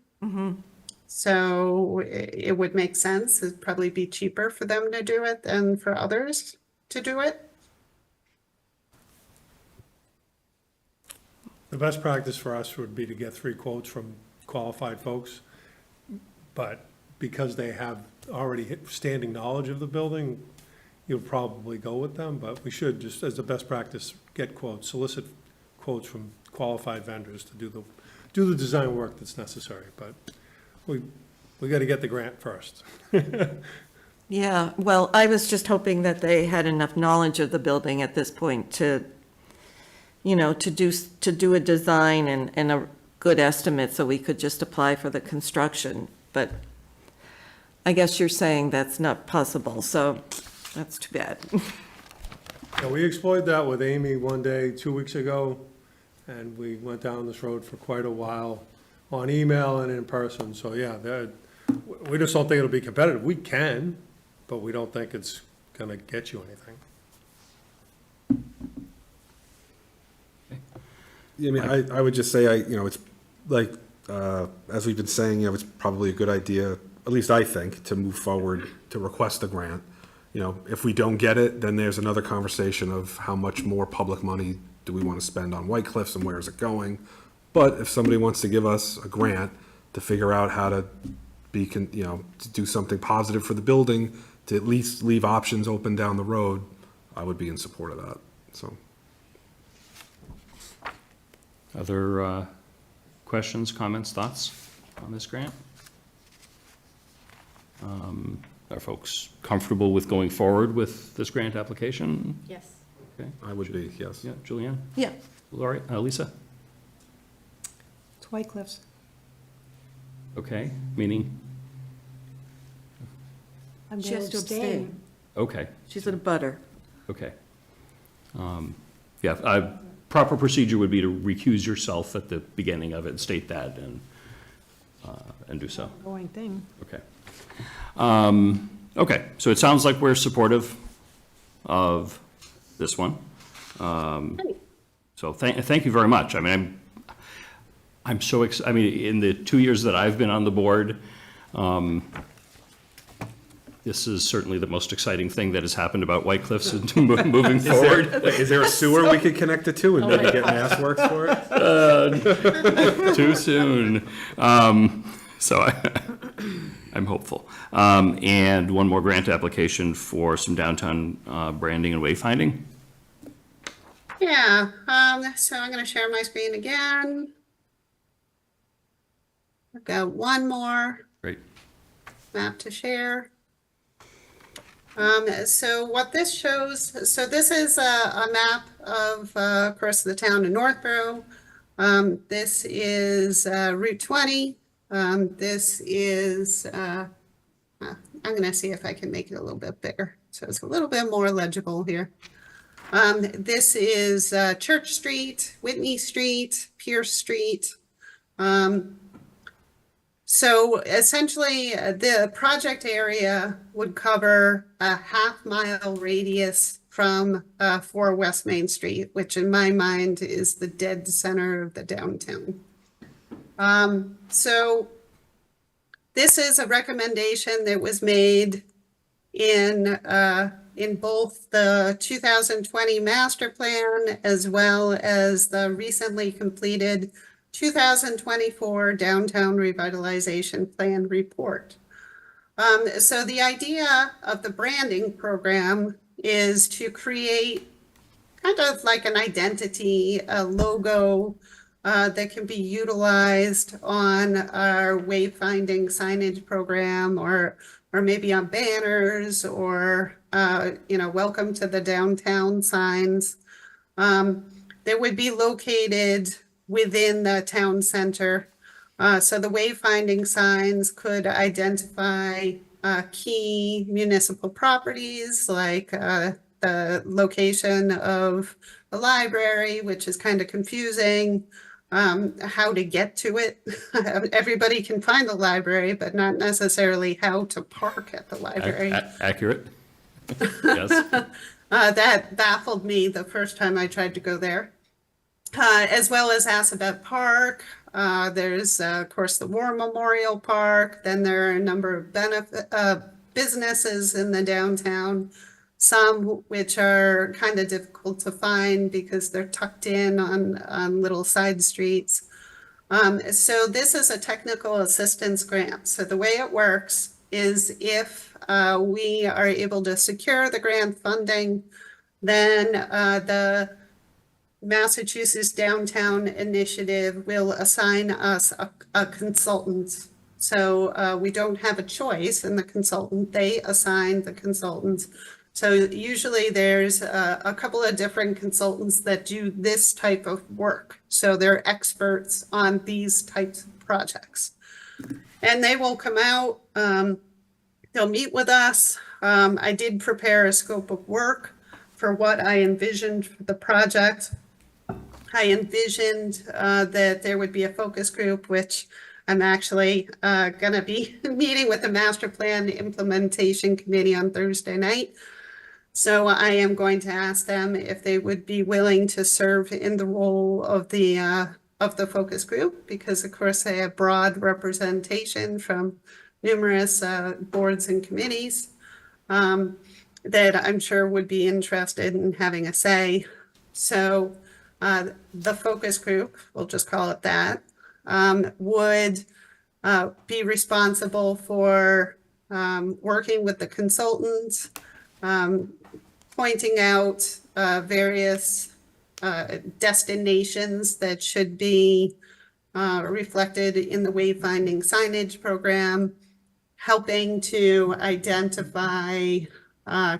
So it would make sense. It'd probably be cheaper for them to do it than for others to do it. The best practice for us would be to get 3 quotes from qualified folks, but because they have already standing knowledge of the building, you'll probably go with them, but we should, just as a best practice, get quotes, solicit quotes from qualified vendors to do the design work that's necessary, but we got to get the grant first. Yeah, well, I was just hoping that they had enough knowledge of the building at this point to, you know, to do a design and a good estimate so we could just apply for the construction. But I guess you're saying that's not possible, so that's too bad. Yeah, we explored that with Amy one day, 2 weeks ago, and we went down this road for quite a while on email and in person. So, yeah, we just don't think it'll be competitive. We can, but we don't think it's going to get you anything. Yeah, I mean, I would just say, it's like, as we've been saying, it's probably a good idea, at least I think, to move forward to request a grant. If we don't get it, then there's another conversation of how much more public money do we want to spend on White Cliffs and where is it going? But if somebody wants to give us a grant to figure out how to to do something positive for the building, to at least leave options open down the road, I would be in support of that, so. Other questions, comments, thoughts on this grant? Are folks comfortable with going forward with this grant application? Yes. Okay. I would be, yes. Yeah, Julianne? Yeah, Lori, Lisa? It's White Cliffs. Okay, meaning, I'm she going has to to abstain. okay, She's in a butter. okay. Yeah, proper procedure would be to recuse yourself at the beginning of it, state that, and do so. Going thing. Okay. Okay, so it sounds like we're supportive of this one. So thank you very much. I mean, I'm so I mean, in the 2 years that I've been on the board, this is certainly the most exciting thing that has happened about White Cliffs and moving forward. Is there a sewer we could connect it to and maybe get Mass Works for it? Too soon. So I'm hopeful. And one more grant application for some downtown branding and wayfinding. Yeah, so I'm going to share my screen again. I've got one more Great. map to share. So what this shows, so this is a map of course, the town of Northborough. This is Route 20. This is, I'm going to see if I can make it a little bit bigger, so it's a little bit more legible here. This is Church Street, Whitney Street, Pierce Street. So essentially, the project area would cover a half-mile radius from 4 West Main Street, which in my mind is the dead center of the downtown. So this is a recommendation that was made in both the 2020 master plan as well as the recently completed 2024 Downtown Revitalization Plan report. So the idea of the branding program is to create kind of like an identity, a logo that can be utilized on our wayfinding signage program or maybe on banners or, welcome to the downtown signs. That would be located within the town center. So the wayfinding signs could identify key municipal properties like the location of the library, which is kind of confusing, how to get to it. Everybody can find the library, but not necessarily how to park at the library. Accurate. Yes. That baffled me the first time I tried to go there. As well as Assabet Park, There's, of course, the War Memorial Park. Then there are a number of businesses in the downtown, some which are kind of difficult to find because they're tucked in on little side streets. So this is a technical assistance grant. So the way it works is if we are able to secure the grant funding, then the Massachusetts Downtown Initiative will assign us a consultant. So we don't have a choice in the consultant. They assign the consultants. So usually there's a couple of different consultants that do this type of work. So they're experts on these types of projects. And they will come out, they'll meet with us. I did prepare a scope of work for what I envisioned for the project. I envisioned that there would be a focus group, which I'm actually going to be meeting with the Master Plan Implementation Committee on Thursday night. So I am going to ask them if they would be willing to serve in the role of the focus group, because of course they have broad representation from numerous boards and committees that I'm sure would be interested in having a say. So the focus group, we'll just call it that, would be responsible for working with the consultants, pointing out various destinations that should be reflected in the wayfinding signage program, helping to identify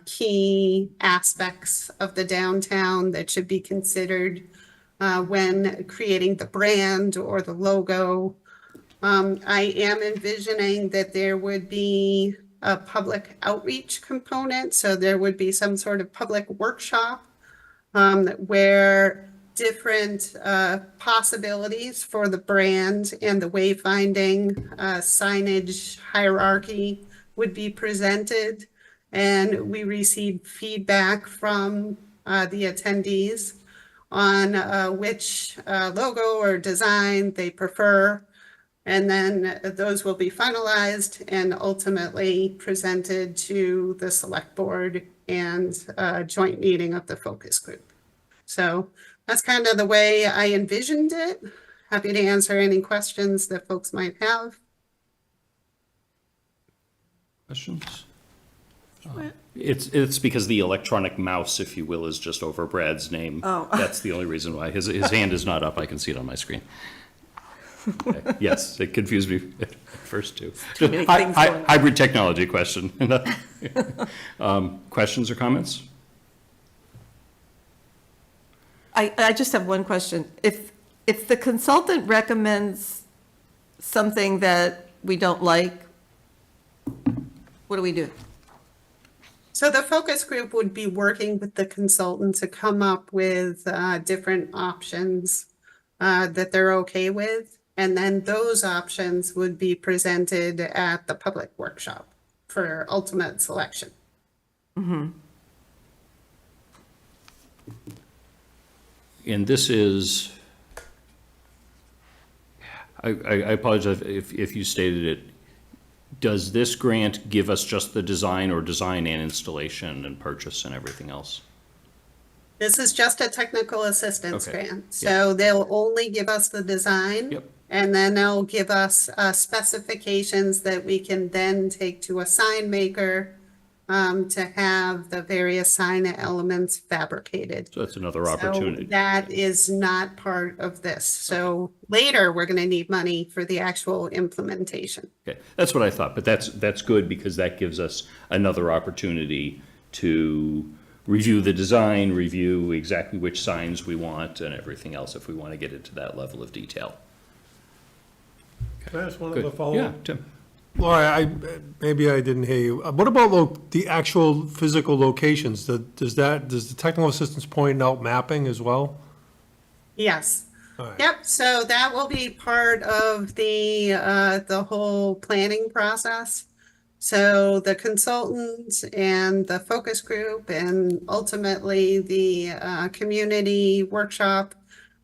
key aspects of the downtown that should be considered when creating the brand or the logo. I am envisioning that there would be a public outreach component. So there would be some sort of public workshop where different possibilities for the brand and the wayfinding signage hierarchy would be presented. And we received feedback from the attendees on which logo or design they prefer. And then those will be finalized and ultimately presented to the select board and joint meeting of the focus group. So that's kind of the way I envisioned it. Happy to answer any questions that folks might have. Questions? It's because the electronic mouse, if you will, is just over Brad's name. Oh. That's the only reason why. His hand is not up. I can see it on my screen. Okay. Yes, it confused me at first too. Too many things going on. Hybrid technology question. Questions or comments? I just have one question. If the consultant recommends something that we don't like, what do we do? So the focus group would be working with the consultant to come up with different options that they're okay with. And then those options would be presented at the public workshop for ultimate selection. Mm-hmm. And this is, I apologize if you stated it. Does this grant give us just the design, or design and installation and purchase and everything else? This is just a technical assistance Okay. grant. So they'll only give us the design. Yep. And then they'll give us specifications that we can then take to a sign maker to have the various sign elements fabricated. So that's another So opportunity. that is not part of this. So later, we're going to need money for the actual implementation. Okay, that's what I thought, but that's good because that gives us another opportunity to review the design, review exactly which signs we want and everything else if we want to get into that level of detail. Can I ask one Good. other follow-up? Yeah, Tim. Laura, maybe I didn't hear you. What about the actual physical locations? Does the technical assistance point out mapping as well? Yes. All right. Yep, so that will be part of the whole planning process. So the consultants and the focus group and ultimately the community workshop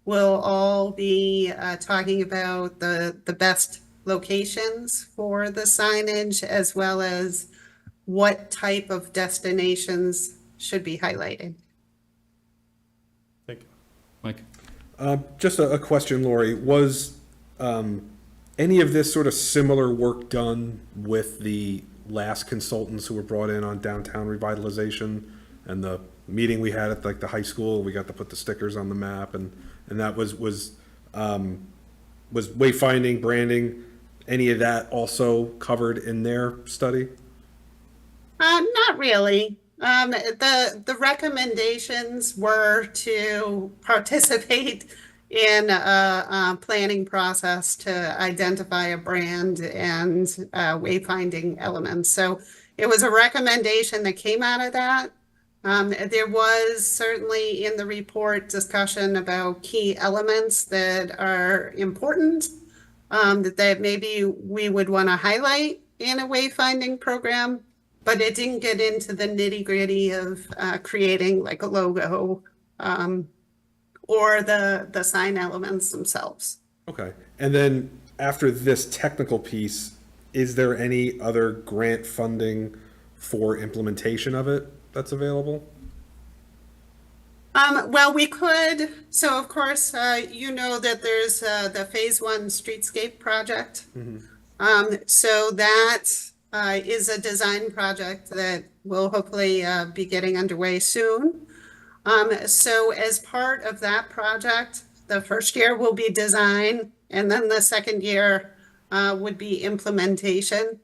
will all be talking about the best locations for the signage, as well as what type of destinations should be highlighted. Thank you. Mike? Just a question, Lori. Was any of this sort of similar work done with the last consultants who were brought in on downtown revitalization and the meeting we had at like the high school? We got to put the stickers on the map, and that was wayfinding, branding, any of that also covered in their study? Not really. The recommendations were to participate in a planning process to identify a brand and wayfinding elements. So it was a recommendation that came out of that. There was certainly in the report discussion about key elements that are important, that maybe we would want to highlight in a wayfinding program, but it didn't get into the nitty-gritty of creating like a logo or the sign elements themselves. Okay. And then after this technical piece, is there any other grant funding for implementation of it that's available? Well, we could, so of course, you know that there's the Phase 1 Streetscape project. So that is a design project that will hopefully be getting underway soon. So as part of that project, the first year will be design, and then the second year would be implementation.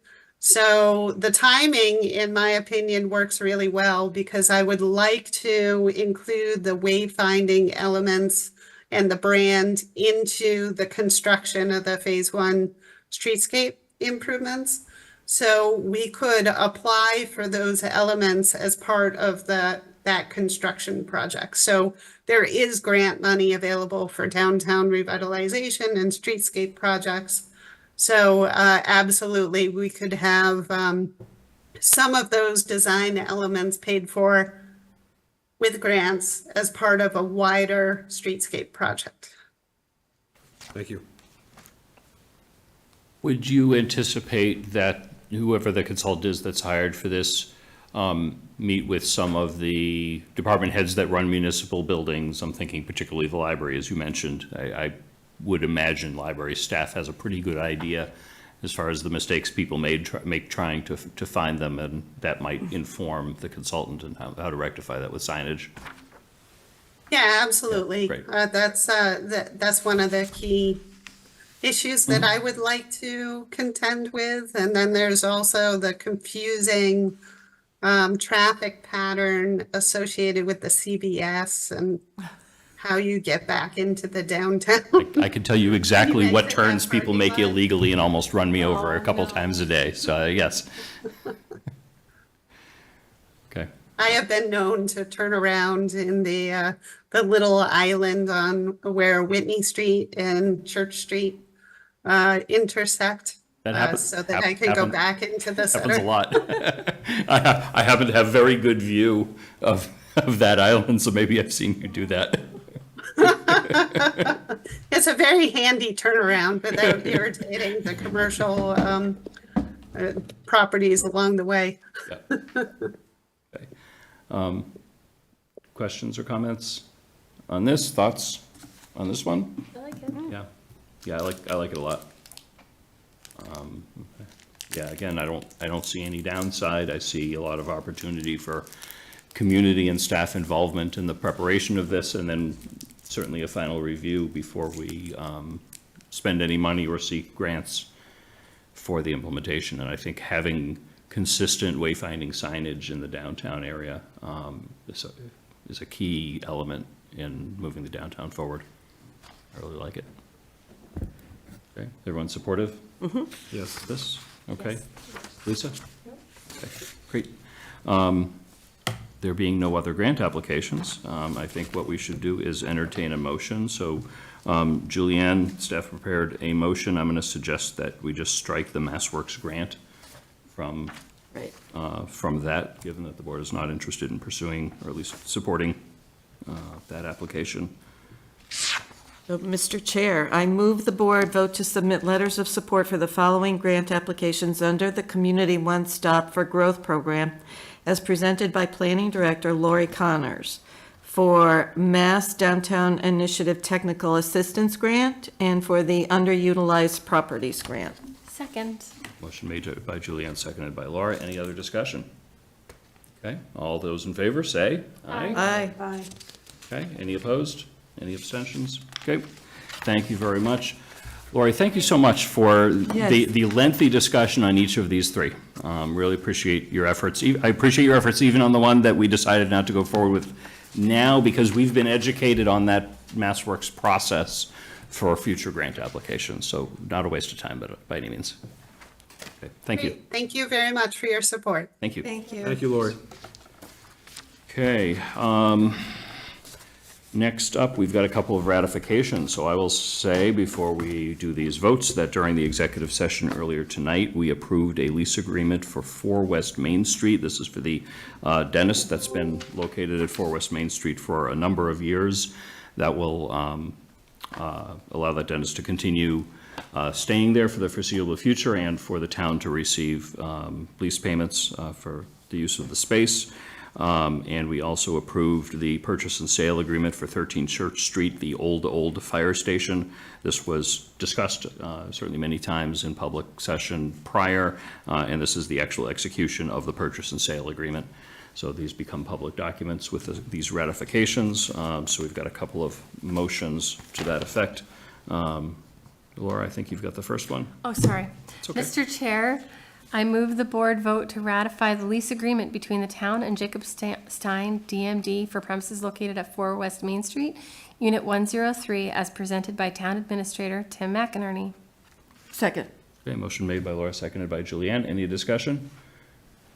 So the timing, in my opinion, works really well, because I would like to include the wayfinding elements and the brand into the construction of the Phase 1 streetscape improvements. So we could apply for those elements as part of that construction project. So there is grant money available for downtown revitalization and streetscape projects. So absolutely, we could have some of those design elements paid for with grants as part of a wider streetscape project. Thank you. Would you anticipate that whoever the consultant is that's hired for this meet with some of the department heads that run municipal buildings? I'm thinking particularly the library, as you mentioned. I would imagine library staff has a pretty good idea as far as the mistakes people make trying to find them, and that might inform the consultant and how to rectify that with signage. Yeah, absolutely. Yeah, That's one of the key issues that I would like to contend with. And then there's also the confusing traffic pattern associated with the CVS and how you get back into the downtown. I can tell you exactly what mentioned turns that people parking make lot. illegally and almost run me over a couple times a day, so yes. Okay. I have been known to turn around in the little island on where Whitney Street and Church Street intersect. That happens. So that I can go back into the center. Happens a lot. I happen to have very good view of that island, so maybe I've seen you do that. It's a very handy turnaround without irritating the commercial properties along the way. Yeah. Okay. Questions or comments on this? Thoughts on this one? I like it. Yeah. Yeah, I like it a lot. Yeah, again, I don't see any downside. I see a lot of opportunity for community and staff involvement in the preparation of this, and then certainly a final review before we spend any money or seek grants for the implementation. And I think having consistent wayfinding signage in the downtown area is a key element in moving the downtown forward. I really like it. Okay, everyone supportive? Yes. This? Okay. Lisa? Okay, great. There being no other grant applications, I think what we should do is entertain a motion. So Julianne, staff prepared a motion. I'm going to suggest that we just strike the MassWorks grant from that, given that the board is not interested in pursuing or at least supporting that application. So, Mr. Chair, I move the board vote to submit letters of support for the following grant applications under the Community One Stop for Growth Program as presented by Planning Director Lori Connors for Mass Downtown Initiative Technical Assistance Grant and for the Underutilized Properties Grant. Second. Motion made by Julianne, seconded by Laura. Any other discussion? Okay, all those in favor, say aye. Aye. Aye. Okay, any opposed? Any abstentions? Okay, thank you very much. Lori, thank you so much for Yes. the lengthy discussion on each of these three. Really appreciate your efforts. I appreciate your efforts even on the one that we decided not to go forward with now, because we've been educated on that MassWorks process for future grant applications. So not a waste of time, but by any means. Okay, thank you. Great. Thank you very much for your support. Thank you. Thank you. Thank you, Lori. Okay, next up, we've got a couple of ratifications. So I will say before we do these votes that during the executive session earlier tonight, we approved a lease agreement for 4 West Main Street. This is for the dentist that's been located at 4 West Main Street for a number of years. That will allow that dentist to continue staying there for the foreseeable future and for the town to receive lease payments for the use of the space. And we also approved the purchase and sale agreement for 13 Church Street, the old fire station. This was discussed certainly many times in public session prior, and this is the actual execution of the purchase and sale agreement. So these become public documents with these ratifications. So we've got a couple of motions to that effect. Laura, I think you've got the first one. Oh, sorry. okay. Mr. Chair, I move the board vote to ratify the lease agreement between the town and Jacob Stein DMD for premises located at 4 West Main Street, Unit 103, as presented by Town Administrator Tim McInerney. Second. Okay, motion made by Laura, seconded by Julianne. Any discussion?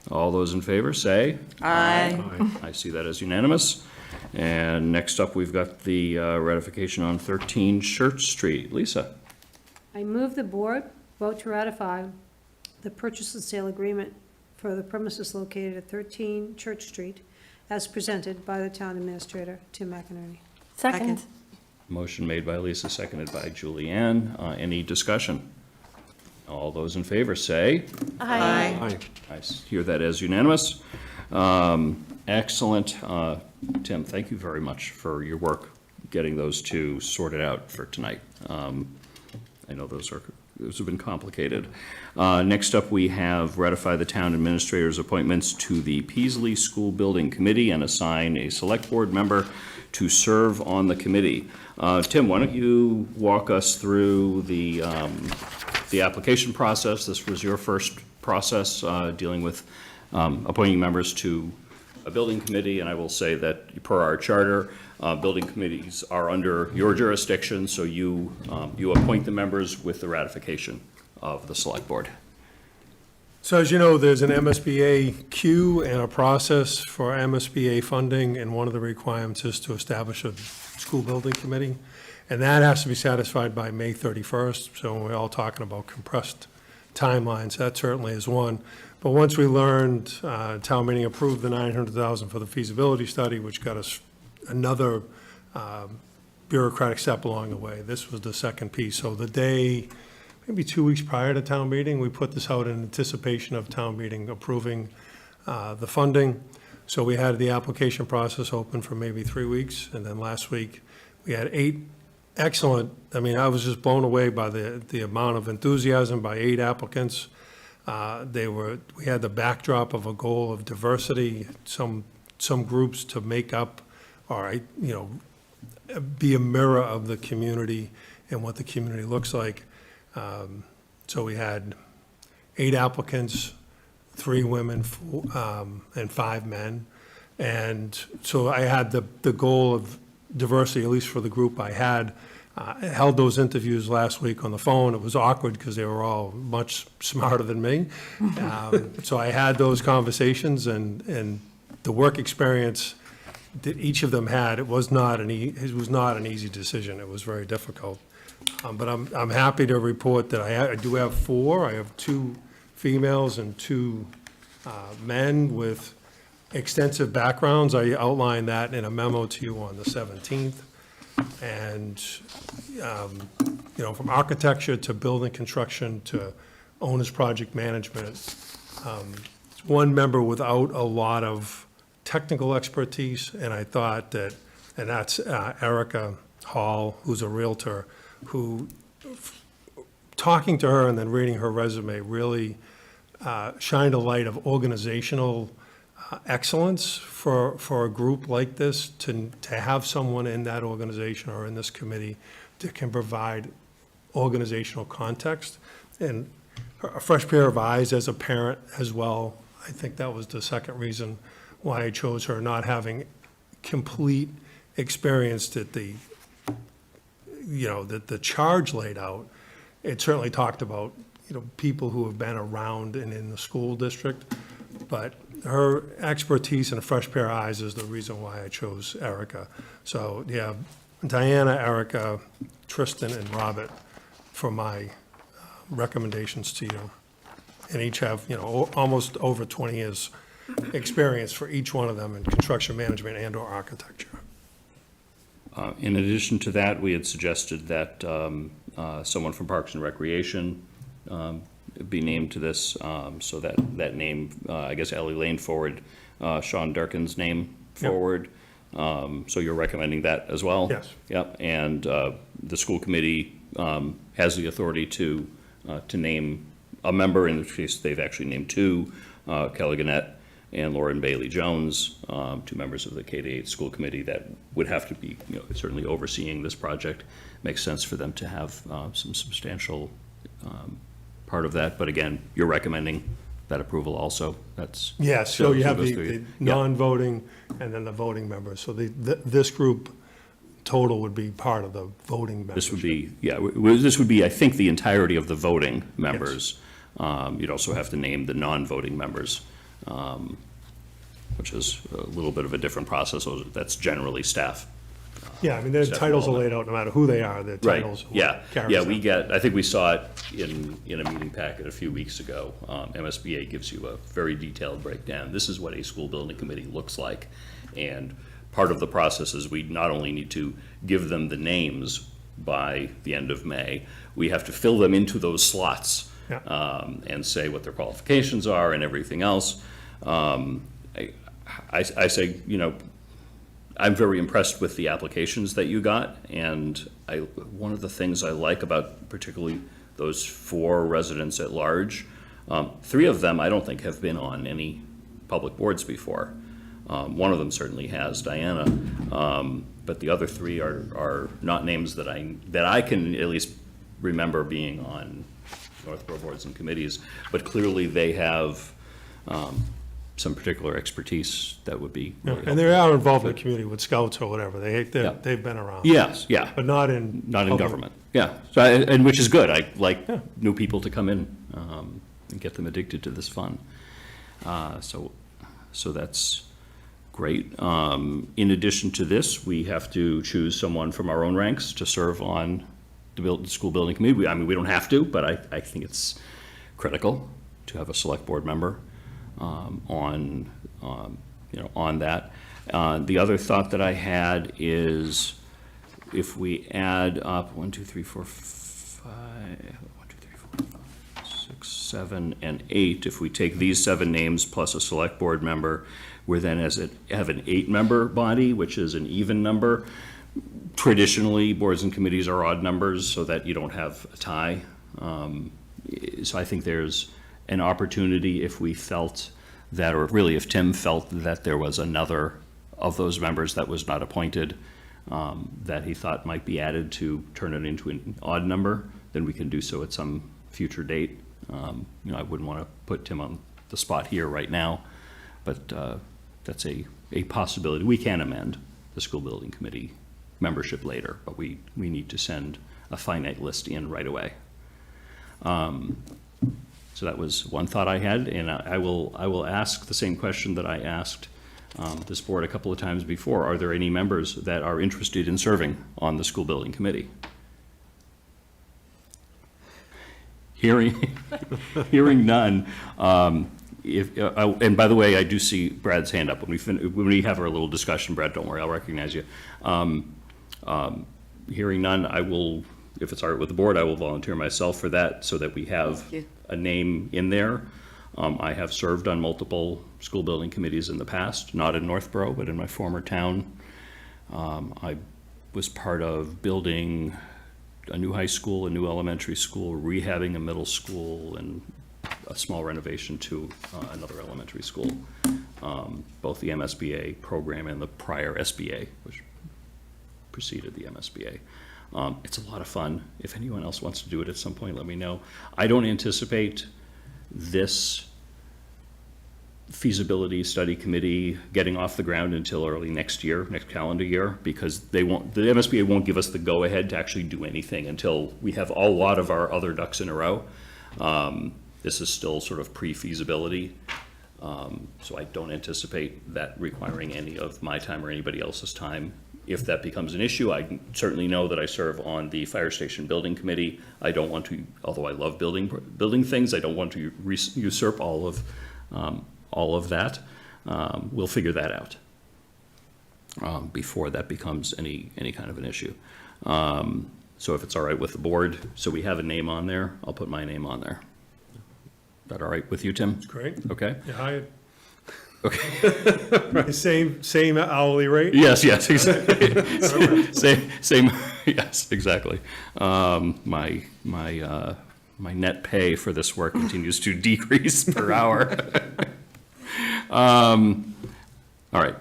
All those in favor, say. Aye. I see that as unanimous. And next up, we've got the ratification on 13 Church Street. Lisa? I move the board vote to ratify the purchase and sale agreement for the premises located at 13 Church Street as presented by the town administrator, Tim McInerney. Second. Motion made by Lisa, seconded by Julianne. Any discussion? All those in favor, say. Aye. Aye. I hear that as unanimous. Excellent. Tim, thank you very much for your work getting those two sorted out for tonight. I know those have been complicated. Next up, we have ratify the town administrator's appointments to the Peasley School Building Committee and assign a select board member to serve on the committee. Tim, why don't you walk us through the application process? This was your first process dealing with appointing members to a building committee, and I will say that per our charter, building committees are under your jurisdiction, so you appoint the members with the ratification of the select board. So as you know, there's an MSBA queue and a process for MSBA funding, and one of the requirements is to establish a school building committee. And that has to be satisfied by May 31st, so when we're all talking about compressed timelines, that certainly is one. But once we learned, town meeting approved the $900,000 for the feasibility study, which got us another bureaucratic step along the way. This was the second piece. So the day, maybe 2 weeks prior to town meeting, we put this out in anticipation of town meeting approving the funding. So we had the application process open for maybe 3 weeks, and then last week we had 8 excellent, I mean, I was just blown away by the amount of enthusiasm by 8 applicants. We had the backdrop of a goal of diversity, some groups to make up or, be a mirror of the community and what the community looks like. So we had 8 applicants, 3 women, and 5 men. And so I had the goal of diversity, at least for the group I had. I held those interviews last week on the phone. It was awkward because they were all much smarter than me. So I had those conversations, and the work experience that each of them had, it was not an easy decision. It was very difficult. But I'm happy to report that I do have 4. I have 2 females and 2 men with extensive backgrounds. I outlined that in a memo to you on the 17th. And, from architecture to building construction to owner's project management, it's one member without a lot of technical expertise, and I thought that, and that's Erica Hall, who's a Realtor, who, talking to her and then reading her resume, really shined a light of organizational excellence for a group like this, to have someone in that organization or in this committee that can provide organizational context. And a fresh pair of eyes as a parent as well. I think that was the second reason why I chose her, not having complete experience that that the charge laid out. It certainly talked about, people who have been around and in the school district, but her expertise and a fresh pair of eyes is the reason why I chose Erica. So, yeah, Diana, Erica, Tristan, and Robert for my recommendations to you. And each have, almost over 20 years' experience for each one of them in construction management and/or architecture. In addition to that, we had suggested that someone from Parks and Recreation be named to this, so that name, I guess Ellie Lane forward, Sean Durkin's name forward. So you're recommending that as well? Yes. Yep, and the school committee has the authority to name a member, in which case they've actually named two, Kelly Gannett and Lauren Bailey Jones, two members of the K-8 school committee that would have to be, certainly overseeing this project. Makes sense for them to have some substantial part of that, but again, you're recommending that approval also. That's Yes, so you have those the three. the non-voting and then the voting members. So this group total would be part of the voting members. This would be, this would be, I think, the entirety of the voting members. You'd also have to name the non-voting members, which is a little bit of a different process. That's generally staff. Yeah, I mean, their Staff titles are involvement. laid out, no matter who they are, their Right, titles. yeah, carries yeah, them. I think we saw it in a meeting packet a few weeks ago. MSBA gives you a very detailed breakdown. This is what a school building committee looks like. And part of the process is we not only need to give them the names by the end of May, we have to fill them into those slots. Yeah. And say what their qualifications are and everything else. I say, I'm very impressed with the applications that you got, and one of the things I like about particularly those 4 residents at large, 3 of them I don't think have been on any public boards before. One of them certainly has, Diana, but the other 3 are not names that I can at least remember being on Northborough boards and committees, but clearly they have some particular expertise that would be really And they are involved in the community with scouts or whatever. They've been around. Yes, yeah. But not in. public- Government, yeah. So, and which is good. I like new people to come in and get them addicted to this fun. So that's great. In addition to this, we have to choose someone from our own ranks to serve on the school building committee. We don't have to, but I think it's critical to have a select board member on that. The other thought that I had is if we add up 1, 2, 3, 4, 5, 6, 7, and 8, if we take these 7 names plus a select board member, we're then have an 8-member body, which is an even number. Traditionally, boards and committees are odd numbers so that you don't have a tie. So I think there's an opportunity if we felt that, or really if Tim felt that there was another of those members that was not appointed, that he thought might be added to turn it into an odd number, then we can do so at some future date. I wouldn't want to put Tim on the spot here right now, but that's a possibility. We can amend the school building committee membership later, but we need to send a finite list in right away. So that was one thought I had, and I will ask the same question that I asked this board a couple of times before. Are there any members that are interested in serving on the school building committee? Hearing none. And by the way, I do see Brad's hand up. When we have our little discussion, Brad, don't worry, I'll recognize you. Hearing none, I will, if it's all right with the board, I will volunteer myself for that so that we have Thank you. a name in there. I have served on multiple school building committees in the past, not in Northborough, but in my former town. I was part of building a new high school, a new elementary school, rehabbing a middle school, and a small renovation to another elementary school, both the MSBA program and the prior SBA, which preceded the MSBA. It's a lot of fun. If anyone else wants to do it at some point, let me know. I don't anticipate this feasibility study committee getting off the ground until early next year, next calendar year, because the MSBA won't give us the go-ahead to actually do anything until we have a lot of our other ducks in a row. This is still sort of pre-feasibility, so I don't anticipate that requiring any of my time or anybody else's time. If that becomes an issue, I certainly know that I serve on the fire station building committee. I don't want to, although I love building things, I don't want to usurp all of that. We'll figure that out before that becomes any kind of an issue. So if it's all right with the board, so we have a name on there, I'll put my name on there. Is that all right with you, Tim? It's great. Okay. You hired. Okay. Same hourly rate? Yes, exactly. Same, yes, exactly. My net pay for this work continues to decrease per hour. All right.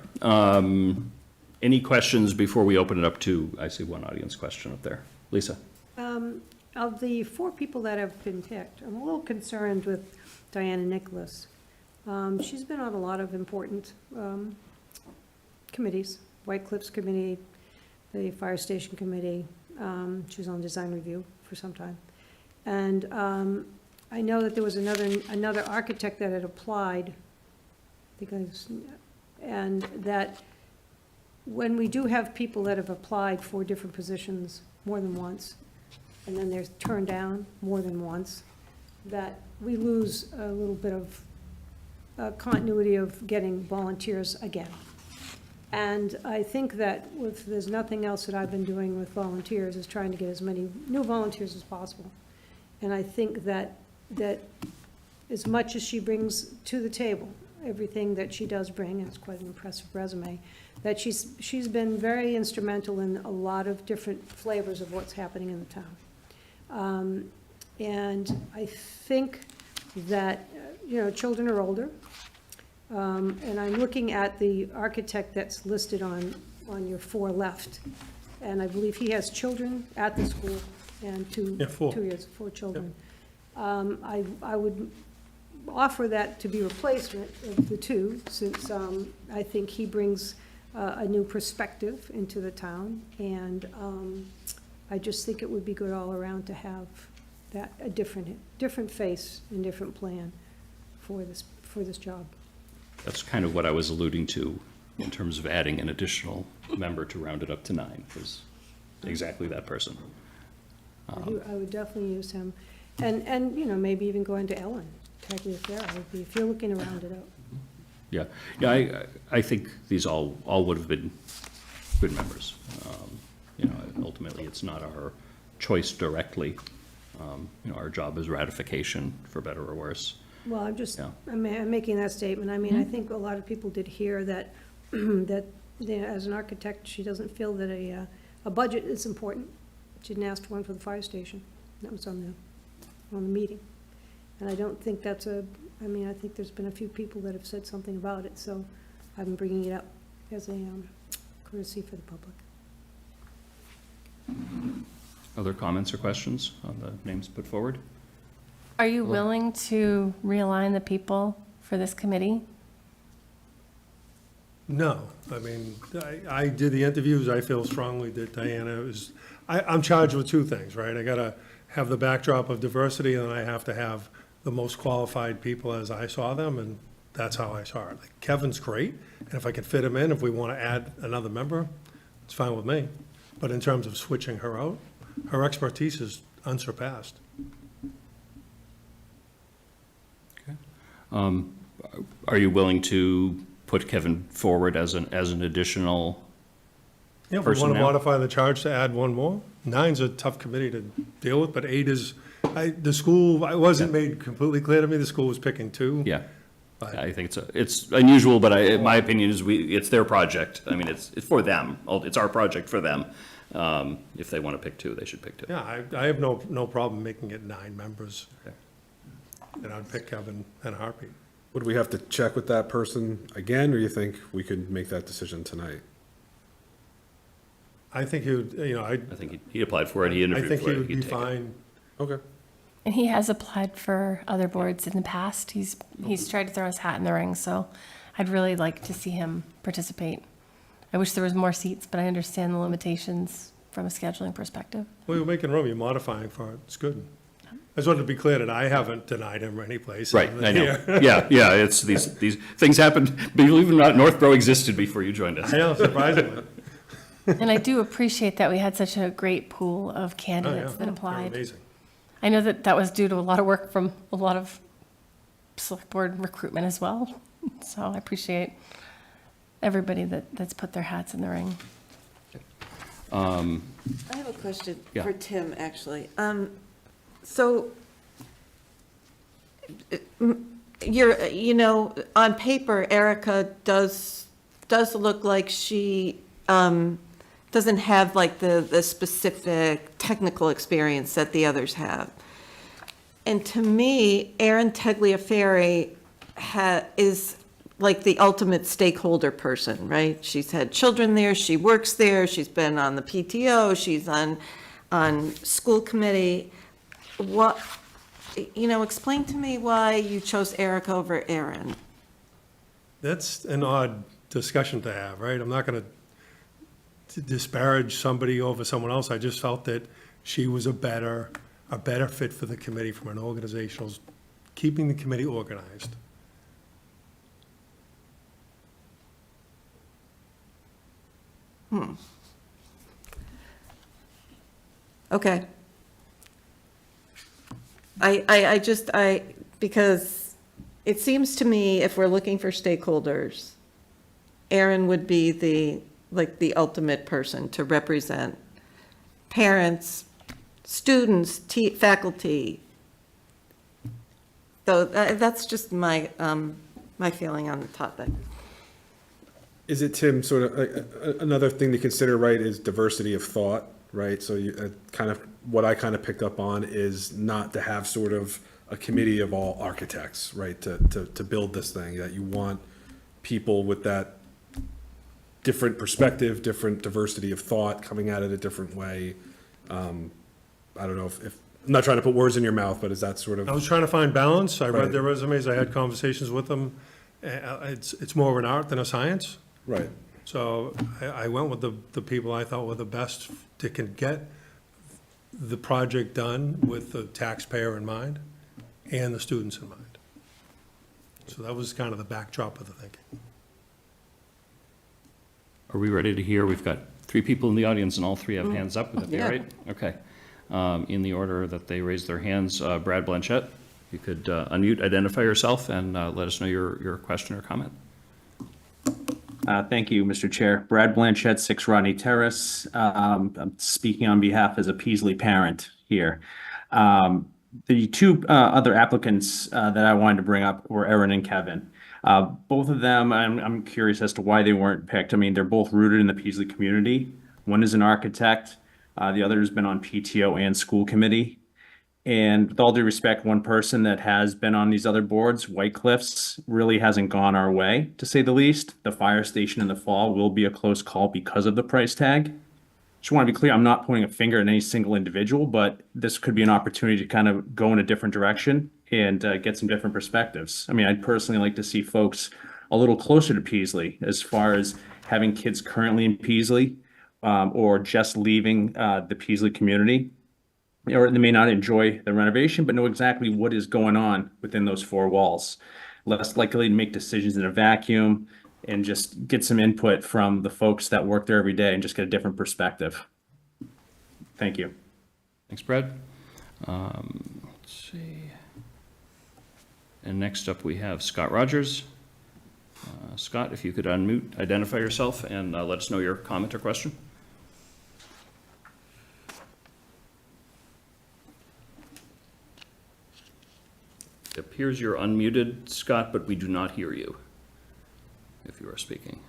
Any questions before we open it up to, I see one audience question up there. Lisa? Of the 4 people that have been picked, I'm a little concerned with Diana Nicholas. She's been on a lot of important committees, White Cliffs Committee, the Fire Station Committee. She was on design review for some time. And I know that there was another architect that had applied, and that when we do have people that have applied for different positions more than once, and then they're turned down more than once, that we lose a little bit of continuity of getting volunteers again. And I think that if there's nothing else that I've been doing with volunteers is trying to get as many new volunteers as possible. And I think that as much as she brings to the table, everything that she does bring, and it's quite an impressive resume, that she's been very instrumental in a lot of different flavors of what's happening in the town. And I think that, children are older. And I'm looking at the architect that's listed on your 4 left. And I believe he has children at the school and 4 children. I would offer that to be replacement of the 2, since I think he brings a new perspective into the town. And I just think it would be good all around to have that, a different face and different plan for this job. That's kind of what I was alluding to in terms of adding an additional member to round it up to 9, was exactly that person. I would definitely use him. And maybe even go into Ellen Tagliaferra, if you're looking to round it up. Yeah, I think these all would have been good members. Ultimately, it's not our choice directly. Our job is ratification, for better or worse. Well, Yeah. I'm making that statement. I mean, I think a lot of people did hear that, as an architect, she doesn't feel that a budget is important. She didn't ask for one for the fire station. That was on the meeting. And I don't think I think there's been a few people that have said something about it, so I'm bringing it up as a courtesy for the public. Other comments or questions on the names put forward? Are you willing to realign the people for this committee? No, I mean, I did the interviews, I feel strongly that Diana is, I'm charged with 2 things, right? I gotta have the backdrop of diversity, and I have to have the most qualified people as I saw them, and that's how I saw it. Like, Kevin's great, and if I can fit him in, if we wanna add another member, it's fine with me. But in terms of switching her out, her expertise is unsurpassed. Are you willing to put Kevin forward as an additional Yeah, we person want to now? modify the charge to add one more. 9's a tough committee to deal with, but 8 is, the school, it wasn't made completely clear to me, the school was picking 2. Yeah. But- I think it's unusual, but my opinion is it's their project. I mean, it's for them. It's our project for them. If they want to pick 2, they should pick 2. Yeah, I have no problem making it 9 members. Okay. And I'd pick Kevin in a heartbeat. Would we have to check with that person again, or you think we could make that decision tonight? I think he would, I think he applied for it, he I interviewed think for he it, would he'd be take it. fine. Okay. And he has applied for other boards in the past. He's tried to throw his hat in the ring, so I'd really like to see him participate. I wish there was more seats, but I understand the limitations from a scheduling perspective. Well, you're making room, you're modifying for it, it's good. I just wanted to be clear that I haven't denied him any place. Right, other I than know. here. Yeah, it's these things happened, believe it or not, Northborough existed before you joined us. I know, surprisingly. And I do appreciate that we had such a great pool of Oh, candidates yeah. that applied. Amazing. I know that was due to a lot of work from a lot of select board recruitment as well. So I appreciate everybody that's put their hats in the ring. I have a question Yeah. for Tim, actually. So on paper, Erica does look like she doesn't have like the specific technical experience that the others have. And to me, Erin Tagliaferri is like the ultimate stakeholder person, right? She's had children there, she works there, she's been on the PTO, she's on school committee. Explain to me why you chose Erica over Erin. That's an odd discussion to have, right? I'm not going to disparage somebody over someone else. I just felt that she was a better fit for the committee from an organizational, keeping the committee organized. Okay. Because it seems to me if we're looking for stakeholders, Erin would be the ultimate person to represent parents, students, faculty. So that's just my feeling on the topic. Is it, Tim, sort of, another thing to consider, right, is diversity of thought, right? So you, what I kind of picked up on is not to have sort of a committee of all architects, right, to build this thing, that you want people with that different perspective, different diversity of thought, coming at it a different way. I don't know if I'm not trying to put words in your mouth, but is that sort of? I was trying to find balance. I Right. read their resumes, I had conversations with them. It's more of an art than a science. Right. So I went with the people I thought were the best that can get the project done with the taxpayer in mind and the students in mind. So that was kind of the backdrop of the thinking. Are we ready to hear? We've got 3 people in the audience and all 3 have hands up. Would that be all Yeah. right? Okay. In the order that they raised their hands, Brad Blanchette, you could unmute, identify yourself, and let us know your question or comment. Thank you, Mr. Chair. Brad Blanchette, 6 Rodney Terrace. I'm speaking on behalf as a Peasley parent here. The 2 other applicants that I wanted to bring up were Erin and Kevin. Both of them, I'm curious as to why they weren't picked. I mean, they're both rooted in the Peasley community. One is an architect. The other has been on PTO and school committee. And with all due respect, one person that has been on these other boards, White Cliffs, really hasn't gone our way, to say the least. The fire station in the fall will be a close call because of the price tag. Just want to be clear, I'm not pointing a finger at any single individual, but this could be an opportunity to kind of go in a different direction and get some different perspectives. I mean, I'd personally like to see folks a little closer to Peasley as far as having kids currently in Peasley or just leaving the Peasley community. Or they may not enjoy the renovation, but know exactly what is going on within those 4 walls. Less likely to make decisions in a vacuum and just get some input from the folks that work there every day and just get a different perspective. Thank you. Thanks, Brad. Let's see. And next up, we have Scott Rogers. Scott, if you could unmute, identify yourself, and let us know your comment or question. It appears you're unmuted, Scott, but we do not hear you if you are speaking.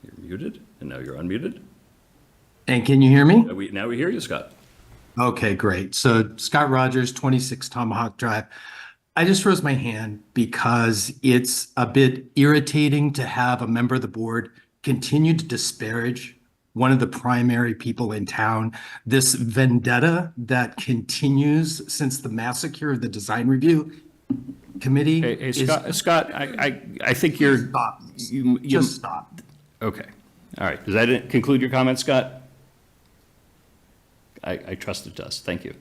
You're muted, and now you're unmuted. And can you hear me? Now we hear you, Scott. Okay, great. So Scott Rogers, 26 Tomahawk Drive. I just rose my hand because it's a bit irritating to have a member of the board continue to disparage one of the primary people in town. This vendetta that continues since the massacre of the design review committee. Hey, is- Scott, I think you're. Stop. You, Just stop. Okay, all right. Does that conclude your comment, Scott? I trust it does. Thank you.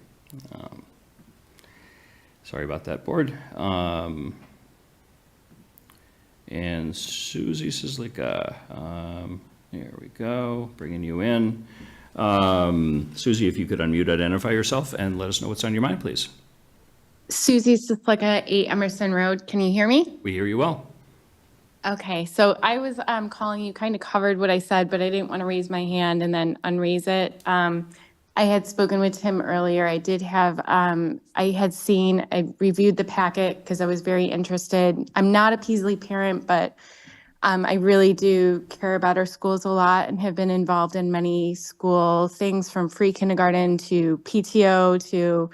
Sorry about that, board. And Susie Sislika, here we go, bringing you in. Susie, if you could unmute, identify yourself, and let us know what's on your mind, please. Susie Sislika, 8 Emerson Road. Can you hear me? We hear you well. Okay, so I was calling, you kind of covered what I said, but I didn't want to raise my hand and then unraise it. I had spoken with Tim earlier. I did have, I reviewed the packet because I was very interested. I'm not a Peasley parent, but I really do care about our schools a lot and have been involved in many school things from free kindergarten to PTO to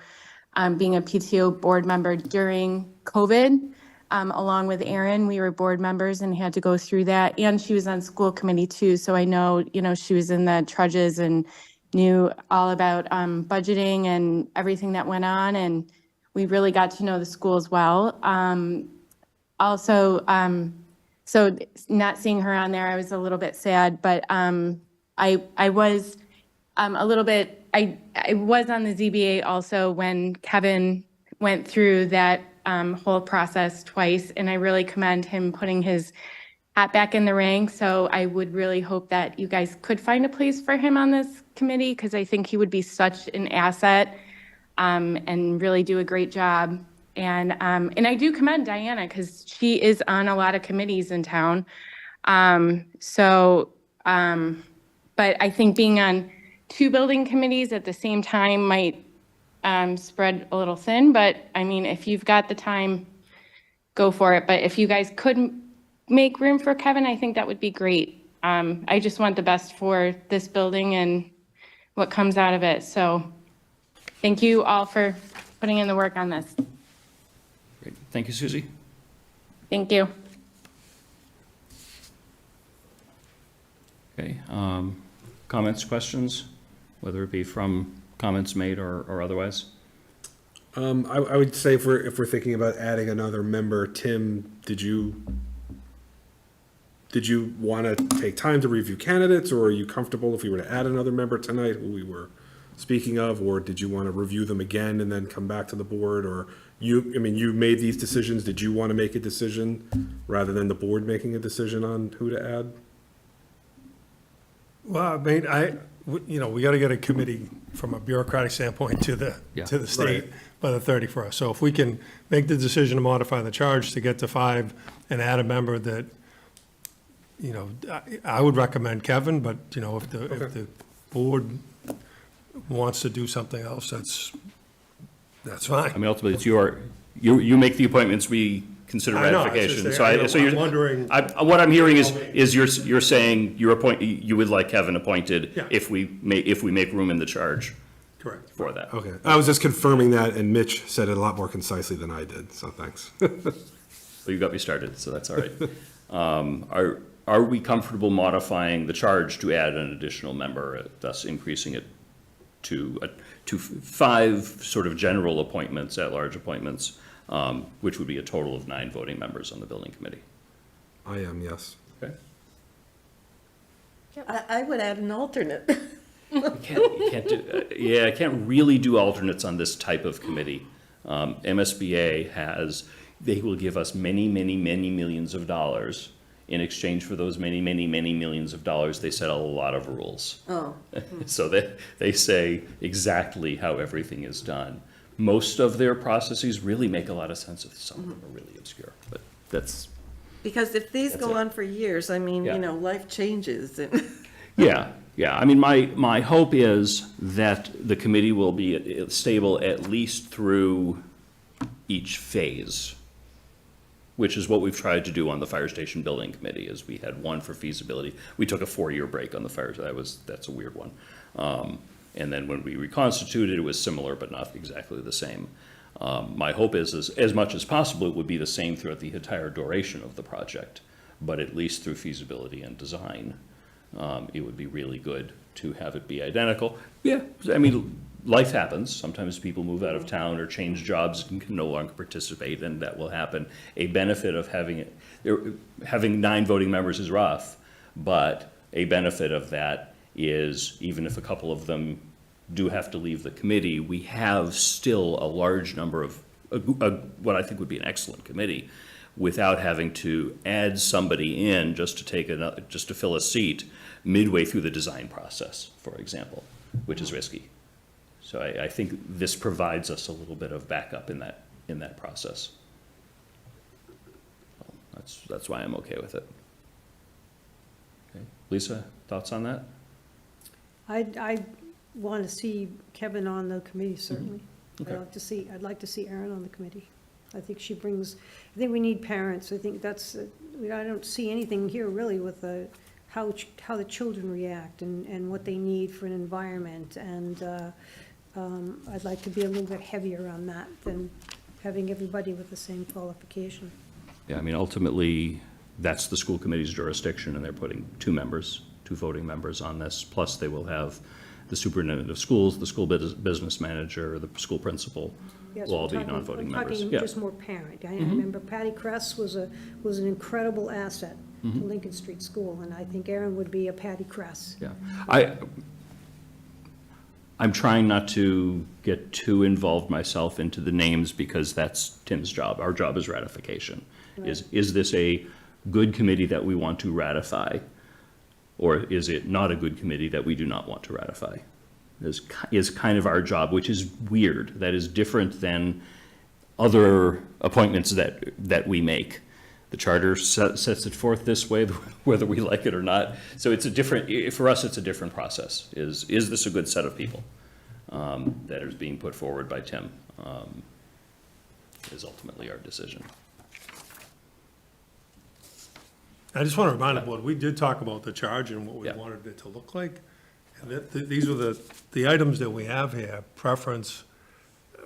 being a PTO board member during COVID. Along with Erin, we were board members and had to go through that. And she was on school committee too. So I know, she was in the trenches and knew all about budgeting and everything that went on. And we really got to know the schools well. So not seeing her on there, I was a little bit sad, but I was a little bit, I was on the ZBA also when Kevin went through that whole process twice, and I really commend him putting his hat back in the ring. So I would really hope that you guys could find a place for him on this committee, because I think he would be such an asset and really do a great job. And I do commend Diana because she is on a lot of committees in town. But I think being on 2 building committees at the same time might spread a little thin. But I mean, if you've got the time, go for it. But if you guys couldn't make room for Kevin, I think that would be great. I just want the best for this building and what comes out of it. So thank you all for putting in the work on this. Great. Thank you, Susie. Thank you. Okay, comments, questions, whether it be from comments made or otherwise? I would say if we're thinking about adding another member, Tim, did you want to take time to review candidates, or are you comfortable if we were to add another member tonight who we were speaking of, or did you want to review them again and then come back to the board? Or you made these decisions. Did you want to make a decision rather than the board making a decision on who to add? Well, I mean, we got to get a committee from a bureaucratic standpoint to the state by the 31st. So if we can make the decision to modify the charge to get to 5 and add a member that, I would recommend Kevin, but, if the board wants to do something else, that's fine. I mean, ultimately, it's you make the appointments, we consider I know, it's ratification. just- So I'm wondering- what I'm hearing is you're saying you would like Kevin appointed Yeah. if we make room in the charge Correct. for that. Okay, I was just confirming that, and Mitch said it a lot more concisely than I did, so thanks. Well, you got me started, so that's all right. Are we comfortable modifying the charge to add an additional member, thus increasing it to 5 sort of general appointments, at-large appointments, which would be a total of 9 voting members on the building committee? I am, yes. Okay. I would add an alternate. You can't do, I can't really do alternates on this type of committee. MSBA they will give us many, many, many millions of dollars. In exchange for those many, many, many millions of dollars, they set a lot of rules. Oh. So they say exactly how everything is done. Most of their processes really make a lot of sense. Some of them are really obscure, but that's. Because if these That's go it. on for years, I mean, Yeah. life changes and. Yeah, Yeah, I mean, my hope is that the committee will be stable at least through each phase, which is what we've tried to do on the fire station building committee, is we had one for feasibility. We took a 4-year break on the fire, that's a weird one. And then when we reconstituted, it was similar, but not exactly the same. My hope is as much as possible, it would be the same throughout the entire duration of the project, but at least through feasibility and design. It would be really good to have it be identical. Yeah, I mean, life happens. Sometimes people move out of town or change jobs and can no longer participate, and that will happen. A benefit of having 9 voting members is rough, but a benefit of that is even if a couple of them do have to leave the committee, we have still a large number of what I think would be an excellent committee, without having to add somebody in just to fill a seat midway through the design process, for example, which is risky. So I think this provides us a little bit of backup in that process. Well, that's why I'm okay with it. Okay. Lisa, thoughts on that? I want to see Kevin on the committee, certainly. Okay. I'd like to see Erin on the committee. I think I think we need parents. I think I don't see anything here really with how the children react and what they need for an environment. And I'd like to be a little bit heavier on that than having everybody with the same qualification. Yeah, I mean, ultimately, that's the school committee's jurisdiction, and they're putting 2 voting members on this, plus they will have the superintendent of schools, the school business manager, the school principal, Yes, will all we're be non-voting I'm members. talking Yeah. just more parent. I remember Patty Kress was an incredible asset to Lincoln Street School, and I think Erin would be a Patty Kress. Yeah, I'm trying not to get too involved myself into the names, because that's Tim's job. Our job is ratification. Right. Is this a good committee that we want to ratify? Or is it not a good committee that we do not want to ratify? Is kind of our job, which is weird. That is different than other appointments that we make. The charter sets it forth this way, whether we like it or not. So it's for us, it's a different process. Is this a good set of people that is being put forward by Tim? Is ultimately our decision. I just want to remind the board, we did talk about the charge and what we Yeah. wanted it to look like. And these are the items that we have here: preference,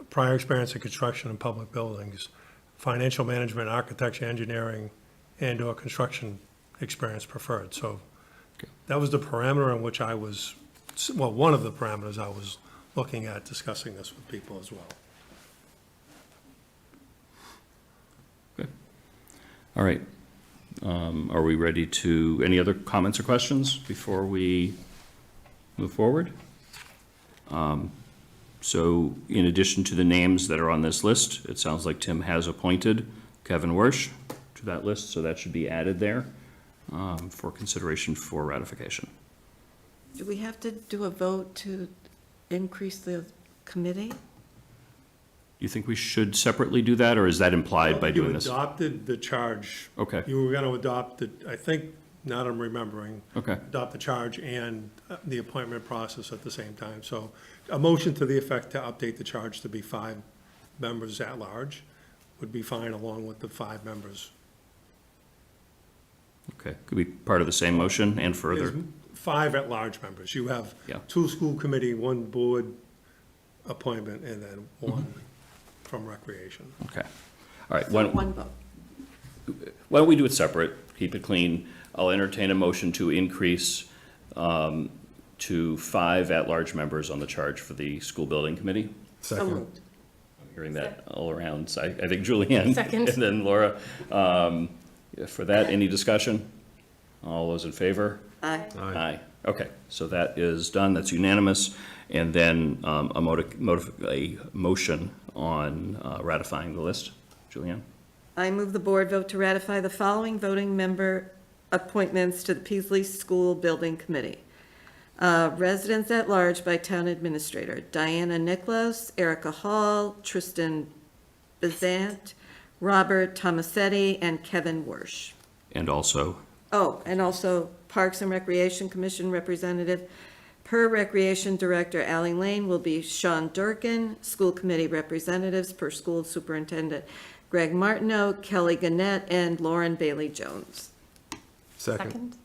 prior experience in construction and public buildings, financial management, architecture, engineering, and/or construction experience preferred. So that was the parameter in which one of the parameters I was looking at discussing this with people as well. Okay. All right. Are we ready any other comments or questions before we move forward? So in addition to the names that are on this list, it sounds like Tim has appointed Kevin Wersch to that list, so that should be added there for consideration for ratification. Do we have to do a vote to increase the committee? Do you think we should separately do that, or is that implied by doing this? You adopted the charge. Okay. You were going to adopt I think, now that I'm remembering. Okay. Adopt the charge and the appointment process at the same time. So a motion to the effect to update the charge to be 5 members at large would be fine, along with the 5 members. Okay, could be part of the same motion and further. There's 5 at-large members. You have Yeah. 2 school committee, 1 board appointment, and then 1 from recreation. Okay. All right. One vote. Why don't we do it separate, keep it clean? I'll entertain a motion to increase to 5 at-large members on the charge for the school building committee. So Second. moved. I'm hearing that all around, so I think Julianne. Second. And then Laura. For that, any discussion? All those in favor? Aye. Aye. Okay, so that is done, that's unanimous. And then a motion on ratifying the list. Julianne? I move the board vote to ratify the following voting member appointments to the Peaslee School Building Committee. Residents at large by town administrator: Diana Nicholas, Erica Hall, Tristan Bezant, Robert Tomasetti, and Kevin Wersch. And also, Oh, and also Parks and Recreation Commission representative per Recreation Director Ally Lane will be Sean Durkin. School Committee representatives per School Superintendent Greg Martineau, Kelly Gannett, and Lauren Bailey Jones. Second.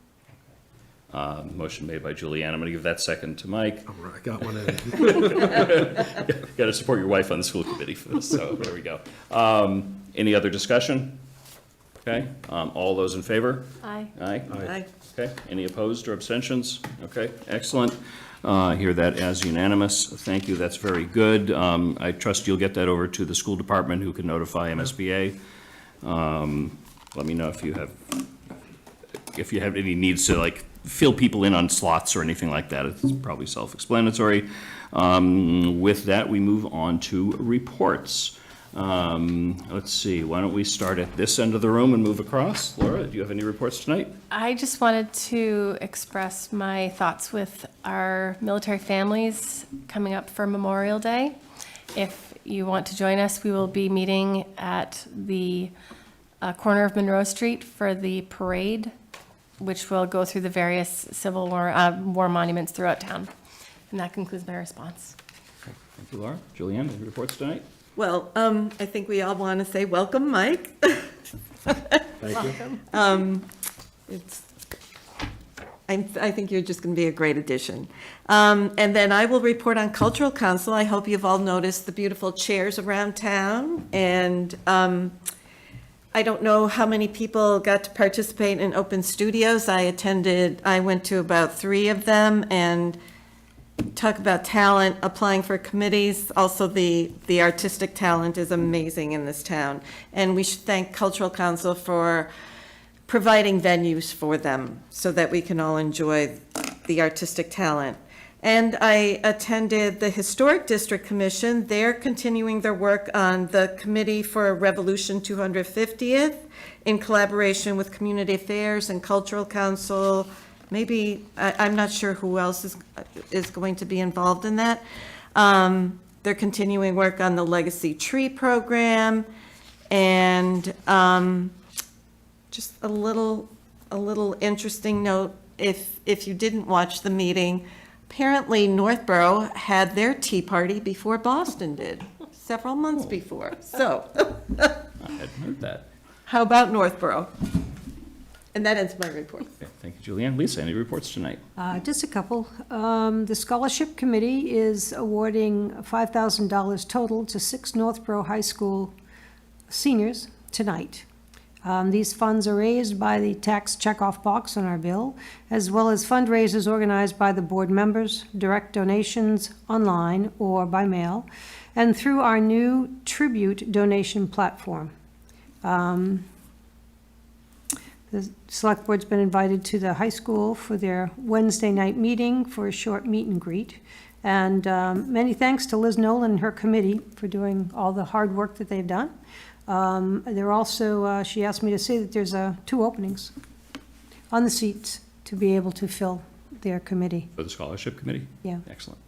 Motion made by Julianne. I'm going to give that second to Mike. All right, I got one in. Got to support your wife on the school committee for this, so there we go. Any other discussion? Okay, all those in favor? Aye. Aye? Aye. Okay, any opposed or abstentions? Okay, excellent. Hear that as unanimous. Thank you, that's very good. I trust you'll get that over to the school department who can notify MSBA. Let me know if you have any needs to like fill people in on slots or anything like that. It's probably self-explanatory. With that, we move on to reports. Let's see, why don't we start at this end of the room and move across? Laura, do you have any reports tonight? I just wanted to express my thoughts with our military families coming up for Memorial Day. If you want to join us, we will be meeting at the corner of Monroe Street for the parade, which will go through the various Civil War monuments throughout town. And that concludes my response. Okay, thank you, Laura. Julianne, any reports tonight? Well, I think we all want to say welcome, Mike. Thank you. I think you're just going to be a great addition. And then I will report on Cultural Council. I hope you've all noticed the beautiful chairs around town. And I don't know how many people got to participate in open studios. I went to about 3 of them, and talk about talent, applying for committees. Also, the artistic talent is amazing in this town. And we should thank Cultural Council for providing venues for them so that we can all enjoy the artistic talent. And I attended the Historic District Commission. They're continuing their work on the Committee for Revolution 250th in collaboration with Community Affairs and Cultural Council. Maybe, I'm not sure who else is going to be involved in that. They're continuing work on the Legacy Tree Program, and just a little interesting note, if you didn't watch the meeting, apparently Northborough had their tea party before Boston did, several months before. So, I hadn't heard that. how about Northborough? And that ends my report. Okay, thank you, Julianne. Lisa, any reports tonight? Just a couple. The Scholarship Committee is awarding $5,000 total to 6 Northborough High School seniors tonight. These funds are raised by the tax checkoff box on our bill, as well as fundraisers organized by the board members, direct donations online or by mail, and through our new tribute donation platform. The Select Board's been invited to the high school for their Wednesday night meeting for a short meet and greet. And many thanks to Liz Nolan and her committee for doing all the hard work that they've done. They're also, she asked me to say that there's 2 openings on the seats to be able to fill their committee. For the scholarship committee? Yeah. Excellent.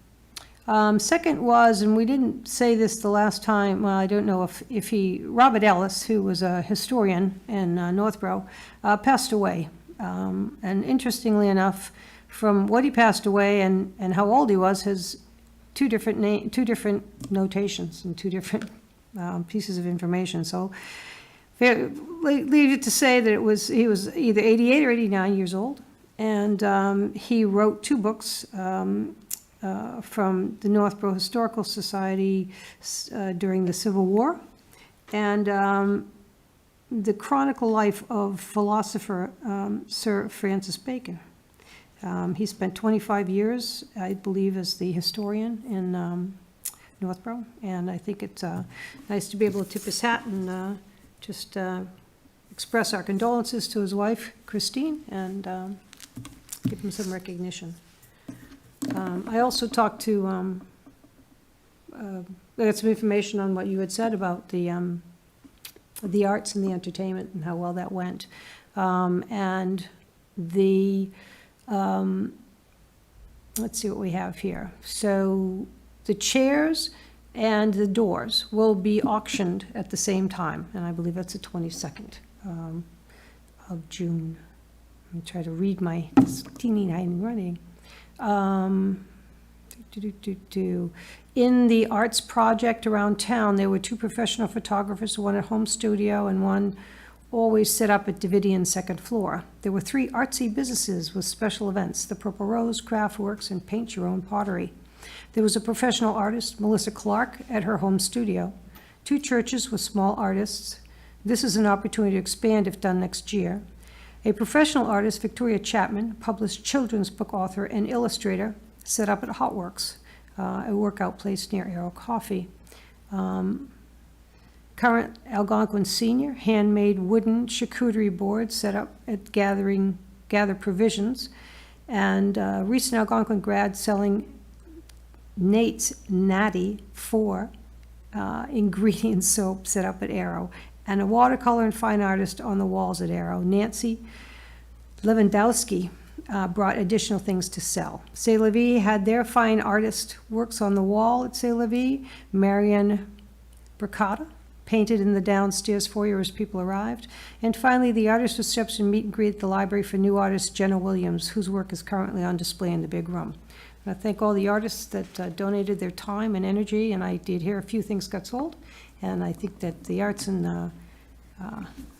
Second was, and we didn't say this the last time, well, I don't know if Robert Ellis, who was a historian in Northborough, passed away. And interestingly enough, from what he passed away and how old he was, has two different notations and 2 different pieces of information. So leave it to say that he was either 88 or 89 years old. And he wrote 2 books from the Northborough Historical Society during the Civil War, and the chronicle life of philosopher Sir Francis Bacon. He spent 25 years, I believe, as the historian in Northborough, and I think it's nice to be able to tip his hat and just express our condolences to his wife, Christine, and give him some recognition. I also talked to, I got some information on what you had said about the arts and the entertainment and how well that went. And let's see what we have here. So the chairs and the doors will be auctioned at the same time, and I believe that's the 22nd of June. me try to read my teeny tiny writing. In the arts project around town, there were 2 professional photographers, one at home studio and one always set up at Davidian's second floor. There were 3 artsy businesses with special events, the Purple Rose, Craftworks, and Paint Your Own Pottery. There was a professional artist, Melissa Clark, at her home studio, 2 churches with small artists. This is an opportunity to expand if done next year. A professional artist, Victoria Chapman, published children's book author and illustrator, set up at Hotworks, a workout place near Arrow Coffee. Current Algonquin senior, handmade wooden charcuterie board set up at Gather Provisions. And recent Algonquin grad selling Nate's Natty 4 ingredient soap set up at Arrow. And a watercolor and fine artist on the walls at Arrow. Nancy Lewandowski brought additional things to sell. C'est La Vie had their fine artist works on the wall at C'est La Vie. Marianne Bricata painted in the downstairs foyer as people arrived. And finally, the artist reception meet and greet at the library for new artist Jenna Williams, whose work is currently on display in the big room. And I thank all the artists that donated their time and energy, and I did hear a few things got sold. And I think that the Arts and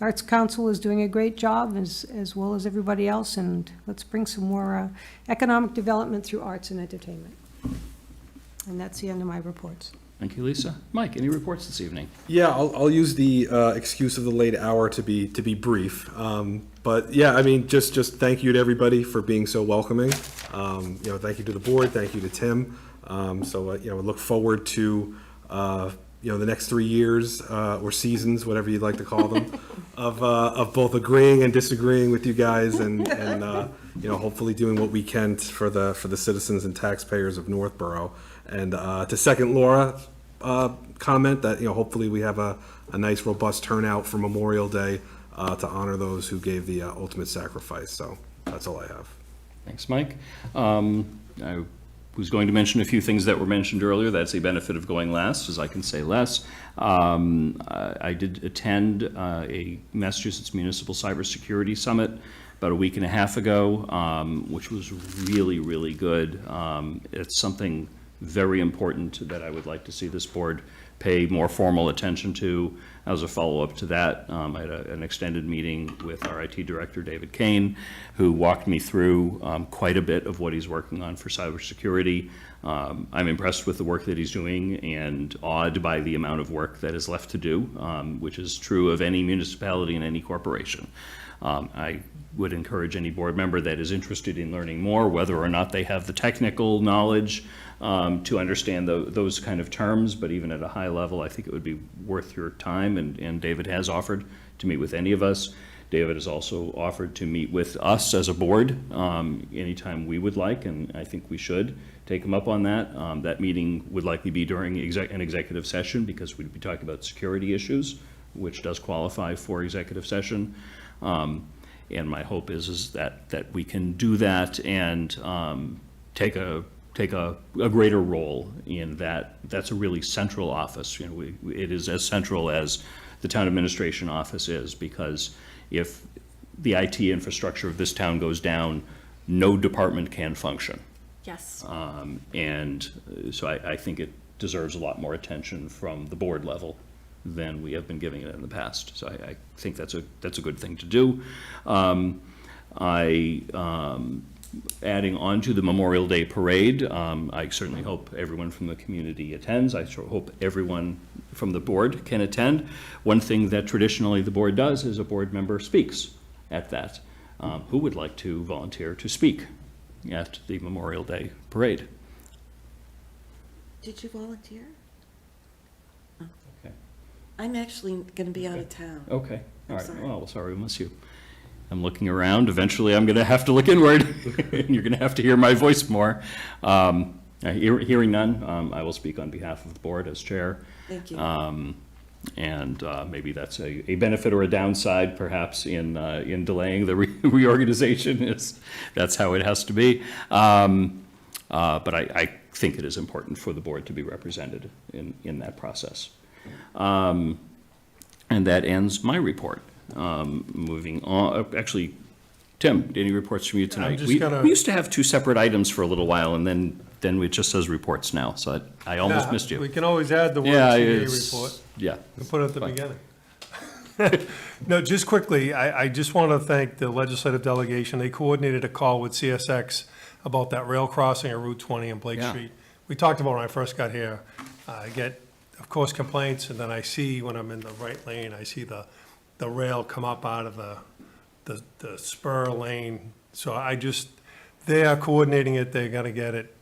Arts Council is doing a great job, as well as everybody else, and let's bring some more economic development through arts and entertainment. And that's the end of my reports. Thank you, Lisa. Mike, any reports this evening? Yeah, I'll use the excuse of the late hour to be brief. But yeah, I mean, just thank you to everybody for being so welcoming. Thank you to the board, thank you to Tim. Look forward to the next 3 years or seasons, whatever you'd like to call them, of both agreeing and disagreeing with you guys, and hopefully doing what we can for the citizens and taxpayers of Northborough. And to second Laura's comment that hopefully we have a nice robust turnout for Memorial Day to honor those who gave the ultimate sacrifice. So that's all I have. Thanks, Mike. I was going to mention a few things that were mentioned earlier. That's a benefit of going last, as I can say less. I did attend a Massachusetts Municipal Cybersecurity Summit about a week and a half ago, which was really, really good. It's something very important that I would like to see this board pay more formal attention to. As a follow-up to that, I had an extended meeting with our IT director, David Kane, who walked me through quite a bit of what he's working on for cybersecurity. I'm impressed with the work that he's doing and awed by the amount of work that is left to do, which is true of any municipality and any corporation. I would encourage any board member that is interested in learning more, whether or not they have the technical knowledge to understand those kind of terms, but even at a high level, I think it would be worth your time, and David has offered to meet with any of us. David has also offered to meet with us as a board anytime we would like, and I think we should take him up on that. That meeting would likely be during an executive session, because we'd be talking about security issues, which does qualify for executive session. And my hope is that we can do that and take a greater role in that. That's a really central office. It is as central as the town administration office is, because if the IT infrastructure of this town goes down, no department can function. Yes. And so I think it deserves a lot more attention from the board level than we have been giving it in the past. So I think that's a good thing to do. Adding on to the Memorial Day Parade, I certainly hope everyone from the community attends. I hope everyone from the board can attend. One thing that traditionally the board does is a board member speaks at that. Who would like to volunteer to speak at the Memorial Day Parade? Did you volunteer? Okay. I'm actually going to be out of town. Okay, all right. sorry. Well, sorry we miss you. I'm looking around. Eventually, I'm going to have to look inward, and you're going to have to hear my voice more. Hearing none, I will speak on behalf of the board as chair. Thank you. And maybe that's a benefit or a downside, perhaps, in delaying the reorganization. That's how it has to be. But I think it is important for the board to be represented in that process. And that ends my report. Moving on, actually, Tim, any reports from you tonight? just We gonna- we used to have two separate items for a little while, and then it just says reports now, so I almost Yeah, missed you. We can always add the word Yeah, CA it's- report. Yeah. And put it at the Fine. beginning. No, just quickly, I just want to thank the legislative delegation. They coordinated a call with CSX about that rail crossing at Route 20 and Blake Yeah. Street. We talked about it when I first got here. I get, of course, complaints, and then I see when I'm in the right lane, I see the rail come up out of the spur lane. So they are coordinating it. They're going to get it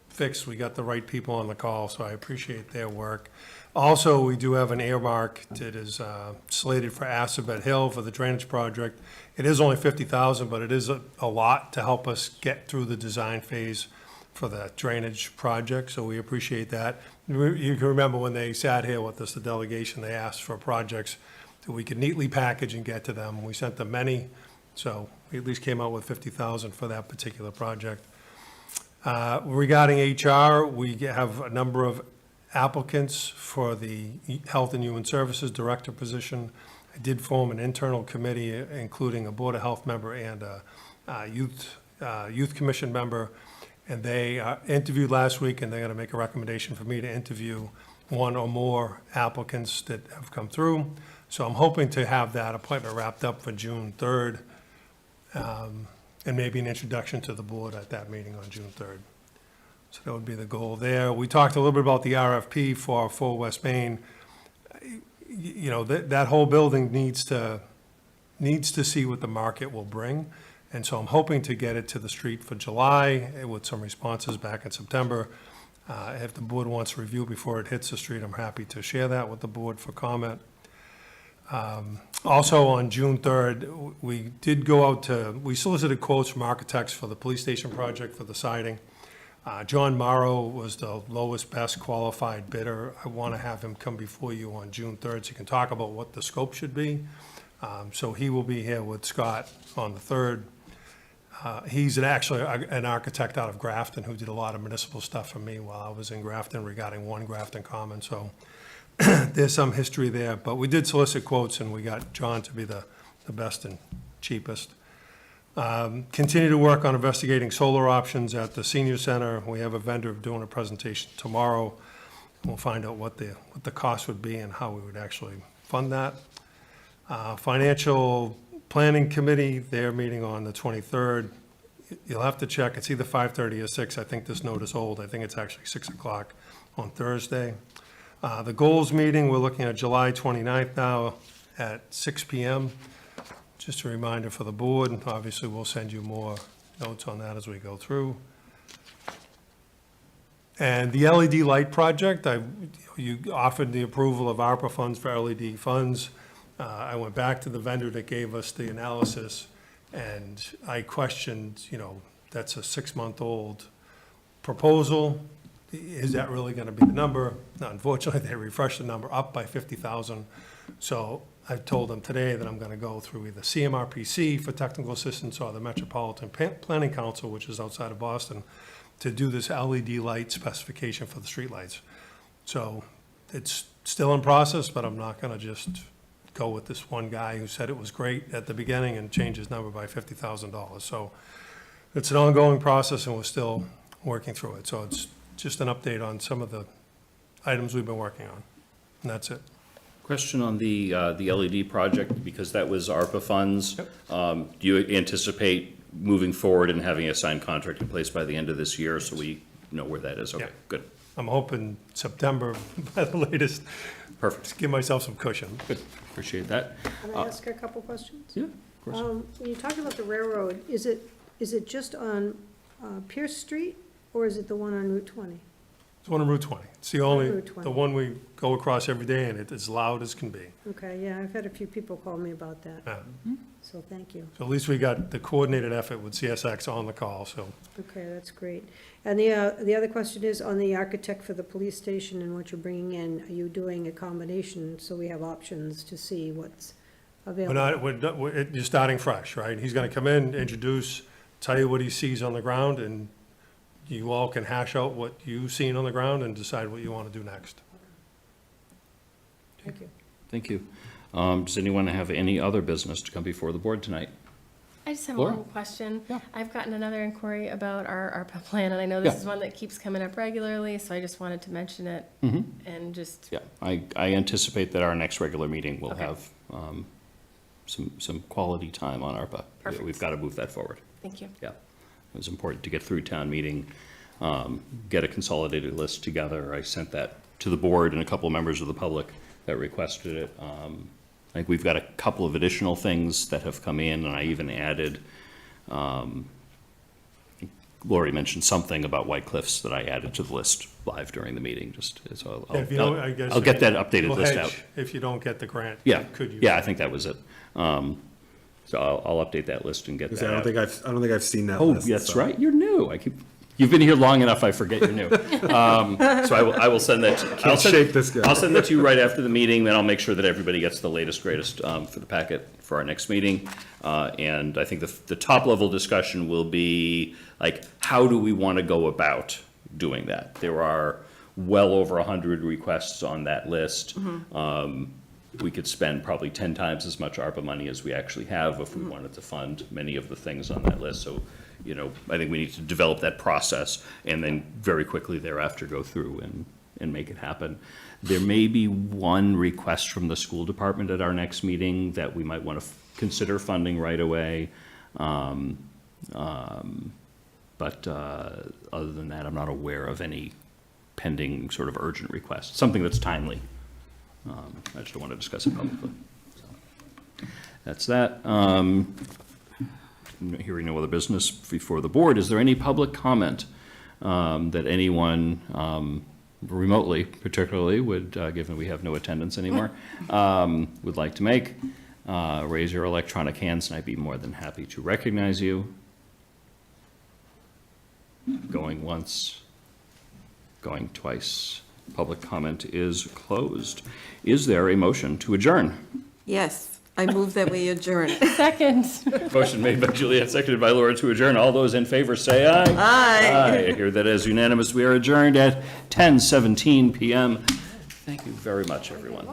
fixed. We got the right people on the call, so I appreciate their work. Also, we do have an earmark that is slated for Assabet Hill for the drainage project. It is only 50,000, but it is a lot to help us get through the design phase for the drainage project, so we appreciate that. You can remember when they sat here with us, the delegation, they asked for projects that we could neatly package and get to them. We sent them many, so we at least came out with 50,000 for that particular project. Regarding HR, we have a number of applicants for the Health and Human Services Director position. I did form an internal committee, including a Board of Health member and a Youth Commission member. And they interviewed last week, and they're going to make a recommendation for me to interview one or more applicants that have come through. So I'm hoping to have that appointment wrapped up for June 3rd, and maybe an introduction to the board at that meeting on June 3rd. So that would be the goal there. We talked a little bit about the RFP for West Main. You know, that whole building needs to see what the market will bring. And so I'm hoping to get it to the street for July with some responses back in September. If the board wants to review before it hits the street, I'm happy to share that with the board for comment. Also, on June 3rd, we solicited quotes from architects for the police station project for the siding. John Morrow was the lowest, best qualified bidder. I want to have him come before you on June 3rd so you can talk about what the scope should be. So he will be here with Scott on the 3rd. He's actually an architect out of Grafton who did a lot of municipal stuff for me while I was in Grafton regarding One Grafton Common. So there's some history there, but we did solicit quotes and we got John to be the best and cheapest. Continue to work on investigating solar options at the senior center. We have a vendor doing a presentation tomorrow. We'll find out what the cost would be and how we would actually fund that. Financial Planning Committee, they're meeting on the 23rd. You'll have to check. It's either 5:30 or 6. I think this note is old. I think it's actually 6 o'clock on Thursday. The goals meeting, we're looking at July 29th now at 6 p.m. Just a reminder for the board, and obviously we'll send you more notes on that as we go through. And the LED light project, you offered the approval of ARPA funds for LED funds. I went back to the vendor that gave us the analysis, and I questioned, that's a 6-month-old proposal. Is that really going to be the number? Now, unfortunately, they refreshed the number up by 50,000. So I told them today that I'm going to go through either CMRPC for technical assistance or the Metropolitan Planning Council, which is outside of Boston, to do this LED light specification for the streetlights. So it's still in process, but I'm not going to just go with this one guy who said it was great at the beginning and change his number by $50,000. So it's an ongoing process and we're still working through it. So it's just an update on some of the items we've been working on. And that's it. Question on the LED project, because that was ARPA funds. Do you anticipate moving forward and having a signed contract in place by the end of this year so we know where that is? Okay, Yeah. good. I'm hoping September by the latest. Perfect. Just give myself some cushion. Good. Appreciate that. Can I ask a couple questions? Yeah, of course. When you talk about the railroad, is it just on Pierce Street, or is it the one on Route 20? It's one on Route 20. It's the only, Route 20. the one we go across every day, and it's as loud as can be. Okay, yeah, I've had a few people call me about that, Yeah. so thank you. So at least we got the coordinated effort with CSX on the call, so. Okay, that's great. And the other question is on the architect for the police station and what you're bringing in, are you doing a combination so we have options to see what's available? You're starting fresh, right? He's gonna come in, introduce, tell you what he sees on the ground, and you all can hash out what you've seen on the ground and decide what you want to do next. Thank you. Thank you. Does anyone have any other business to come before the board tonight? I just have Laura? one question. Yeah. I've gotten another inquiry about our ARPA plan, and I know this Yeah. is one that keeps coming up regularly, so I just wanted to mention it. And just, Yeah, I anticipate that our next regular meeting will Okay. have some quality time on ARPA. Perfect. We've got to move that forward. thank you. Yeah, it was important to get through town meeting, get a consolidated list together. I sent that to the board and a couple of members of the public that requested it. I think we've got a couple of additional things that have come in, and I even added, Lori mentioned something about White Cliffs that I added to the list live during the meeting, just, so If you don't, I guess. I'll get that updated You'll list hedge out. If you don't get the grant. Yeah, Could you? yeah, I think that was it. So I'll update that list and get Because that I out. don't think I've seen that Oh, list. that's so. right, you're new. You've been here long enough, I forget you're new. So I will send that. Can't shake this guy. I'll send that to you right after the meeting, then I'll make sure that everybody gets the latest, greatest for the packet for our next meeting. And I think the top level discussion will be, like, how do we want to go about doing that? There are well over 100 requests on that list. We could spend probably 10 times as much ARPA money as we actually have if we wanted to fund many of the things on that list. So, I think we need to develop that process and then very quickly thereafter go through and make it happen. There may be one request from the school department at our next meeting that we might want to consider funding right away. But other than that, I'm not aware of any pending sort of urgent request, something that's timely. I just don't want to discuss it publicly. So, that's that. Hearing no other business before the board, is there any public comment that anyone remotely particularly would, given we have no attendance anymore, would like to make? Raise your electronic hands and I'd be more than happy to recognize you. Going once, going twice. Public comment is closed. Is there a motion to adjourn? Yes, I move that we adjourn. Second. Motion made by Juliet, seconded by Laura to adjourn. All those in favor say aye. Aye. I hear that as unanimous. We are adjourned at 10:17 PM. Thank you very much, everyone.